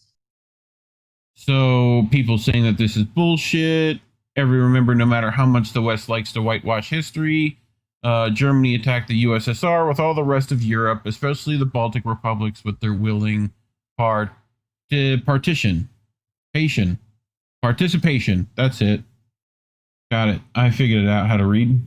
So people saying that this is bullshit. Remember, no matter how much the West likes to whitewash history, Germany attacked the USSR with all the rest of Europe, especially the Baltic republics, with their willing participation. That's it. Got it. I figured it out how to read.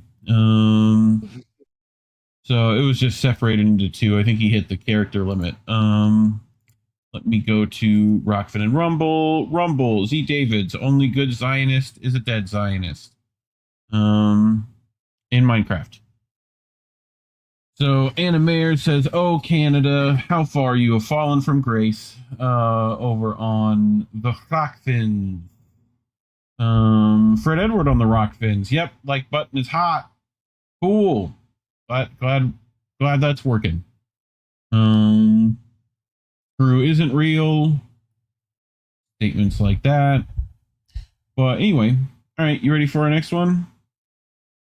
So it was just separated into two. I think he hit the character limit. Let me go to Rockfin and Rumble. Rumble, Z Davids, only good Zionist is a dead Zionist. In Minecraft. So Anna Mayer says, "Oh, Canada, how far you have fallen from grace." Over on the Rockfins. Fred Edward on the Rockfins. Yep, like button is hot. Cool. Glad that's working. Crew isn't real. Statements like that. But anyway, all right, you ready for our next one?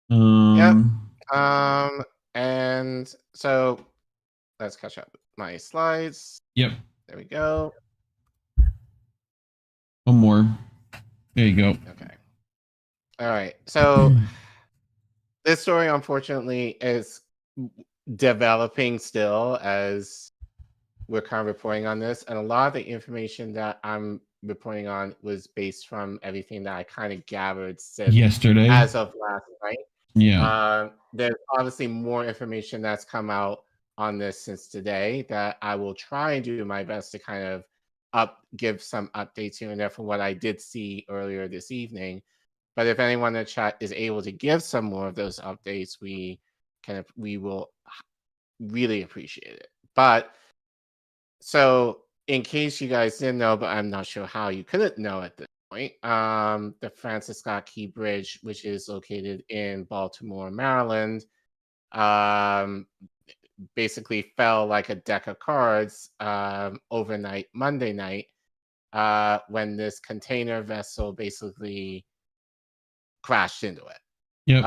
Yep. And so let's catch up with my slides. Yep. There we go. One more. There you go. Okay. All right. So this story, unfortunately, is developing still as we're kind of reporting on this. And a lot of the information that I'm reporting on was based from everything that I kind of gathered since yesterday, as of last night. Yeah. There's obviously more information that's come out on this since today that I will try and do my best to kind of give some updates here and there from what I did see earlier this evening. But if anyone in the chat is able to give some more of those updates, we will really appreciate it. But so in case you guys didn't know, but I'm not sure how you couldn't know at this point, the Francis Scott Key Bridge, which is located in Baltimore, Maryland, basically fell like a deck of cards overnight, Monday night, when this container vessel basically crashed into it. Yep.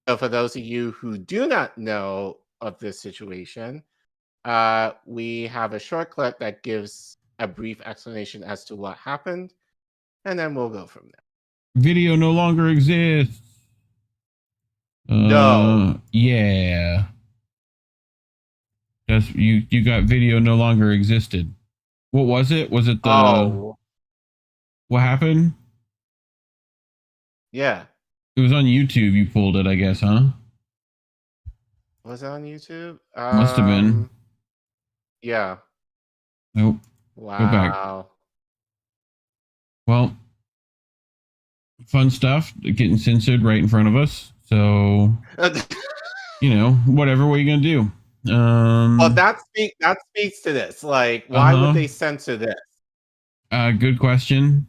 So for those of you who do not know of this situation, we have a short clip that gives a brief explanation as to what happened, and then we'll go from there. Video no longer exists. No. Yeah. That's you got video no longer existed. What was it? Was it the what happened? Yeah. It was on YouTube. You pulled it, I guess, huh? Was it on YouTube? Must have been. Yeah. Nope. Wow. Go back. Well, fun stuff getting censored right in front of us. So, you know, whatever. What are you gonna do? Well, that speaks to this. Like, why would they censor this? Good question.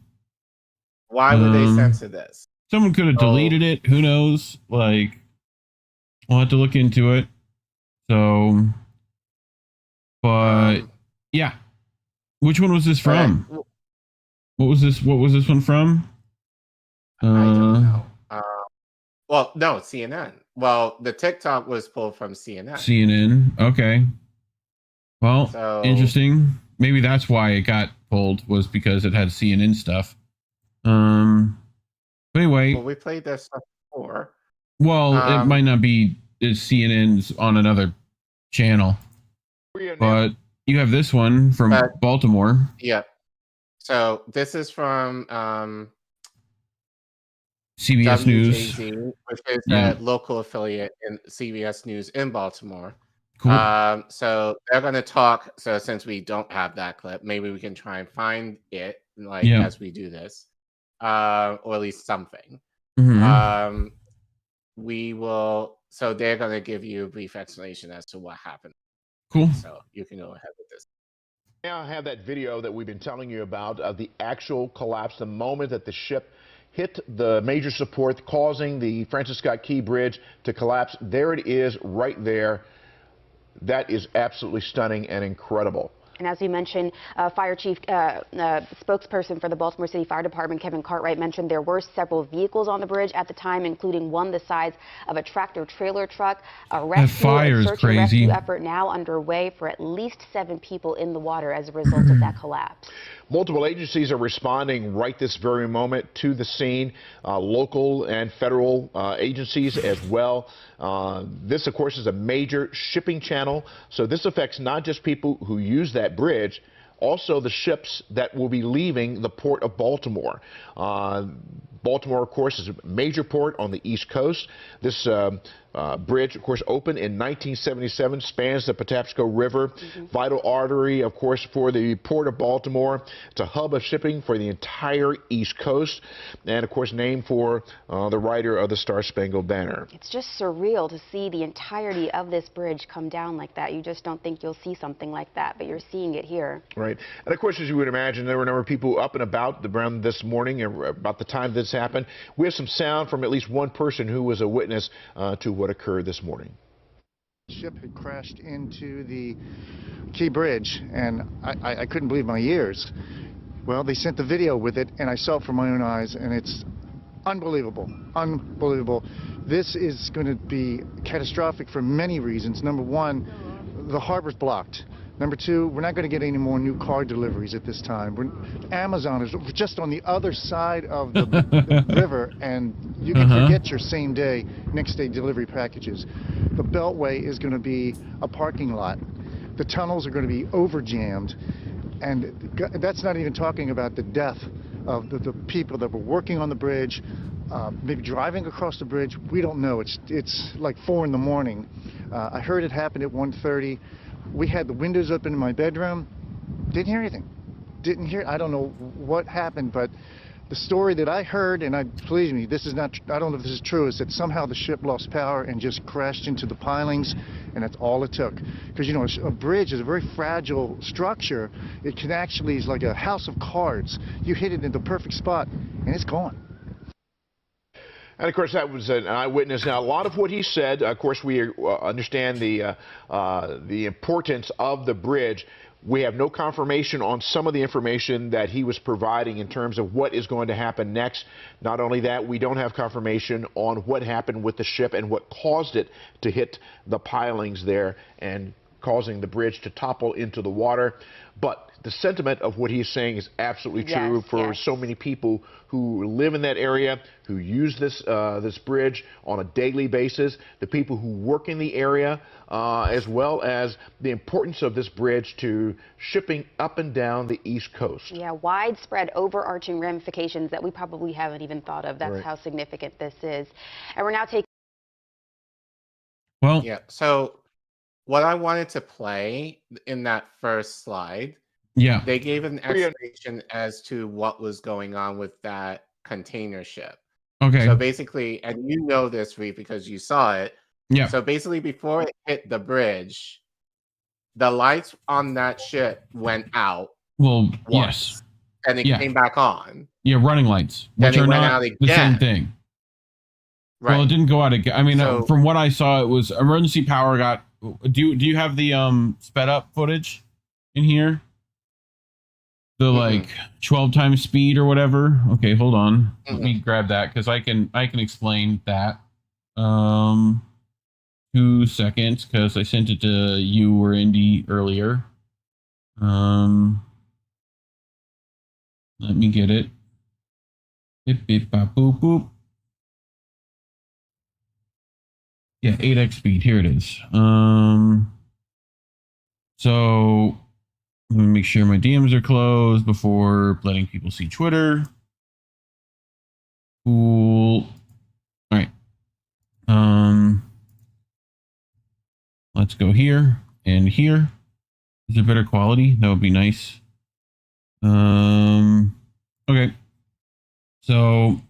Why would they censor this? Someone could have deleted it. Who knows? Like, we'll have to look into it. So, but yeah, which one was this from? Right. What was this? What was this one from? I don't know. Well, no, CNN. Well, the TikTok was pulled from CNN. CNN. Okay. Well, interesting. Maybe that's why it got pulled, was because it had CNN stuff. But anyway. Well, we played that stuff before. Well, it might not be CNN's on another channel. But you have this one from Baltimore. Yep. So this is from CBS News, which is a local affiliate in CBS News in Baltimore. Cool. So they're going to talk. So since we don't have that clip, maybe we can try and find it, like as we do this, or at least something. Mm-hmm. We will. So they're going to give you a brief explanation as to what happened. Cool. So you can go ahead with this. Now I have that video that we've been telling you about of the actual collapse, the moment that the ship hit the major support, causing the Francis Scott Key Bridge to collapse. There it is, right there. That is absolutely stunning and incredible. And as you mentioned, Fire Chief spokesperson for the Baltimore City Fire Department, Kevin Cartwright, mentioned there were several vehicles on the bridge at the time, including one the size of a tractor-trailer truck. A rescue and search and rescue effort now underway for at least 7 people in the water as a result of that collapse. Multiple agencies are responding right this very moment to the scene, local and federal agencies as well. This, of course, is a major shipping channel, so this affects not just people who use that bridge, also the ships that will be leaving the port of Baltimore. Baltimore, of course, is a major port on the East Coast. This bridge, of course, opened in 1977, spans the Patapsco River, vital artery, of course, for the port of Baltimore. It's a hub of shipping for the entire East Coast, and, of course, named for the writer of the Star-Spangled Banner. It's just surreal to see the entirety of this bridge come down like that. You just don't think you'll see something like that, but you're seeing it here. Right. And, of course, as you would imagine, there were a number of people up and about around this morning, about the time this happened. We have some sound from at least one person who was a witness to what occurred this morning. The ship had crashed into the Key Bridge, and I couldn't believe my ears. Well, they sent the video with it, and I saw it from my own eyes, and it's unbelievable, unbelievable. This is going to be catastrophic for many reasons. Number one, the harbor's blocked. Number two, we're not going to get any more new car deliveries at this time. Amazon is just on the other side of the river, and you can forget your same day, next day delivery packages. The Beltway is going to be a parking lot. The tunnels are going to be over-jammed, and that's not even talking about the death of the people that were working on the bridge, maybe driving across the bridge. We don't know. It's like 4 in the morning. I heard it happened at 1:30. We had the windows open in my bedroom. Didn't hear anything. Didn't hear. I don't know what happened, but the story that I heard, and believe me, this is not. I don't know if this is true. Is that somehow the ship lost power and just crashed into the pilings, and that's all it took. Because you know, a bridge is a very fragile structure. It can actually is like a house of cards. You hit it in the perfect spot, and it's gone. And, of course, that was an eyewitness. Now, a lot of what he said, of course, we understand the importance of the bridge. We have no confirmation on some of the information that he was providing in terms of what is going to happen next. Not only that, we don't have confirmation on what happened with the ship and what caused it to hit the pilings there and causing the bridge to topple into the water. But the sentiment of what he's saying is absolutely true Yes, for yes. so many people who live in that area, who use this this bridge on a daily basis, the people who work in the area, as well as the importance of this bridge to shipping up and down the East Coast. Yeah, widespread overarching ramifications that we probably haven't even thought of. That's Right. how significant this is. And we're now taking. Well, Yeah. So what I wanted to play in that first slide, yeah. they gave an explanation as to what was going on with that container ship. Okay. So basically, and you know this, Reef, because you saw it. Yeah. So basically, before it hit the bridge, the lights on that ship went out. Well, once, yes. and it Yeah. came back on. Yeah, running lights, Then which it are went not out the same again. thing. Right. Well, it didn't go out again. I mean, So- from what I saw, it was emergency power got. Do you have the sped up footage in here? The like 12 times speed or whatever. Okay, hold on. Let me grab that because I can explain that. 2 seconds because I sent it to you or Indy earlier. Let me get it. Bip bip bop boop boop. Yeah, 8x speed. Here it is. So let me make sure my DMs are closed before letting people see Twitter. Cool. All right. Let's go here and here. Is it better quality? That would be nice. Okay. So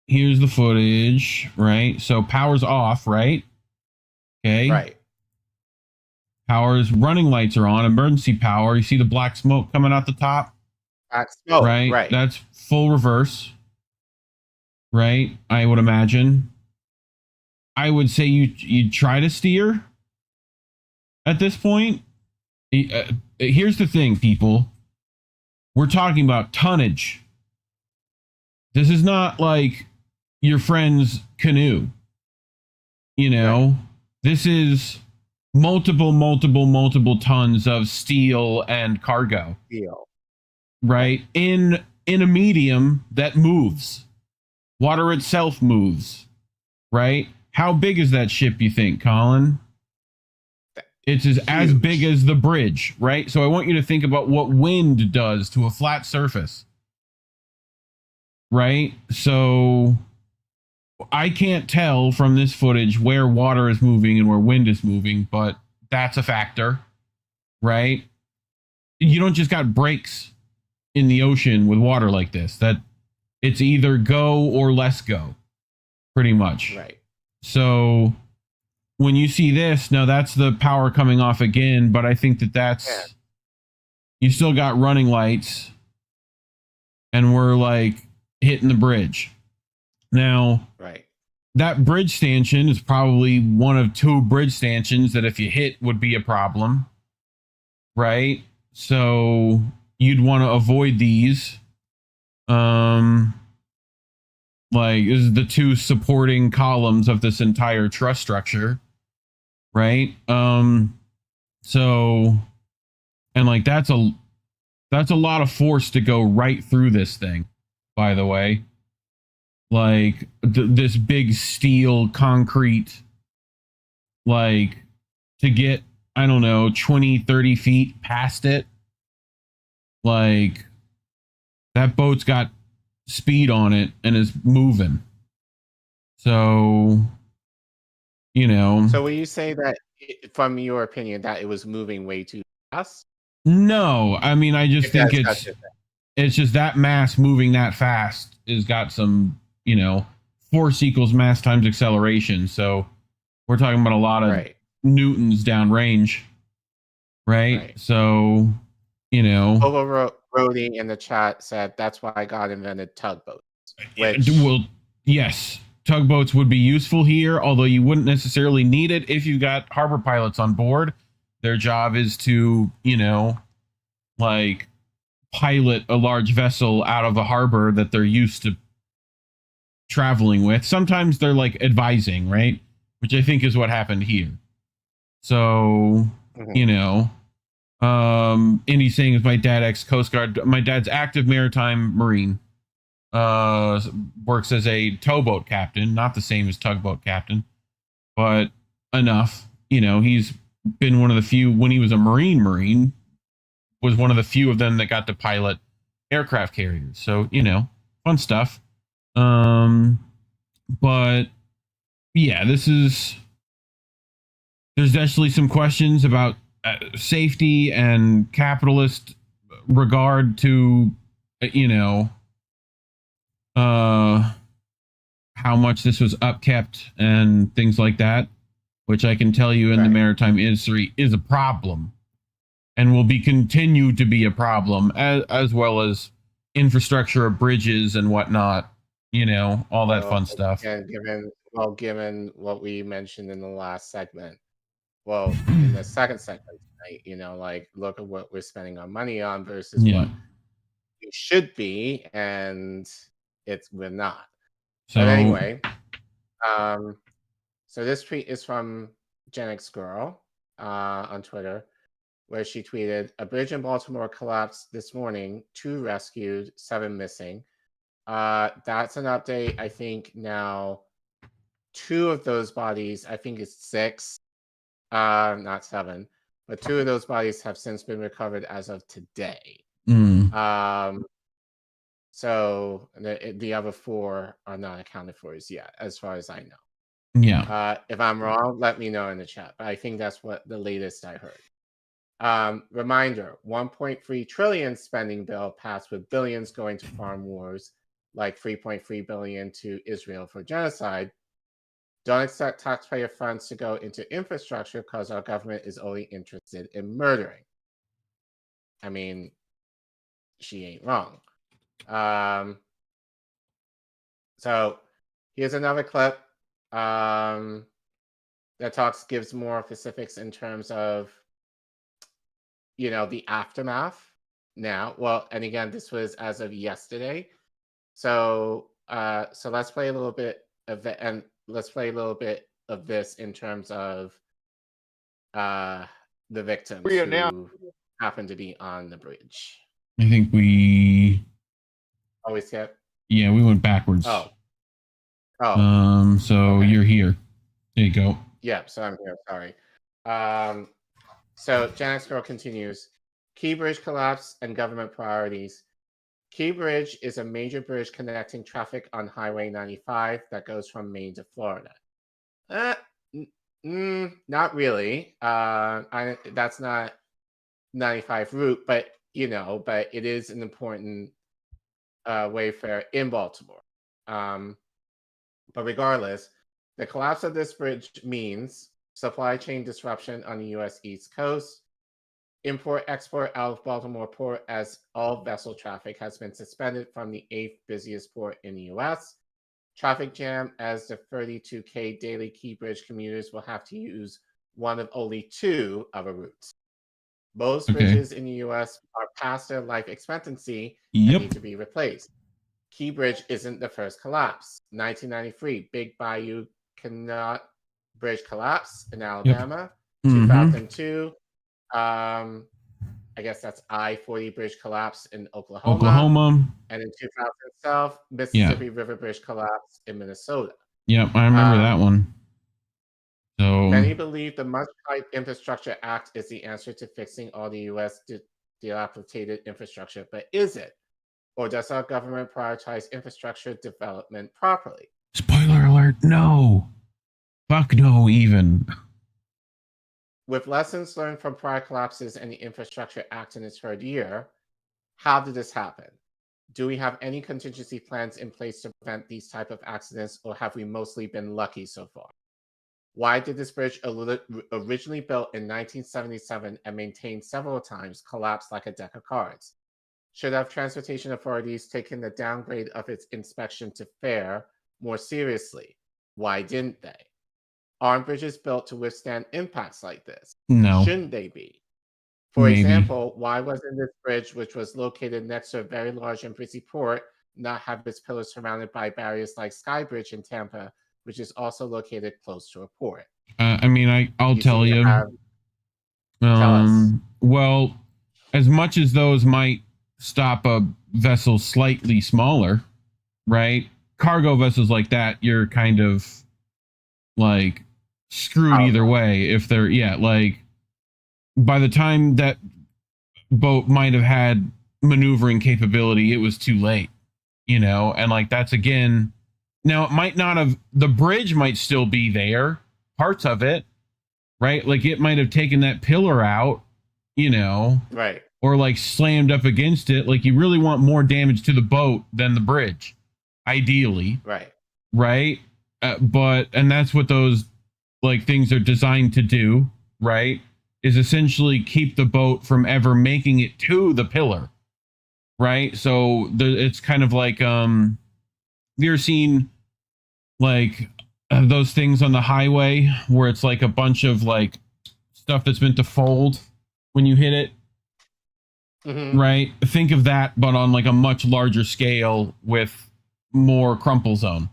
here's the footage, right? So power's off, right? Okay. Right. Power's running lights are on, emergency power. You see the black smoke coming out the top? Black smoke, right? right. That's full reverse. Right? I would imagine. I would say you try to steer at this point. Here's the thing, people. We're talking about tonnage. This is not like your friend's canoe. You know, this is multiple tons of steel and cargo. Steel. Right? In a medium that moves. Water itself moves. Right? How big is that ship, you think, Collin? It's as big as the bridge, right? So I want you to think about what wind does to a flat surface. Right? So I can't tell from this footage where water is moving and where wind is moving, but that's a factor, right? You don't just got breaks in the ocean with water like this. That it's either go or less go, pretty much. Right. So when you see this, now that's the power coming off again, but I think that's you still got running lights and we're like hitting the bridge. Now, right. That bridge stanchion is probably one of 2 bridge stanchions that if you hit would be a problem. Right? So you'd want to avoid these. Like this is the 2 supporting columns of this entire truss structure. Right? So and like that's a lot of force to go right through this thing, by the way. Like this big steel concrete, like to get, I don't know, 20, 30 feet past it. Like that boat's got speed on it and is moving. So, you know. So will you say that, from your opinion, that it was moving way too fast? No, I mean, I just think it's just that mass moving that fast has got some, you know, force equals mass times acceleration. So we're talking about a lot of newtons downrange, right? So, you know. Rody in the chat said that's why God invented tugboats. Well, yes, tugboats would be useful here, although you wouldn't necessarily need it if you got harbor pilots on board. Their job is to, you know, like pilot a large vessel out of a harbor that they're used to traveling with. Sometimes they're like advising, right? Which I think is what happened here. So, you know, and he's saying is my dad ex-Coast Guard. My dad's active maritime marine. Works as a towboat captain, not the same as tugboat captain, but enough. You know, he's been one of the few, when he was a marine, was one of the few of them that got to pilot aircraft carriers. So, you know, fun stuff. But yeah, there's definitely some questions about safety and capitalist regard to, you know, how much this was upkept and things like that, which I can tell you in the maritime industry is a problem and will be continued to be a problem, as well as infrastructure of bridges and whatnot, you know, all that fun stuff. And given what we mentioned in the last segment, well, in the second segment tonight, you know, like, look at what we're spending our money on versus what it should be, and we're not. So but anyway, so this tweet is from Gen X Girl on Twitter, where she tweeted, "A bridge in Baltimore collapsed this morning, 2 rescued, 7 missing." That's an update. I think now 2 of those bodies, I think it's 6, not 7, but 2 of those bodies have since been recovered as of today. So the other 4 are not accounted for as yet, as far as I know. Yeah. If I'm wrong, let me know in the chat. But I think that's what the latest I heard. Reminder, 1.3 trillion spending bill passed with billions going to farm wars, like 3.3 billion to Israel for genocide. Don't expect taxpayer funds to go into infrastructure because our government is only interested in murdering. I mean, she ain't wrong. So here's another clip that gives more specifics in terms of, you know, the aftermath now. Well, and again, this was as of yesterday. So let's play a little bit of it, and let's play a little bit of this in terms of the victims who happen to be on the bridge. I think we always skip. Yeah, we went backwards. So you're here. There you go. Yeah, so I'm here. Sorry. So Gen X Girl continues. Key Bridge collapse and government priorities. Key Bridge is a major bridge connecting traffic on Highway 95 that goes from Maine to Florida. Not really. That's not 95 route, but you know, but it is an important wayfare in Baltimore. But regardless, the collapse of this bridge means supply chain disruption on the U.S. East Coast, import-export out of Baltimore Port as all vessel traffic has been suspended from the 8th busiest port in the U.S., traffic jam as the 32K daily Key Bridge commuters will have to use one of only 2 other routes. Most bridges in the U.S. are past their life expectancy and need to be replaced. Key Bridge isn't the first collapse. 1993, Big Bayou Canal Bridge collapse in Alabama. 2002, I guess that's I-40 Bridge collapse in Oklahoma. And in 2012, Mississippi River Bridge collapse in Minnesota. Yep, I remember that one. So many believe the Much-Hyped Infrastructure Act is the answer to fixing all the U.S. dilapidated infrastructure, but is it? Or does our government prioritize infrastructure development properly? Spoiler alert, no. Fuck no, even. With lessons learned from prior collapses and the Infrastructure Act in its 3rd year, how did this happen? Do we have any contingency plans in place to prevent these type of accidents, or have we mostly been lucky so far? Why did this bridge, originally built in 1977 and maintained several times, collapse like a deck of cards? Should have transportation authorities taken the downgrade of its inspection to fair more seriously? Why didn't they? Aren't bridges built to withstand impacts like this? No. Shouldn't they be? For example, why wasn't this bridge, which was located next to a very large and busy port, not have its pillars surrounded by barriers like Sky Bridge in Tampa, which is also located close to a port? I mean, I'll tell you. Tell us. Well, as much as those might stop a vessel slightly smaller, right? Cargo vessels like that, you're kind of like screwed either way. If they're, yeah, like by the time that boat might have had maneuvering capability, it was too late, you know? And like that's again, now it might not have, the bridge might still be there, parts of it, right? Like it might have taken that pillar out, you know? Right. Or like slammed up against it. Like you really want more damage to the boat than the bridge, ideally. Right. Right. And that's what those like things are designed to do, right? Is essentially keep the boat from ever making it to the pillar, right? So it's kind of like, have you ever seen like those things on the highway where it's like a bunch of like stuff that's meant to fold when you hit it? Right? Think of that, but on like a much larger scale with more crumple zone,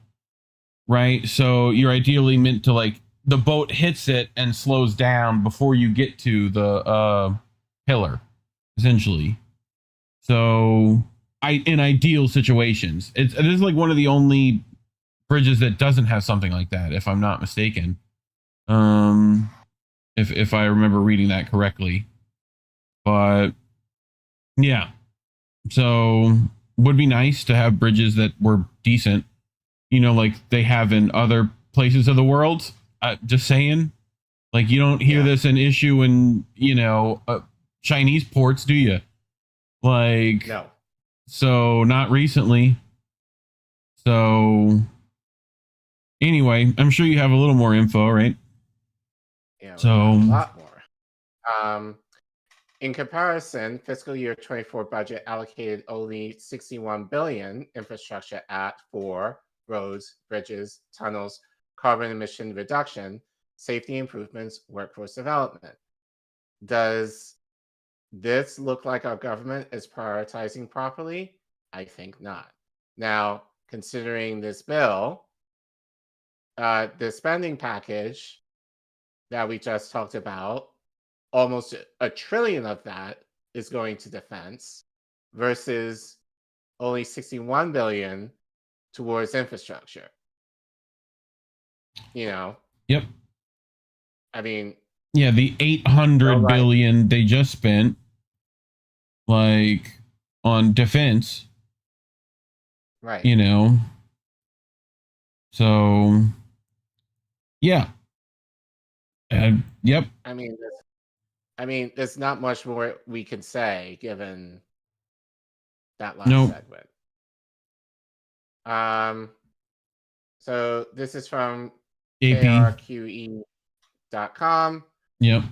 right? So you're ideally meant to like the boat hits it and slows down before you get to the pillar, essentially. So in ideal situations, it is like one of the only bridges that doesn't have something like that, if I'm not mistaken. If I remember reading that correctly, but yeah, so would be nice to have bridges that were decent, you know, like they have in other places of the world. Just saying, like you don't hear this an issue in, you know, Chinese ports, do you? Like, no. So not recently. So anyway, I'm sure you have a little more info, right? Yeah, so a lot more. In comparison, fiscal year 24 budget allocated only $61 billion infrastructure for roads, bridges, tunnels, carbon emission reduction, safety improvements, workforce development. Does this look like our government is prioritizing properly? I think not. Now, considering this bill, the spending package that we just talked about, almost $1 trillion of that is going to defense versus only $61 billion towards infrastructure. You know? Yep. I mean, yeah, the 800 billion they just spent like on defense. Right. You know. So yeah. Yep. I mean, there's not much more we can say given that last segment. So this is from krqe.com. Yep.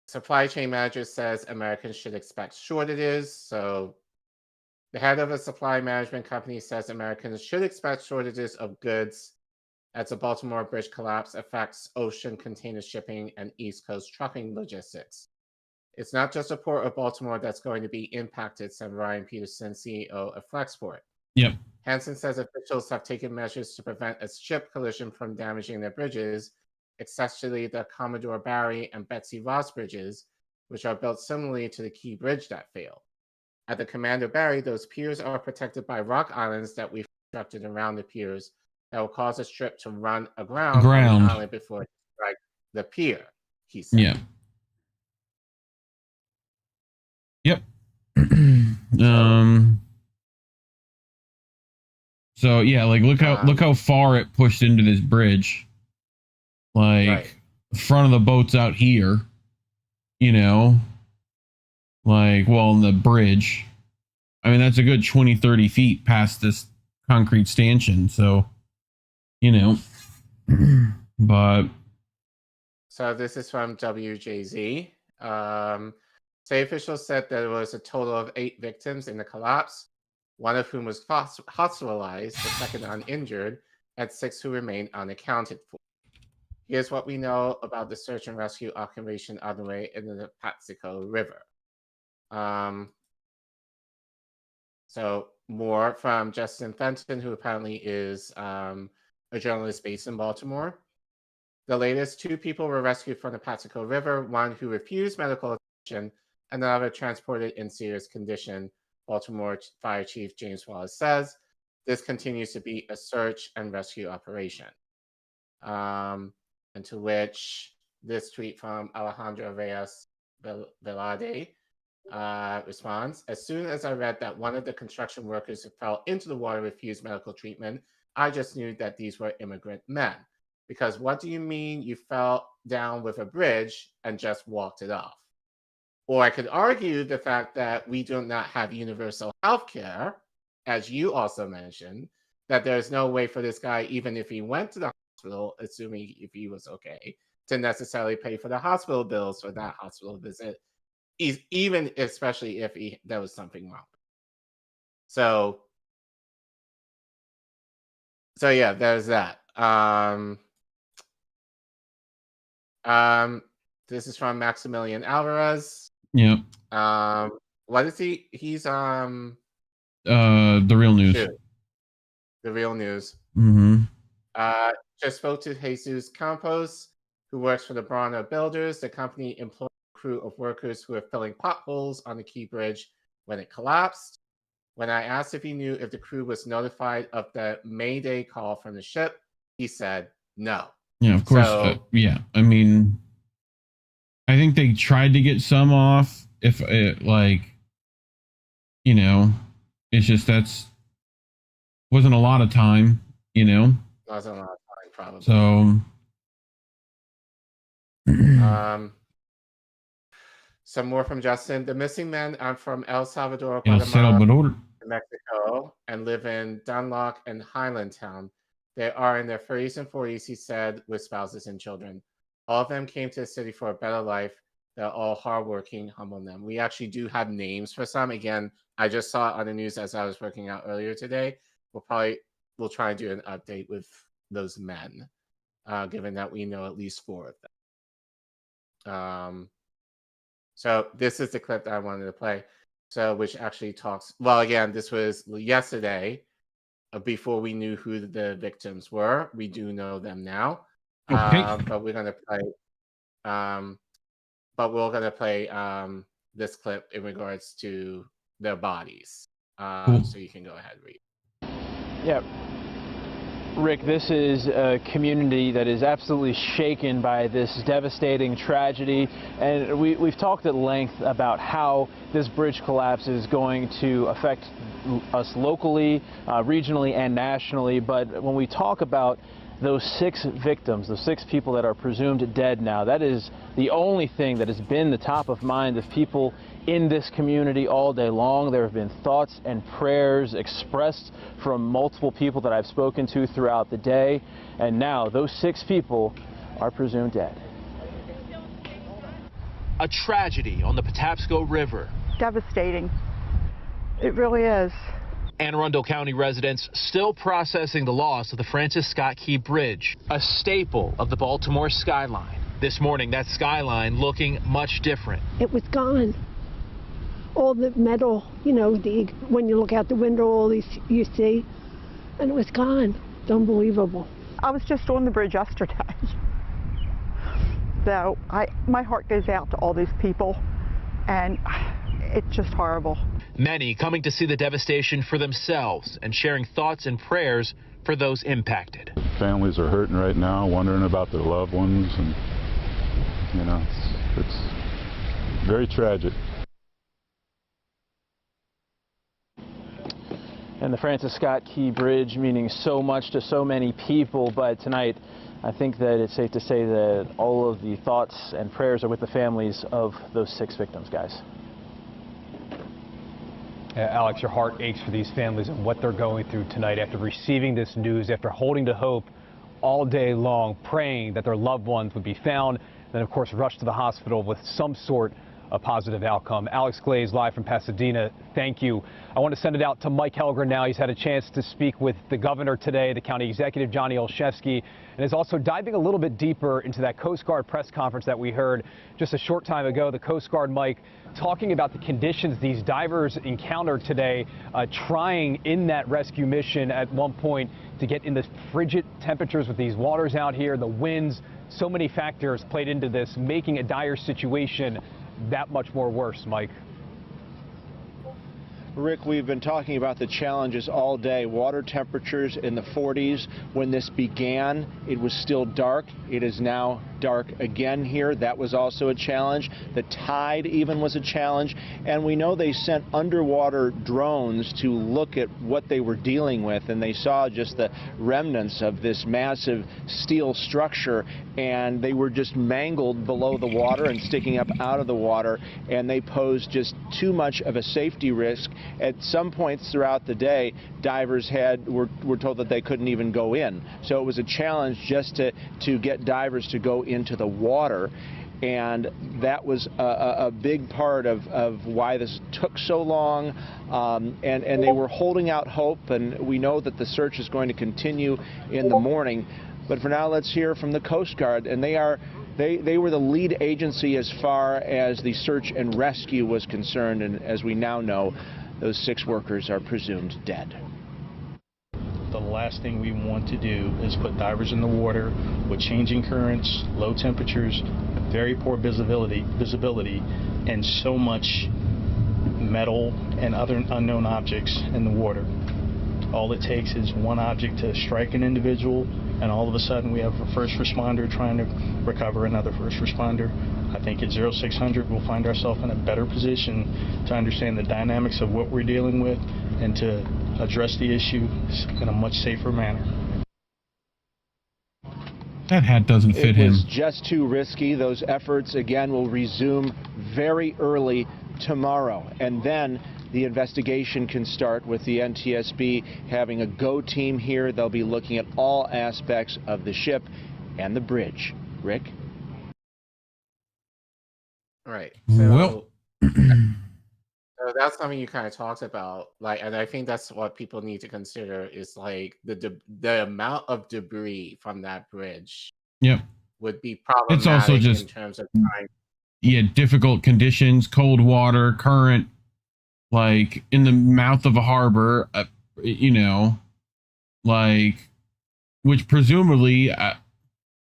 Supply chain manager says Americans should expect shortages. So the head of a supply management company says Americans should expect shortages of goods as the Baltimore bridge collapse affects ocean container shipping and East Coast trucking logistics. It's not just the port of Baltimore that's going to be impacted, said Ryan Peterson, CEO of Flexport. Yep. Hansen says officials have taken measures to prevent a ship collision from damaging their bridges, especially the Commodore Barry and Betsy Ross bridges, which are built similarly to the Key Bridge that failed. At the Commander Barry, those piers are protected by rock islands that we've constructed around the piers that will cause a strip to run aground on the island before it strikes the pier, he said. Yeah. Yep. So yeah, like look how far it pushed into this bridge. Like front of the boat's out here, you know. Like, well, in the bridge. I mean, that's a good 20, 30 feet past this concrete stanchion. So, you know, but. So this is from WJZ. State officials said there was a total of 8 victims in the collapse, one of whom was hospitalized, the second uninjured, and 6 who remain unaccounted for. Here's what we know about the search and rescue operation underway in the Patsico River. So more from Justin Fenton, who apparently is a journalist based in Baltimore. The latest, 2 people were rescued from the Patsico River, one who refused medical attention, and another transported in serious condition. Baltimore Fire Chief James Wallace says this continues to be a search and rescue operation. And to which this tweet from Alejandro Reyes Velade responds, as soon as I read that one of the construction workers who fell into the water refused medical treatment, I just knew that these were immigrant men. Because what do you mean you fell down with a bridge and just walked it off? Or I could argue the fact that we do not have universal health care, as you also mentioned, that there's no way for this guy, even if he went to the hospital, assuming if he was okay, to necessarily pay for the hospital bills for that hospital visit, even especially if there was something wrong. So yeah, there's that. This is from Maximilian Alvarez. Yeah. What is he? He's The Real News. shoot. The Real News. Mm-hmm. Just spoke to Jesus Campos, who works for the Bronner Builders. The company employed a crew of workers who were filling potholes on the Key Bridge when it collapsed. When I asked if he knew if the crew was notified of the Mayday call from the ship, he said no. Yeah, of course. Yeah, I mean, I think they tried to get some off. If it, like, you know, it's just wasn't a lot of time, you know. Wasn't a lot of time, probably. So, some more from Justin. The missing men are from El Salvador, El Salvador, Mexico, and live in Dunlock and Highlandtown. They are in their 30s and 40s, he said, with spouses and children. All of them came to the city for a better life. They're all hardworking, humble men. We actually do have names for some. Again, I just saw it on the news as I was working out earlier today. We'll try and do an update with those men, given that we know at least 4 of them. So this is the clip that I wanted to play. So which actually talks. Well, again, this was yesterday. Before we knew who the victims were, we do know them now. But we're gonna play. But we're gonna play this clip in regards to their bodies. So you can go ahead, Reef. Yeah. Rick, this is a community that is absolutely shaken by this devastating tragedy, and we've talked at length about how this bridge collapse is going to affect us locally, regionally, and nationally. But when we talk about those 6 victims, those 6 people that are presumed dead now, that is the only thing that has been the top of mind of people in this community all day long. There have been thoughts and prayers expressed from multiple people that I've spoken to throughout the day, and now those 6 people are presumed dead. A tragedy on the Patapsco River. Devastating. It really is. Anne Arundel County residents still processing the loss of the Francis Scott Key Bridge, a staple of the Baltimore skyline. This morning, that skyline looking much different. It was gone. All the metal, you know, when you look out the window, all these you see, and it was gone. It's unbelievable. I was just on the bridge yesterday. So my heart goes out to all these people, and it's just horrible. Many coming to see the devastation for themselves and sharing thoughts and prayers for those impacted. Families are hurting right now, wondering about their loved ones, and you know, it's very tragic. And the Francis Scott Key Bridge meaning so much to so many people, but tonight I think that it's safe to say that all of the thoughts and prayers are with the families of those 6 victims, guys. Alex, your heart aches for these families and what they're going through tonight after receiving this news, after holding to hope all day long, praying that their loved ones would be found, then of course rushed to the hospital with some sort a positive outcome. Alex Glaze, live from Pasadena. Thank you. I want to send it out to Mike Helgren now. He's had a chance to speak with the governor today, the county executive, Johnny Olszewski, and is also diving a little bit deeper into that Coast Guard press conference that we heard just a short time ago. The Coast Guard, Mike, talking about the conditions these divers encountered today, trying in that rescue mission at one point to get in the frigid temperatures with these waters out here, the winds. So many factors played into this, making a dire situation that much more worse, Mike. Rick, we've been talking about the challenges all day. Water temperatures in the 40s. When this began, it was still dark. It is now dark again here. That was also a challenge. The tide even was a challenge. And we know they sent underwater drones to look at what they were dealing with, and they saw just the remnants of this massive steel structure, and they were just mangled below the water and sticking up out of the water, and they posed just too much of a safety risk. At some points throughout the day, divers were told that they couldn't even go in. So it was a challenge just to get divers to go into the water. And that was a big part of why this took so long. And they were holding out hope, and we know that the search is going to continue in the morning. But for now, let's hear from the Coast Guard, and they were the lead agency as far as the search and rescue was concerned, and as we now know, those 6 workers are presumed dead. The last thing we want to do is put divers in the water with changing currents, low temperatures, very poor visibility, and so much metal and other unknown objects in the water. All it takes is one object to strike an individual, and all of a sudden we have a first responder trying to recover another first responder. I think at 0600 we'll find ourselves in a better position to understand the dynamics of what we're dealing with and to address the issue in a much safer manner. That hat doesn't fit him. It was just too risky. Those efforts, again, will resume very early tomorrow. And then the investigation can start with the NTSB having a go team here. They'll be looking at all aspects of the ship and the bridge. Rick? Right. Well, so that's something you kind of talked about, like, and I think that's what people need to consider is like the amount of debris from that bridge. Yep. Would be problematic. It's also just in terms of trying. Yeah, difficult conditions, cold water, current, like in the mouth of a harbor, you know, like, which presumably, I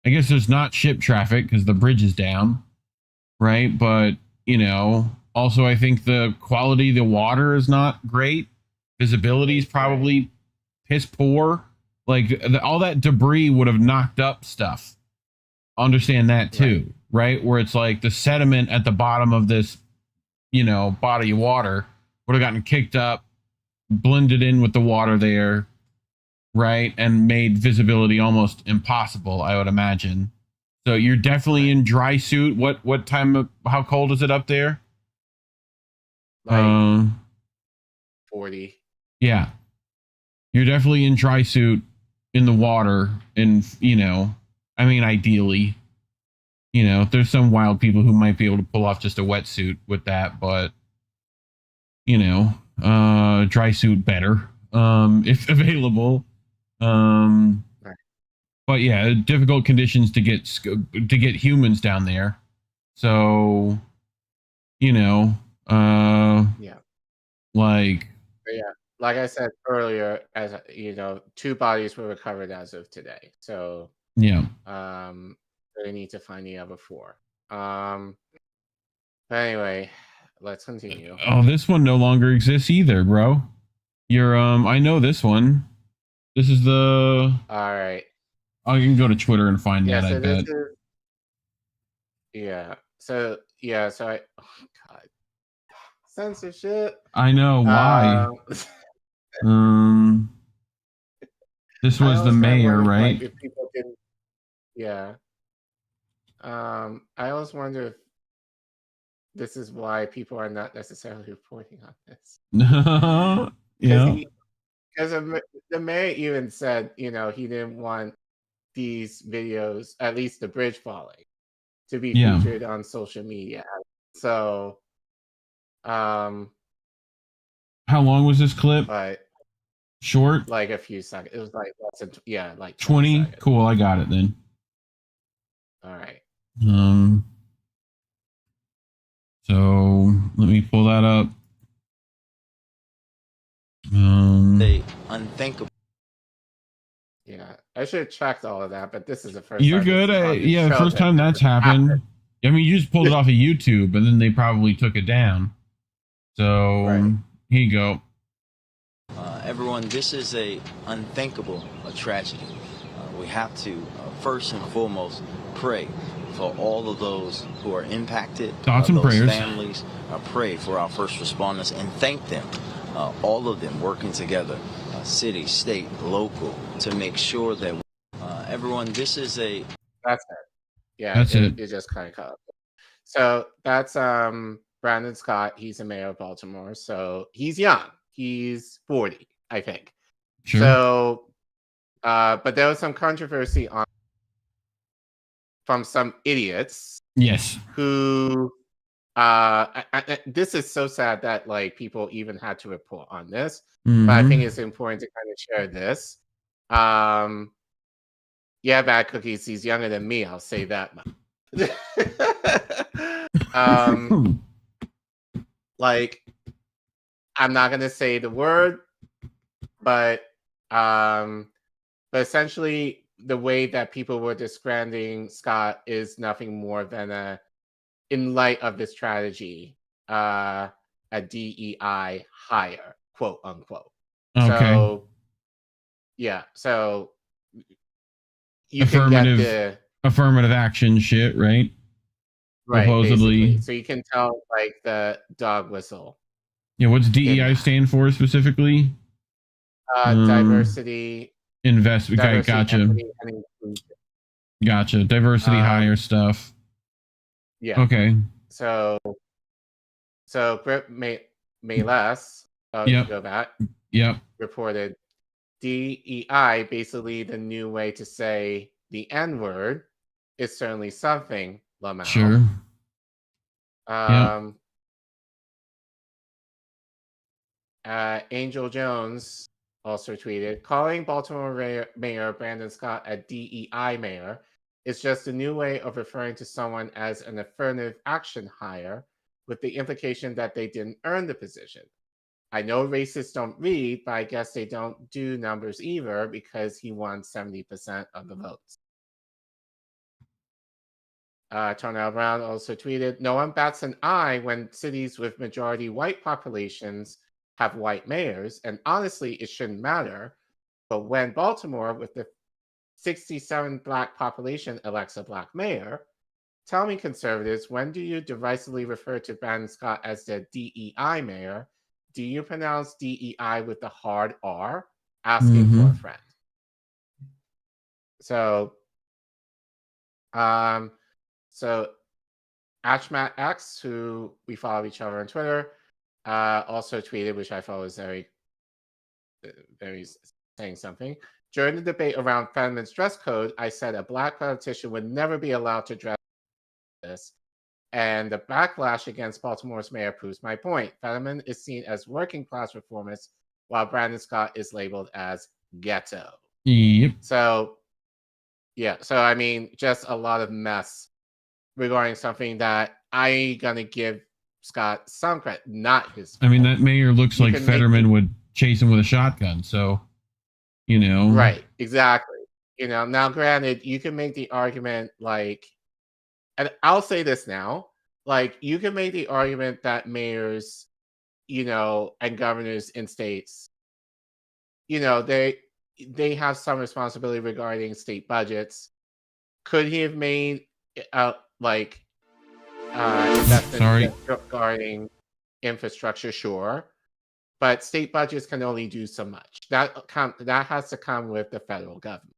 guess there's not ship traffic because the bridge is down. Right. But, you know, also, I think the quality of the water is not great. Visibility is probably piss poor. Like all that debris would have knocked up stuff. Understand that, too. Right. Where it's like the sediment at the bottom of this, you know, body of water would have gotten kicked up, blended in with the water there. Right. And made visibility almost impossible, I would imagine. So you're definitely in dry suit. What time? How cold is it up there? Like 40. Yeah, you're definitely in dry suit in the water, and you know, I mean, ideally, you know, there's some wild people who might be able to pull off just a wetsuit with that, but you know, dry suit better if available. But yeah, difficult conditions to get humans down there. So, you know, yeah, like I said earlier, as you know, 2 bodies were recovered as of today. So yeah, they need to find the other 4. But anyway, let's continue. Oh, this one no longer exists either, bro. You're I know this one. This is the. All right. Oh, you can go to Twitter and find that. I bet. So I. Oh God. Censorship. I know why. This was the mayor, right? Like, if people can, yeah. I always wonder if this is why people are not necessarily reporting on this. Yeah. Because the mayor even said, you know, he didn't want these videos, at least the bridge falling, to be featured on social media. So, How long was this clip? but Short? like a few seconds. It was like less than, yeah, like 20? seconds. Cool, I got it then. All right. So let me pull that up. They unthinkable. Yeah, I should have checked all of that, but this is the first You're time good. this is on the Yeah, the show first that time this that's has happened. I mean, you just pulled it off of YouTube, and then they probably took it down. So here you go. Everyone, this is a unthinkable tragedy. We have to first and foremost pray for all of those who are impacted. Thoughts and those prayers. Families. Pray for our first responders and thank them. All of them working together, city, state, local, to make sure that everyone. This is a. That's it. Yeah, That's it. It just kind of cut. So that's Brandon Scott. He's the mayor of Baltimore. So he's young. He's 40, I think. Sure. So, but there was some controversy from some idiots. Yes. Who, this is so sad that like people even had to report on this. But I think it's important to kind of share this. Yeah, bad cookies. He's younger than me. I'll say that much. Like, I'm not gonna say the word, but essentially the way that people were discrediting Scott is nothing more than in light of this tragedy, a DEI hire, quote unquote. Okay. So yeah, so you can get affirmative action shit, right? right, Supposedly. basically. So you can tell like the dog whistle. Yeah, what's DEI stand for specifically? Diversity. Gotcha. Equity, and inclusion. Gotcha. Diversity hire stuff. Yeah. Okay. So Grip Mayless, Yep. go back. Yep. Reported DEI, basically the new way to say the N-word, is certainly something, Lamau. Sure. Angel Jones also tweeted, calling Baltimore Mayor Brandon Scott a DEI mayor is just a new way of referring to someone as an affirmative action hire, with the implication that they didn't earn the position. I know racists don't read, but I guess they don't do numbers either because he won 70% of the votes. Tornell Brown also tweeted, no one bats an eye when cities with majority white populations have white mayors, and honestly, it shouldn't matter. But when Baltimore, with the 67 Black population, elects a Black mayor, tell me, conservatives, when do you derisively refer to Brandon Scott as the DEI mayor? Do you pronounce DEI with the hard R? Asking for a friend. So, Ashmat X, who we follow each other on Twitter, also tweeted, which I thought was very saying something. During the debate around Fetterman's dress code, I said a Black politician would never be allowed to dress this. And the backlash against Baltimore's mayor proves my point. Fetterman is seen as working class reformist, while Brandon Scott is labeled as ghetto. Yep. So, yeah. So, I mean, just a lot of mess regarding something that I'm going to give Scott some credit, not his fault. I mean, that mayor looks like Fetterman would chase him with a shotgun. So, you know. Right. Exactly. You know, now granted, you can make the argument like, and I'll say this now, like you can make the argument that mayors, you know, and governors in states, you know, they have some responsibility regarding state budgets. Could he have made investments regarding infrastructure? Sure, but state budgets can only do so much. That has to come with the federal government,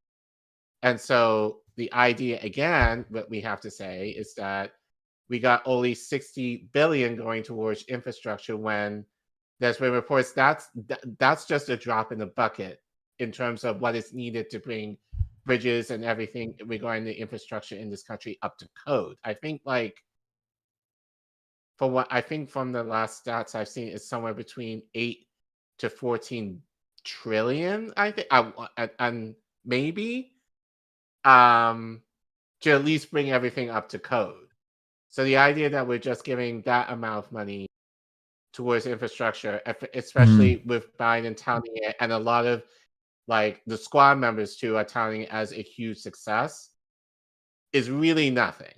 and so the idea, again, what we have to say is that we got only $60 billion going towards infrastructure when there's been reports that's just a drop in the bucket in terms of what is needed to bring bridges and everything regarding the infrastructure in this country up to code. I think like for what I think from the last stats I've seen, is somewhere between 8 to 14 trillion, I think, and maybe, to at least bring everything up to code. So the idea that we're just giving that amount of money towards infrastructure, especially with Biden touting it, and a lot of like the squad members too are touting it as a huge success, is really nothing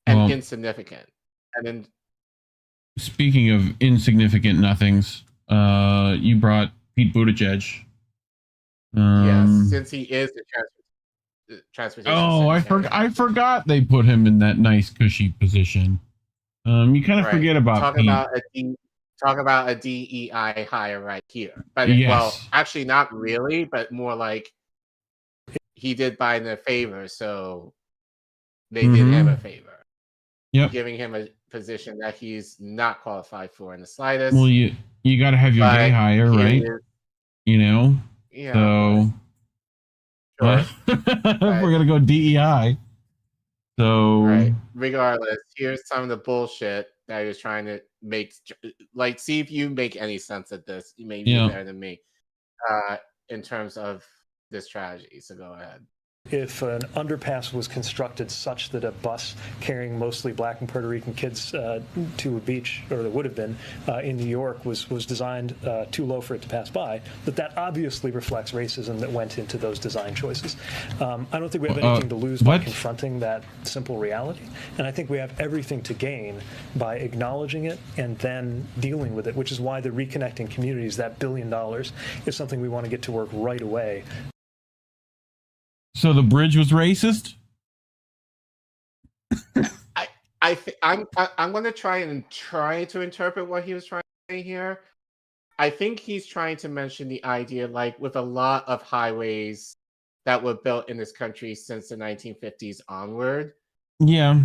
and insignificant. And then, speaking of insignificant nothings, you brought Pete Buttigieg. yes, since he is the transportation. Oh, I forgot they put him in that nice cushy position. You kind of forget about Pete. Talk about a DEI hire right here. But Yes. well, actually not really, but more like he did Biden a favor, so they did him a favor. Yep. Giving him a position that he's not qualified for in the slightest. Well, you got to have your gay hire, right? You know? Yeah. So, Sure. we're going to go DEI. So, right. Regardless, here's some of the bullshit that he was trying to make. Like, see if you make any sense of this. You may be better than me in terms of this tragedy. So go ahead. If an underpass was constructed such that a bus carrying mostly Black and Puerto Rican kids to a beach, or that would have been in New York, was designed too low for it to pass by, that obviously reflects racism that went into those design choices. I don't think we have anything to lose by confronting that simple reality, and I think we have everything to gain by acknowledging it and then dealing with it, which is why the Reconnecting Communities, that $1 billion, is something we want to get to work right away. So the bridge was racist? I'm going to try to interpret what he was trying to say here. I think he's trying to mention the idea, like with a lot of highways that were built in this country since the 1950s onward. Yeah.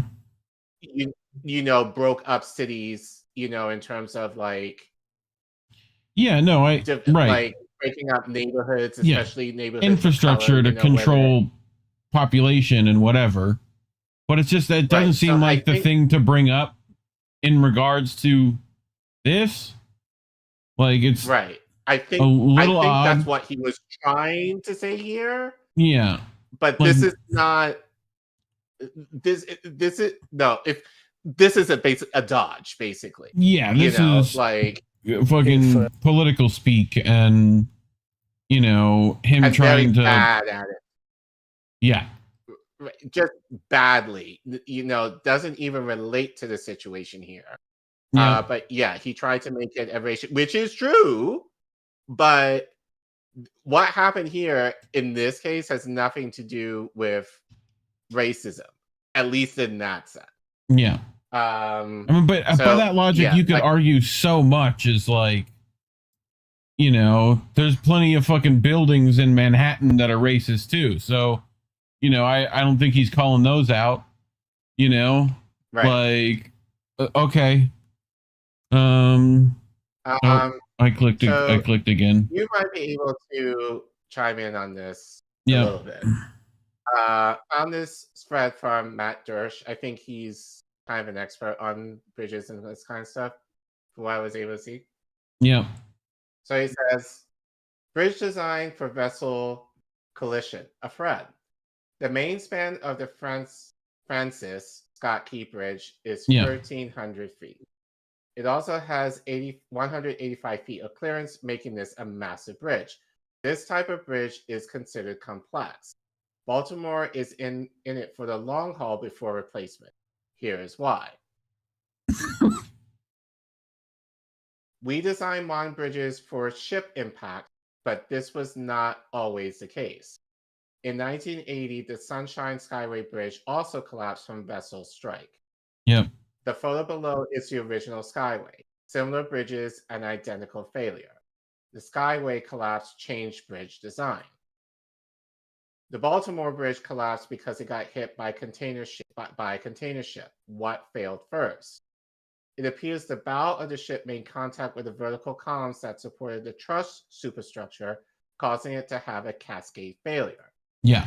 You know, broke up cities, you know, in terms of like. Yeah, no, right. Like breaking up neighborhoods, especially neighborhoods. Infrastructure to control population and whatever. But it's just that it doesn't seem like the thing to bring up in regards to this. Like it's right. I think odd. That's what he was trying to say here. Yeah. But this is not this is no, if this is a dodge, basically. Yeah, this is like fucking political speak, and you know, him trying to bad at it. Yeah. Just badly, you know, doesn't even relate to the situation here. Yeah. But yeah, he tried to make it a racial, which is true. But what happened here in this case has nothing to do with racism, at least in that sense. Yeah. I mean, but by that logic, you could argue so much is like, you know, there's plenty of fucking buildings in Manhattan that are racist too. So, you know, I don't think he's calling those out, you know, like, okay. I clicked again. You might be able to chime in on this a little bit. On this spread from Matt Dersh, I think he's kind of an expert on bridges and this kind of stuff, from what I was able to see. Yeah. So he says, bridge design for vessel collision, a thread. The main span of the Francis Scott Key Bridge is 1,300 feet. It also has 185 feet of clearance, making this a massive bridge. This type of bridge is considered complex. Baltimore is in it for the long haul before replacement. Here is why. We design modern bridges for ship impact, but this was not always the case. In 1980, the Sunshine Skyway Bridge also collapsed from vessel strike. Yep. The photo below is the original Skyway. Similar bridges and identical failure. The Skyway collapse changed bridge design. The Baltimore Bridge collapsed because it got hit by a container ship. What failed first? It appears the bow of the ship made contact with the vertical columns that supported the truss superstructure, causing it to have a cascade failure. Yeah.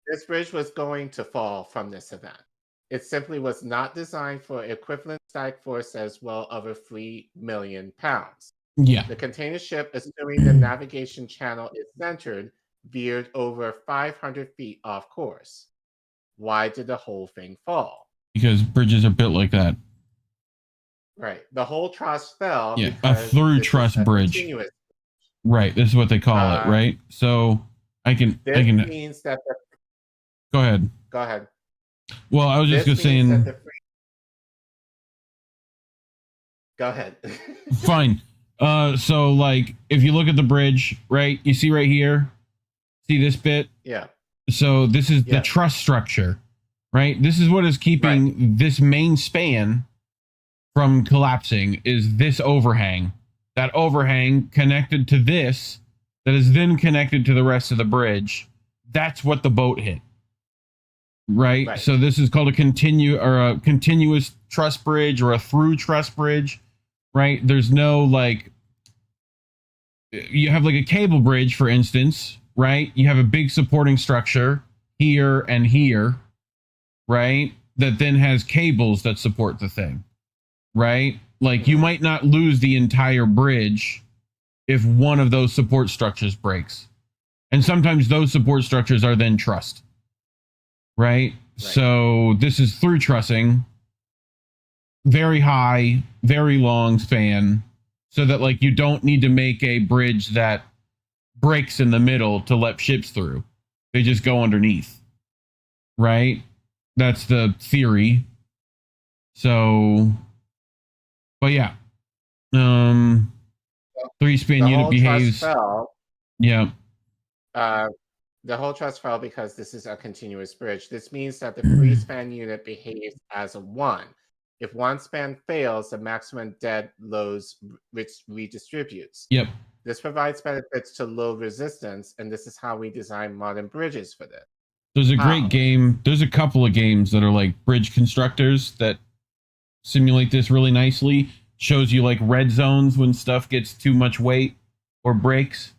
This bridge was going to fall from this event. It simply was not designed for equivalent static force that is well over 3 million pounds. Yeah. The container ship, assuming the navigation channel is centered, veered over 500 feet off course. Why did the whole thing fall? Because bridges are built like that. Right. The whole truss fell. Yeah, a because through this is truss a bridge. continuous- Right. This is what they call it, right? So I can. This means that the. Go ahead. Go ahead. Well, I was just This saying. means that the Go ahead. Fine. So like, if you look at the bridge, right? You see right here. See this bit? Yeah. So this is the truss structure, right? This is what is keeping this main span from collapsing. Is this overhang? That overhang connected to this, that is then connected to the rest of the bridge. That's what the boat hit. Right? So this is called a continuous truss bridge or a through truss bridge, right? There's no like, you have like a cable bridge, for instance, right? You have a big supporting structure here and here, right? That then has cables that support the thing, right? Like you might not lose the entire bridge if one of those support structures breaks. And sometimes those support structures are then trussed. Right? So this is through trussing, very high, very long span, so that like you don't need to make a bridge that breaks in the middle to let ships through. They just go underneath. Right? That's the theory. So, but yeah. 3-span unit behaves. Yeah. The whole truss fell because this is a continuous bridge. This means that the 3-span unit behaves as a 1. If one span fails, the maximum dead loads redistributes. Yep. This provides benefits to low resistance, and this is how we design modern bridges for this. There's a great game. There's a couple of games that are like bridge constructors that simulate this really nicely. Shows you like red zones when stuff gets too much weight or breaks.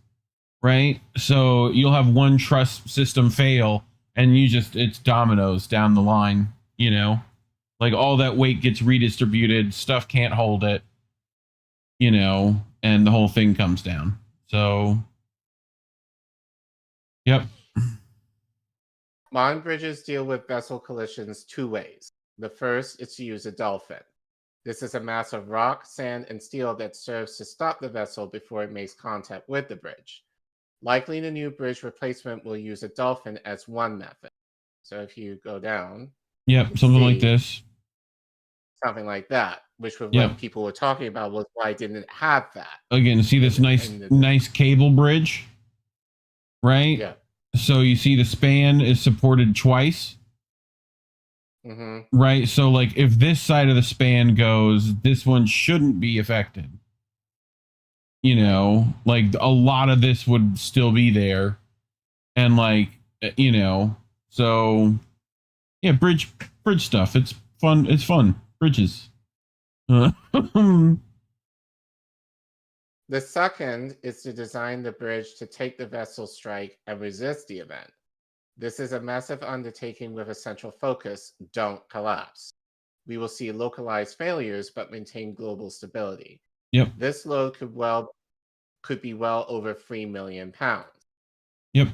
Right? So you'll have one truss system fail and it's dominoes down the line, you know? Like all that weight gets redistributed, stuff can't hold it, you know, and the whole thing comes down. So, yep. Modern bridges deal with vessel collisions 2 ways. The first is to use a dolphin. This is a mass of rock, sand, and steel that serves to stop the vessel before it makes contact with the bridge. Likely the new bridge replacement will use a dolphin as one method. So if you go down. Yep, something like this. Something like that, which was what people were talking about was why I didn't have that. Again, see this nice cable bridge? Right? Yeah. So you see the span is supported twice. Right? So like if this side of the span goes, this one shouldn't be affected. You know, like a lot of this would still be there. And like, you know, so yeah, bridge stuff. It's fun. It's fun. Bridges. The second is to design the bridge to take the vessel strike and resist the event. This is a massive undertaking with a central focus: don't collapse. We will see localized failures, but maintain global stability. Yep. This load could be well over 3 million pounds. Yep.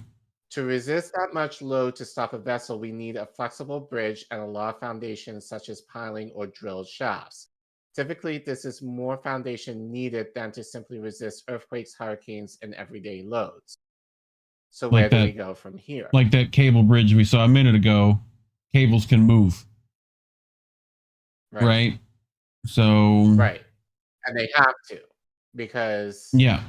To resist that much load to stop a vessel, we need a flexible bridge and a lot of foundations such as piling or drilled shafts. Typically, this is more foundation needed than to simply resist earthquakes, hurricanes, and everyday loads. So where do we go from here? Like that cable bridge we saw a minute ago, cables can move. Right? So... Right. And they have to. Because... Yeah.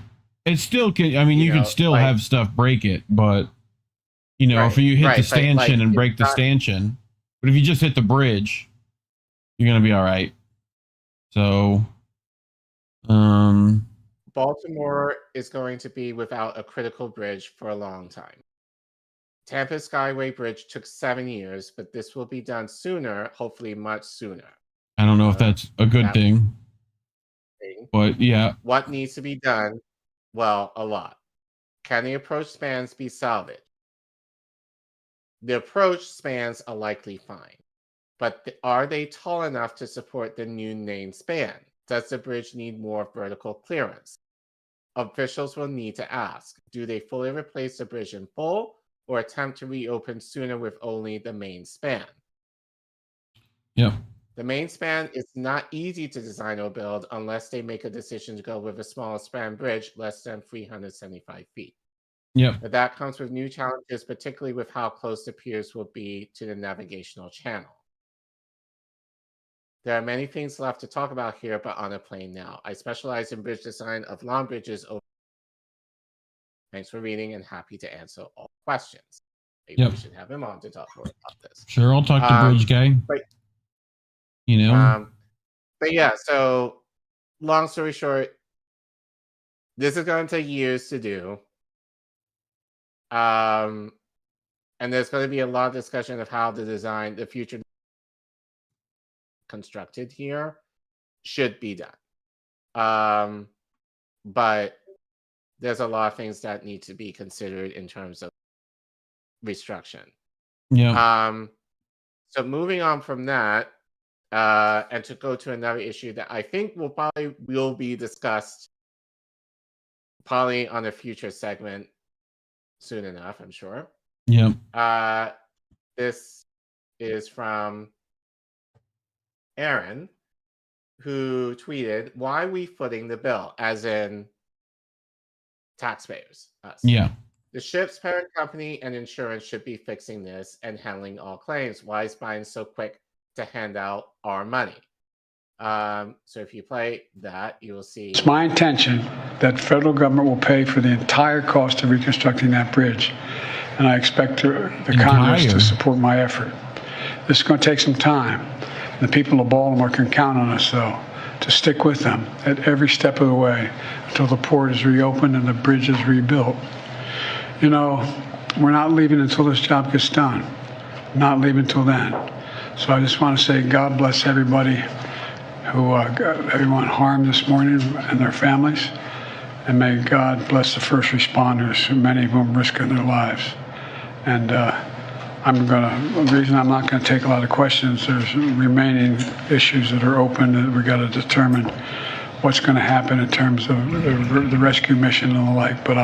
It still can... I mean, you can still have stuff break it, but... You know, if you hit the stanchion and break the stanchion... But if you just hit the bridge, you're going to be all right. So... Baltimore is going to be without a critical bridge for a long time. Tampa Skyway Bridge took 7 years, but this will be done sooner, hopefully much sooner. I don't know if that's a good thing. But yeah. What needs to be done? Well, a lot. Can the approach spans be salvaged? The approach spans are likely fine. but are they tall enough to support the new main span? Does the bridge need more vertical clearance? Officials will need to ask, do they fully replace the bridge in full or attempt to reopen sooner with only the main span? Yeah. The main span is not easy to design or build unless they make a decision to go with a smaller span bridge less than 375 feet. Yep. But that comes with new challenges, particularly with how close the piers will be to the navigational channel. There are many things left to talk about here, but on a plane now. I specialize in bridge design of long bridges. Thanks for reading and happy to answer all questions. Maybe we should have him on to talk more about this. Sure, I'll talk to Bridge Guy. But, you know. But yeah, so long story short, this is going to take years to do. And there's going to be a lot of discussion of how the future constructed here should be done. But there's a lot of things that need to be considered in terms of restructuring. Yeah. So moving on from that, and to go to another issue that I think will be discussed probably on a future segment soon enough, I'm sure. Yeah. This is from Aaron, who tweeted, "Why are we footing the bill?" As in taxpayers, us. Yeah. The ship's parent company and insurance should be fixing this and handling all claims. Why is Biden so quick to hand out our money? So if you play that, you will see. It's my intention that the federal government will pay for the entire cost of reconstructing that bridge. And I expect the Congress to support my effort. This is going to take some time. The people of Baltimore can count on us, though, to stick with them at every step of the way until the port is reopened and the bridge is rebuilt. You know, we're not leaving until this job gets done. Not leaving until then. So I just want to say God bless everybody who got everyone harmed this morning and their families. And may God bless the first responders, who many of them risking their lives. And the reason I'm not going to take a lot of questions, there's remaining issues that are open that we got to determine what's going to happen in terms of the rescue mission and the like. But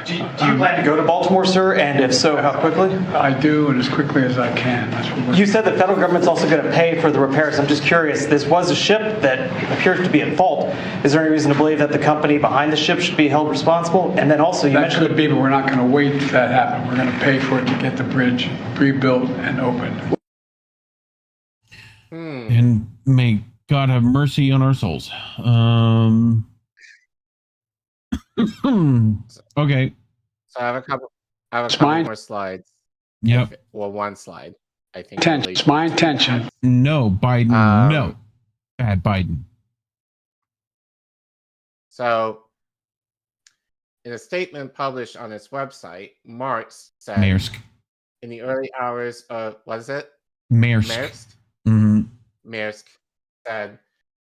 Do you plan to go to Baltimore, sir? And if so, how quickly? I do, and as quickly as I can. That's what you said the federal government's also going to pay for the repairs. I'm just curious. This was a ship that appears to be at fault. Is there any reason to believe that the company behind the ship should be held responsible? And then also, you mentioned that could be, but we're not going to wait for that to happen. We're going to pay for it to get the bridge rebuilt and opened. And may God have mercy on our souls. Okay. So I have a couple more slides. Yep. Well, one slide, I think. It's my intention. No, Biden. No. Bad Biden. So, in a statement published on its website, Marx said, Maersk. In the early hours of, what is it? Maersk. Maersk said,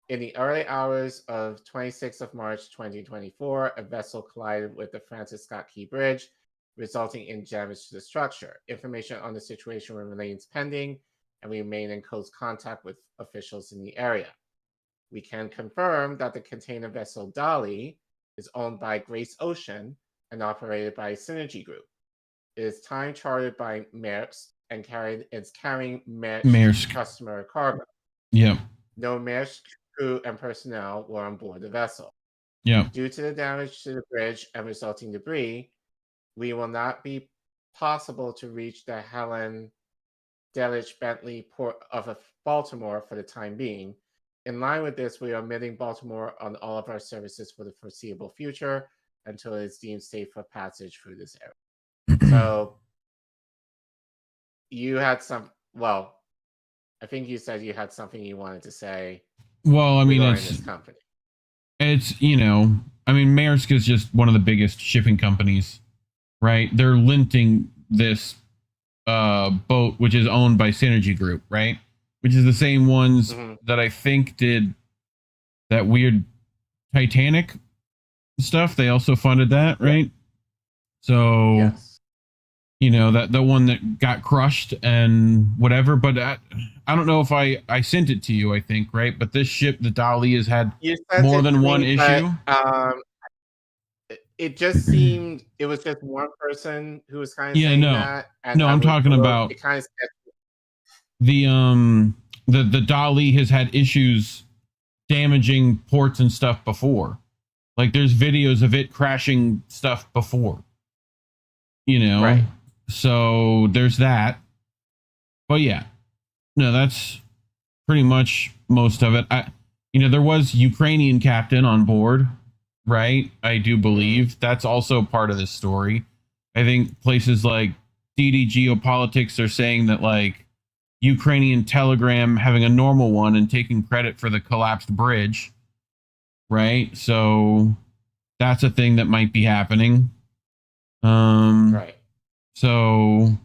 in the early hours of 26th of March 2024, a vessel collided with the Francis Scott Key Bridge, resulting in damage to the structure. Information on the situation remains pending, and we remain in close contact with officials in the area. We can confirm that the container vessel Dolly is owned by Grace Ocean and operated by Synergy Group. It is time chartered by Maersk and it's carrying Maersk customer cargo. Yep. No Maersk crew and personnel were on board the vessel. Yeah. Due to the damage to the bridge and resulting debris, we will not be possible to reach the Helen Delich Bentley port of Baltimore for the time being. In line with this, we are omitting Baltimore on all of our services for the foreseeable future until it is deemed safe for passage through this area. So you had I think you said you had something you wanted to say. Well, I mean, this company. It's, Maersk is just one of the biggest shipping companies, right? They're linting this boat, which is owned by Synergy Group, right? Which is the same ones that I think did that weird Titanic stuff. They also funded that, right? So, you know, that the one that got crushed and whatever. But I don't know if I sent it to you, I think, right? But this ship, the Dali, has had more than one issue. It just seemed it was just one person who was kind of saying that. And no, I'm talking about it kind of the Dali has had issues damaging ports and stuff before. Like there's videos of it crashing stuff before. You know, right. So there's that. But yeah, no, that's pretty much most of it. You know, there was Ukrainian captain on board, right? I do believe that's also part of this story. I think places like DD Geopolitics are saying that like Ukrainian Telegram having a normal one and taking credit for the collapsed bridge, right? So that's a thing that might be happening. Right. So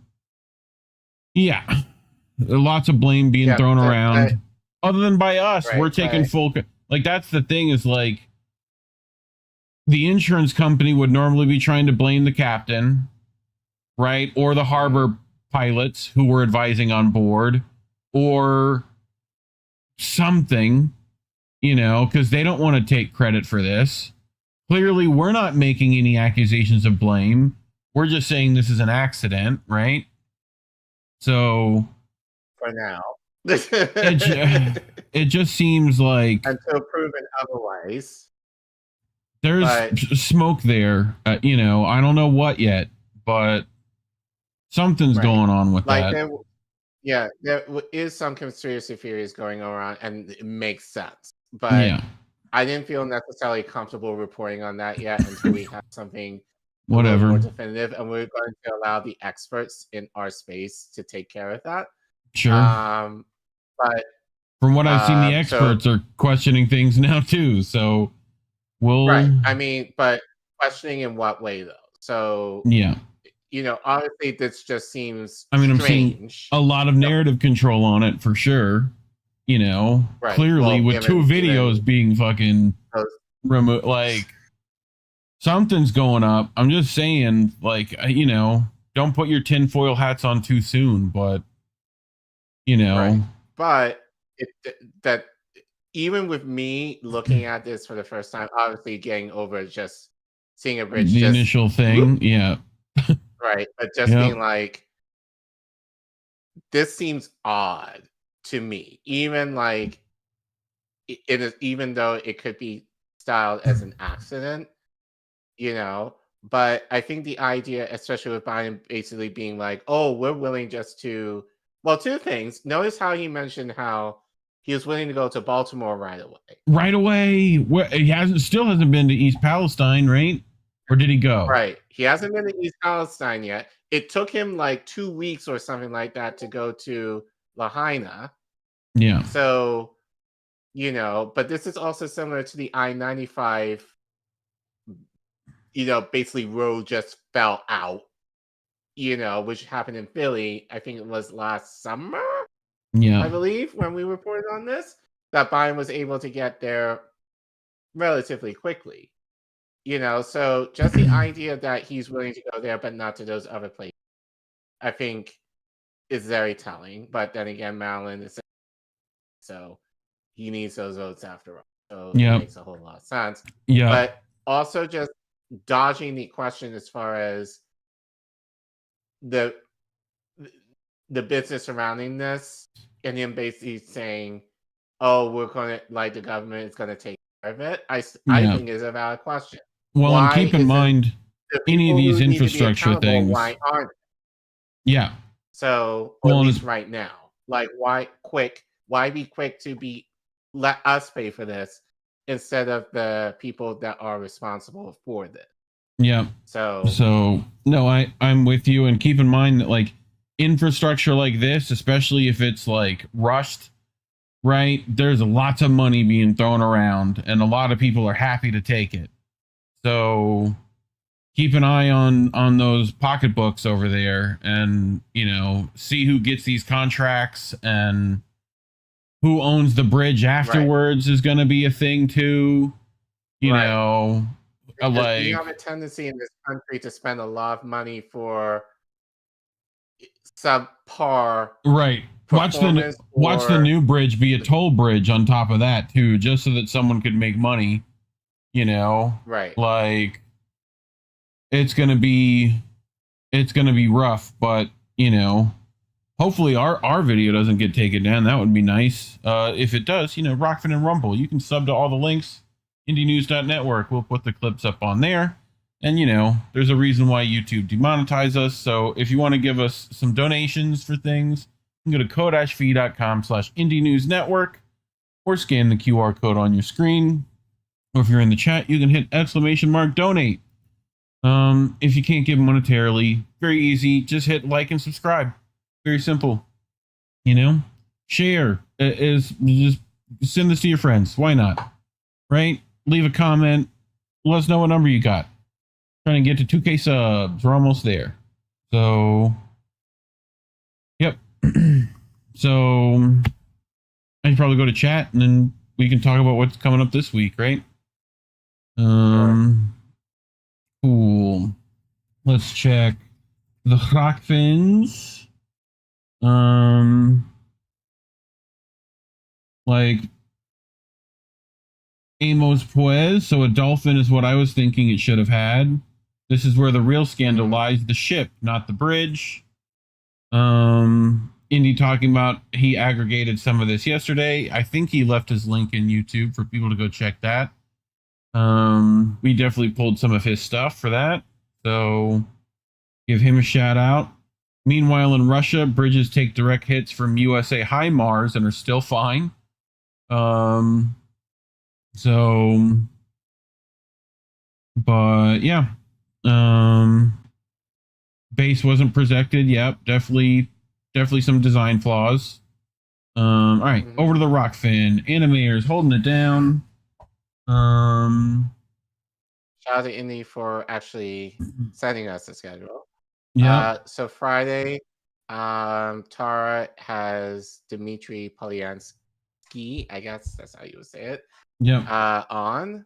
yeah, lots of blame being thrown around. Other than by us, we're taking full. Like that's the thing is like the insurance company would normally be trying to blame the captain, right, or the harbor pilots who were advising on board, or something, you know, because they don't want to take credit for this. Clearly, we're not making any accusations of blame. We're just saying this is an accident, right? So for now, it just seems like until proven otherwise, there's smoke there. You know, I don't know what yet, but something's going on with that. There is some conspiracy theories going around, and it makes sense. But I didn't feel necessarily comfortable reporting on that yet until we have something whatever more definitive, and we're going to allow the experts in our space to take care of that. Sure. But from what I've seen, the experts are questioning things now too. So we'll. Right. I mean, but questioning in what way though? So yeah. You know, honestly, this just seems. I mean, strange. I'm seeing a lot of narrative control on it for sure. You know, clearly with two videos being fucking removed, like something's going up. I'm just saying, like, you know, don't put your tinfoil hats on too soon, but you know, but that even with me looking at this for the first time, obviously getting over just seeing a bridge, the initial thing, right, but just being like, this seems odd to me, even like it is, even though it could be styled as an accident, you know. But I think the idea, especially with Biden basically being like, oh, we're willing just to, well, two things. Notice how he mentioned how he was willing to go to Baltimore right away. Right away. Where he still hasn't been to East Palestine, right? Or did he go? Right. He hasn't been to East Palestine yet. It took him like 2 weeks or something like that to go to Lahaina. Yeah. So, you know, but this is also similar to the I-95, you know, basically road just fell out, you know, which happened in Philly. I think it was last summer, I believe, when we reported on this, that Biden was able to get there relatively quickly. You know, so just the idea that he's willing to go there, but not to those other places, I think is very telling. But then again, Maryland is so he needs those votes after all. So it makes a whole lot of sense. Yeah. But also just dodging the question as far as the business surrounding this, and him basically saying, oh, we're going to, like, the government is going to take care of it. I think is a valid question. Well, and keep in mind, any of these infrastructure things. Why aren't they? Yeah. So, or at least right now, like, why be quick to let us pay for this instead of the people that are responsible for this? Yeah. So no, I'm with you, and keep in mind that like infrastructure like this, especially if it's like rushed, right? There's lots of money being thrown around, and a lot of people are happy to take it. So keep an eye on those pocketbooks over there, and you know, see who gets these contracts and who owns the bridge afterwards is going to be a thing too. You know, like we have a tendency in this country to spend a lot of money for subpar. Right. Watch the new bridge be a toll bridge on top of that too, just so that someone could make money. You know, right? Like it's gonna be rough, but you know, hopefully our video doesn't get taken down. That would be nice. If it does, you know, Rockfin and Rumble, you can sub to all the links. IndieNews.network. We'll put the clips up on there. And, you know, there's a reason why YouTube demonetizes us. So if you want to give us some donations for things, you can go to ko-fi.com/IndieNewsNetwork or scan the QR code on your screen. Or if you're in the chat, you can hit !donate. If you can't give monetarily, very easy. Just hit like and subscribe. Very simple. You know, share is just send this to your friends. Why not? Right? Leave a comment. Let us know what number you got. Trying to get to 2K subs. We're almost there. So, yep. So, I should probably go to chat and then we can talk about what's coming up this week, right? Cool. Let's check the Rockfins. Like Amos Pues, so a dolphin is what I was thinking it should have had. This is where the real scandal lies, the ship, not the bridge. Indy talking about he aggregated some of this yesterday. I think he left his link in YouTube for people to go check that. We definitely pulled some of his stuff for that. So give him a shout out. Meanwhile, in Russia, bridges take direct hits from USA HIMARS and are still fine. But yeah. Base wasn't protected. Yep, definitely some design flaws. All right, over to the Rockfin. Animators holding it down. Shout out to Indy for actually sending us the schedule. Yeah. So Friday, Tara has Dmitry Polyansky, I guess that's how you would say it. Yeah. On.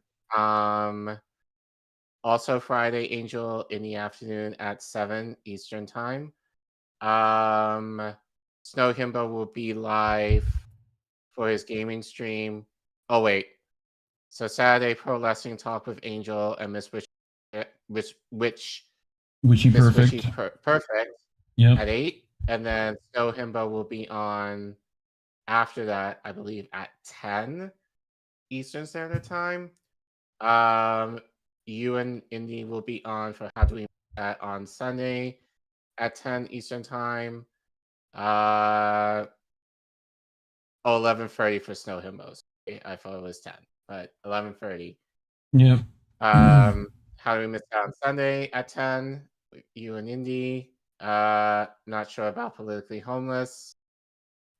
Also Friday, Angel in the afternoon at 7 Eastern time. Snow Himbo will be live for his gaming stream. Oh wait. So Saturday, Pro Wrestling Talk with Angel and Miss Witchy Perfect. Perfect. Yep. At 8. And then Snow Himbo will be on after that, I believe, at 10 Eastern Standard Time. You and Indy will be on for How Do We Make That on Sunday at 10 Eastern Time. 11:30 for Snow Himbos. I thought it was 10, but 11:30. Yep. How Do We Miss Out on Sunday at 10? You and Indy. Not sure about Politically Homeless.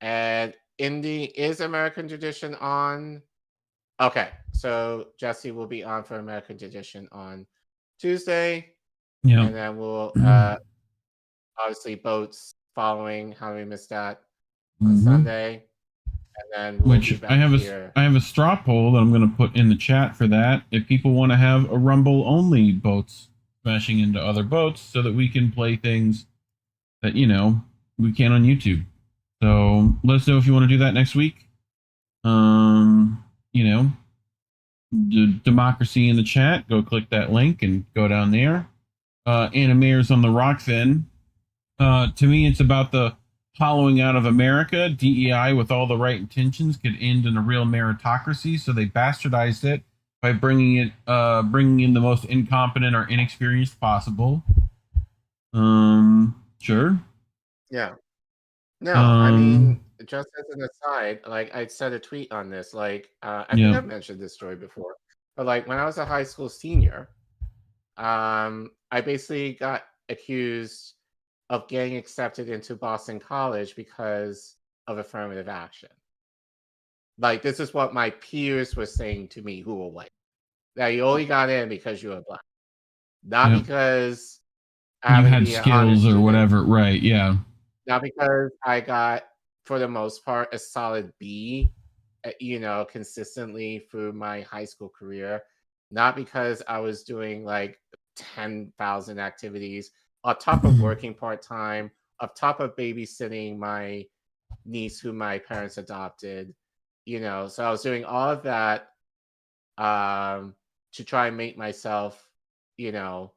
And Indy is American Tradition on. Okay, so Jesse will be on for American Tradition on Tuesday. Yeah. And then we'll obviously boats following How Do We Miss That on Sunday. And then we'll be back here. I have a straw poll that I'm going to put in the chat for that. If people want to have a Rumble only boats smashing into other boats so that we can play things that, you know, we can on YouTube. So let us know if you want to do that next week. You know, democracy in the chat. Go click that link and go down there. Animators on the Rockfin. To me, it's about the hollowing out of America. DEI, with all the right intentions, could end in a real meritocracy. So they bastardized it by bringing in the most incompetent or inexperienced possible. Sure. Yeah. No, I mean, just as an aside, like I said a tweet on this, like I think I've mentioned this story before, but like when I was a high school senior, I basically got accused of getting accepted into Boston College because of affirmative action. Like this is what my peers were saying to me who were white. That you only got in because you were black. Not because you had skills or whatever, right? Yeah. Not because I got, for the most part, a solid B, you know, consistently through my high school career. Not because I was doing like 10,000 activities on top of working part-time, of top of babysitting my niece who my parents adopted, you know, so I was doing all of that to try and make myself, you know,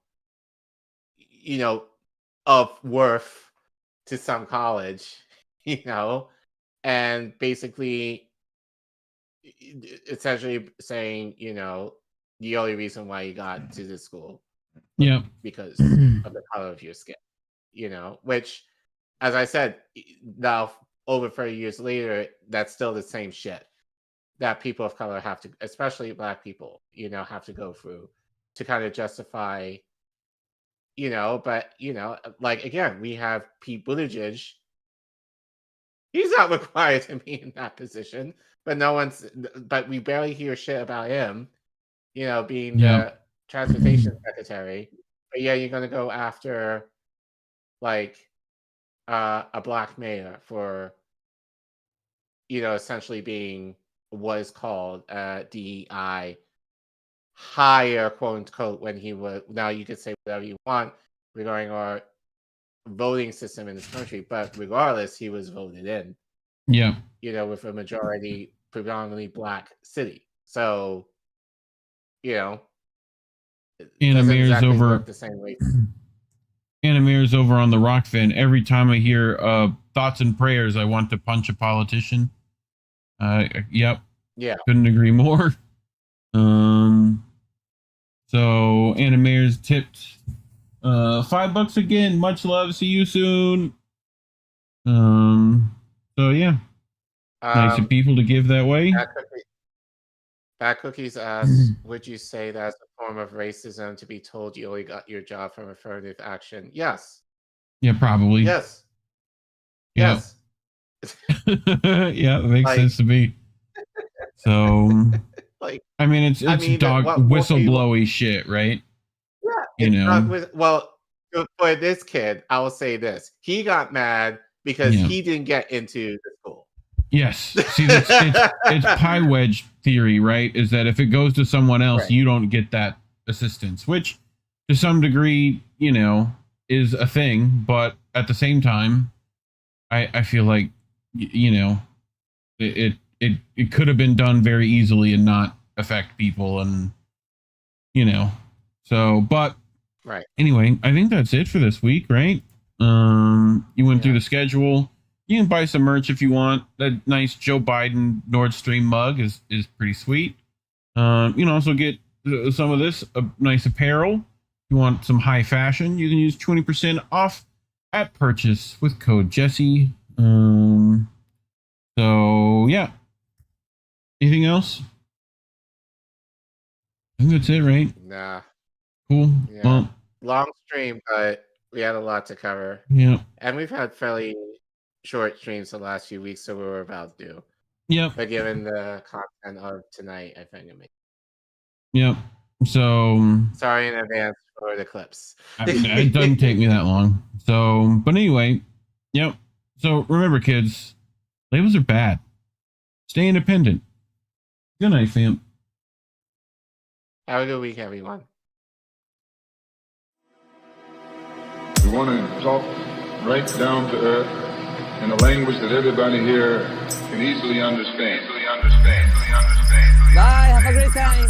of worth to some college, you know, and basically essentially saying, you know, the only reason why you got to this school, yeah, because of the color of your skin, you know, which, as I said, now over 30 years later, that's still the same shit that people of color have to, especially Black people, you know, have to go through to kind of justify, you know, but, you know, like, again, we have Pete Buttigieg. He's not required to be in that position, but we barely hear shit about him, you know, being the transportation secretary. But yeah, you're going to go after, like, a Black mayor for, you know, essentially being what is called DEI higher, quote unquote, when he was. Now you can say whatever you want regarding our voting system in this country, but regardless, he was voted in. Yeah. You know, with a majority, predominantly Black city. So, you know, Anna Mears exactly over the same way. Anna Mears over on the Rockfin. Every time I hear thoughts and prayers, I want to punch a politician. Yep. Yeah. Couldn't agree more. So Anna Mears tipped $5 again. Much love. See you soon. So yeah. Nice of people to give that way. Bad Cookies asks, would you say that's a form of racism to be told you only got your job from affirmative action? Yes. Yeah, probably. Yes. Yeah. Yes. Yeah, it makes sense to me. So, like, I mean, it's whistleblowy shit, right? Yeah. You know. Well, for this kid, I will say this: he got mad because he didn't get into the school. Yes. See, it's pie wedge theory, right? Is that if it goes to someone else, you don't get that assistance, which to some degree, you know, is a thing. But at the same time, I feel like, you know, it could have been done very easily and not affect people, and, you know, so, but anyway, I think that's it for this week, right? You went through the schedule. You can buy some merch if you want. That nice Joe Biden Nord Stream mug is pretty sweet. You can also get some of this nice apparel. If you want some high fashion, you can use 20% off at purchase with code Jesse. So yeah. Anything else? I think that's it, right? Nah. Cool. Yeah. Well, long stream, but we had a lot to cover. Yeah. And we've had fairly short streams the last few weeks, so we were about to. Yep. But given the content of tonight, I think it makes. Yep. So sorry in advance for the clips. It doesn't take me that long. So, but anyway, yep. So remember, kids, labels are bad. Stay independent. Good night, fam. Have a good week, everyone. We want to talk right down to earth in a language that everybody here can easily understand. Bye, have a great time.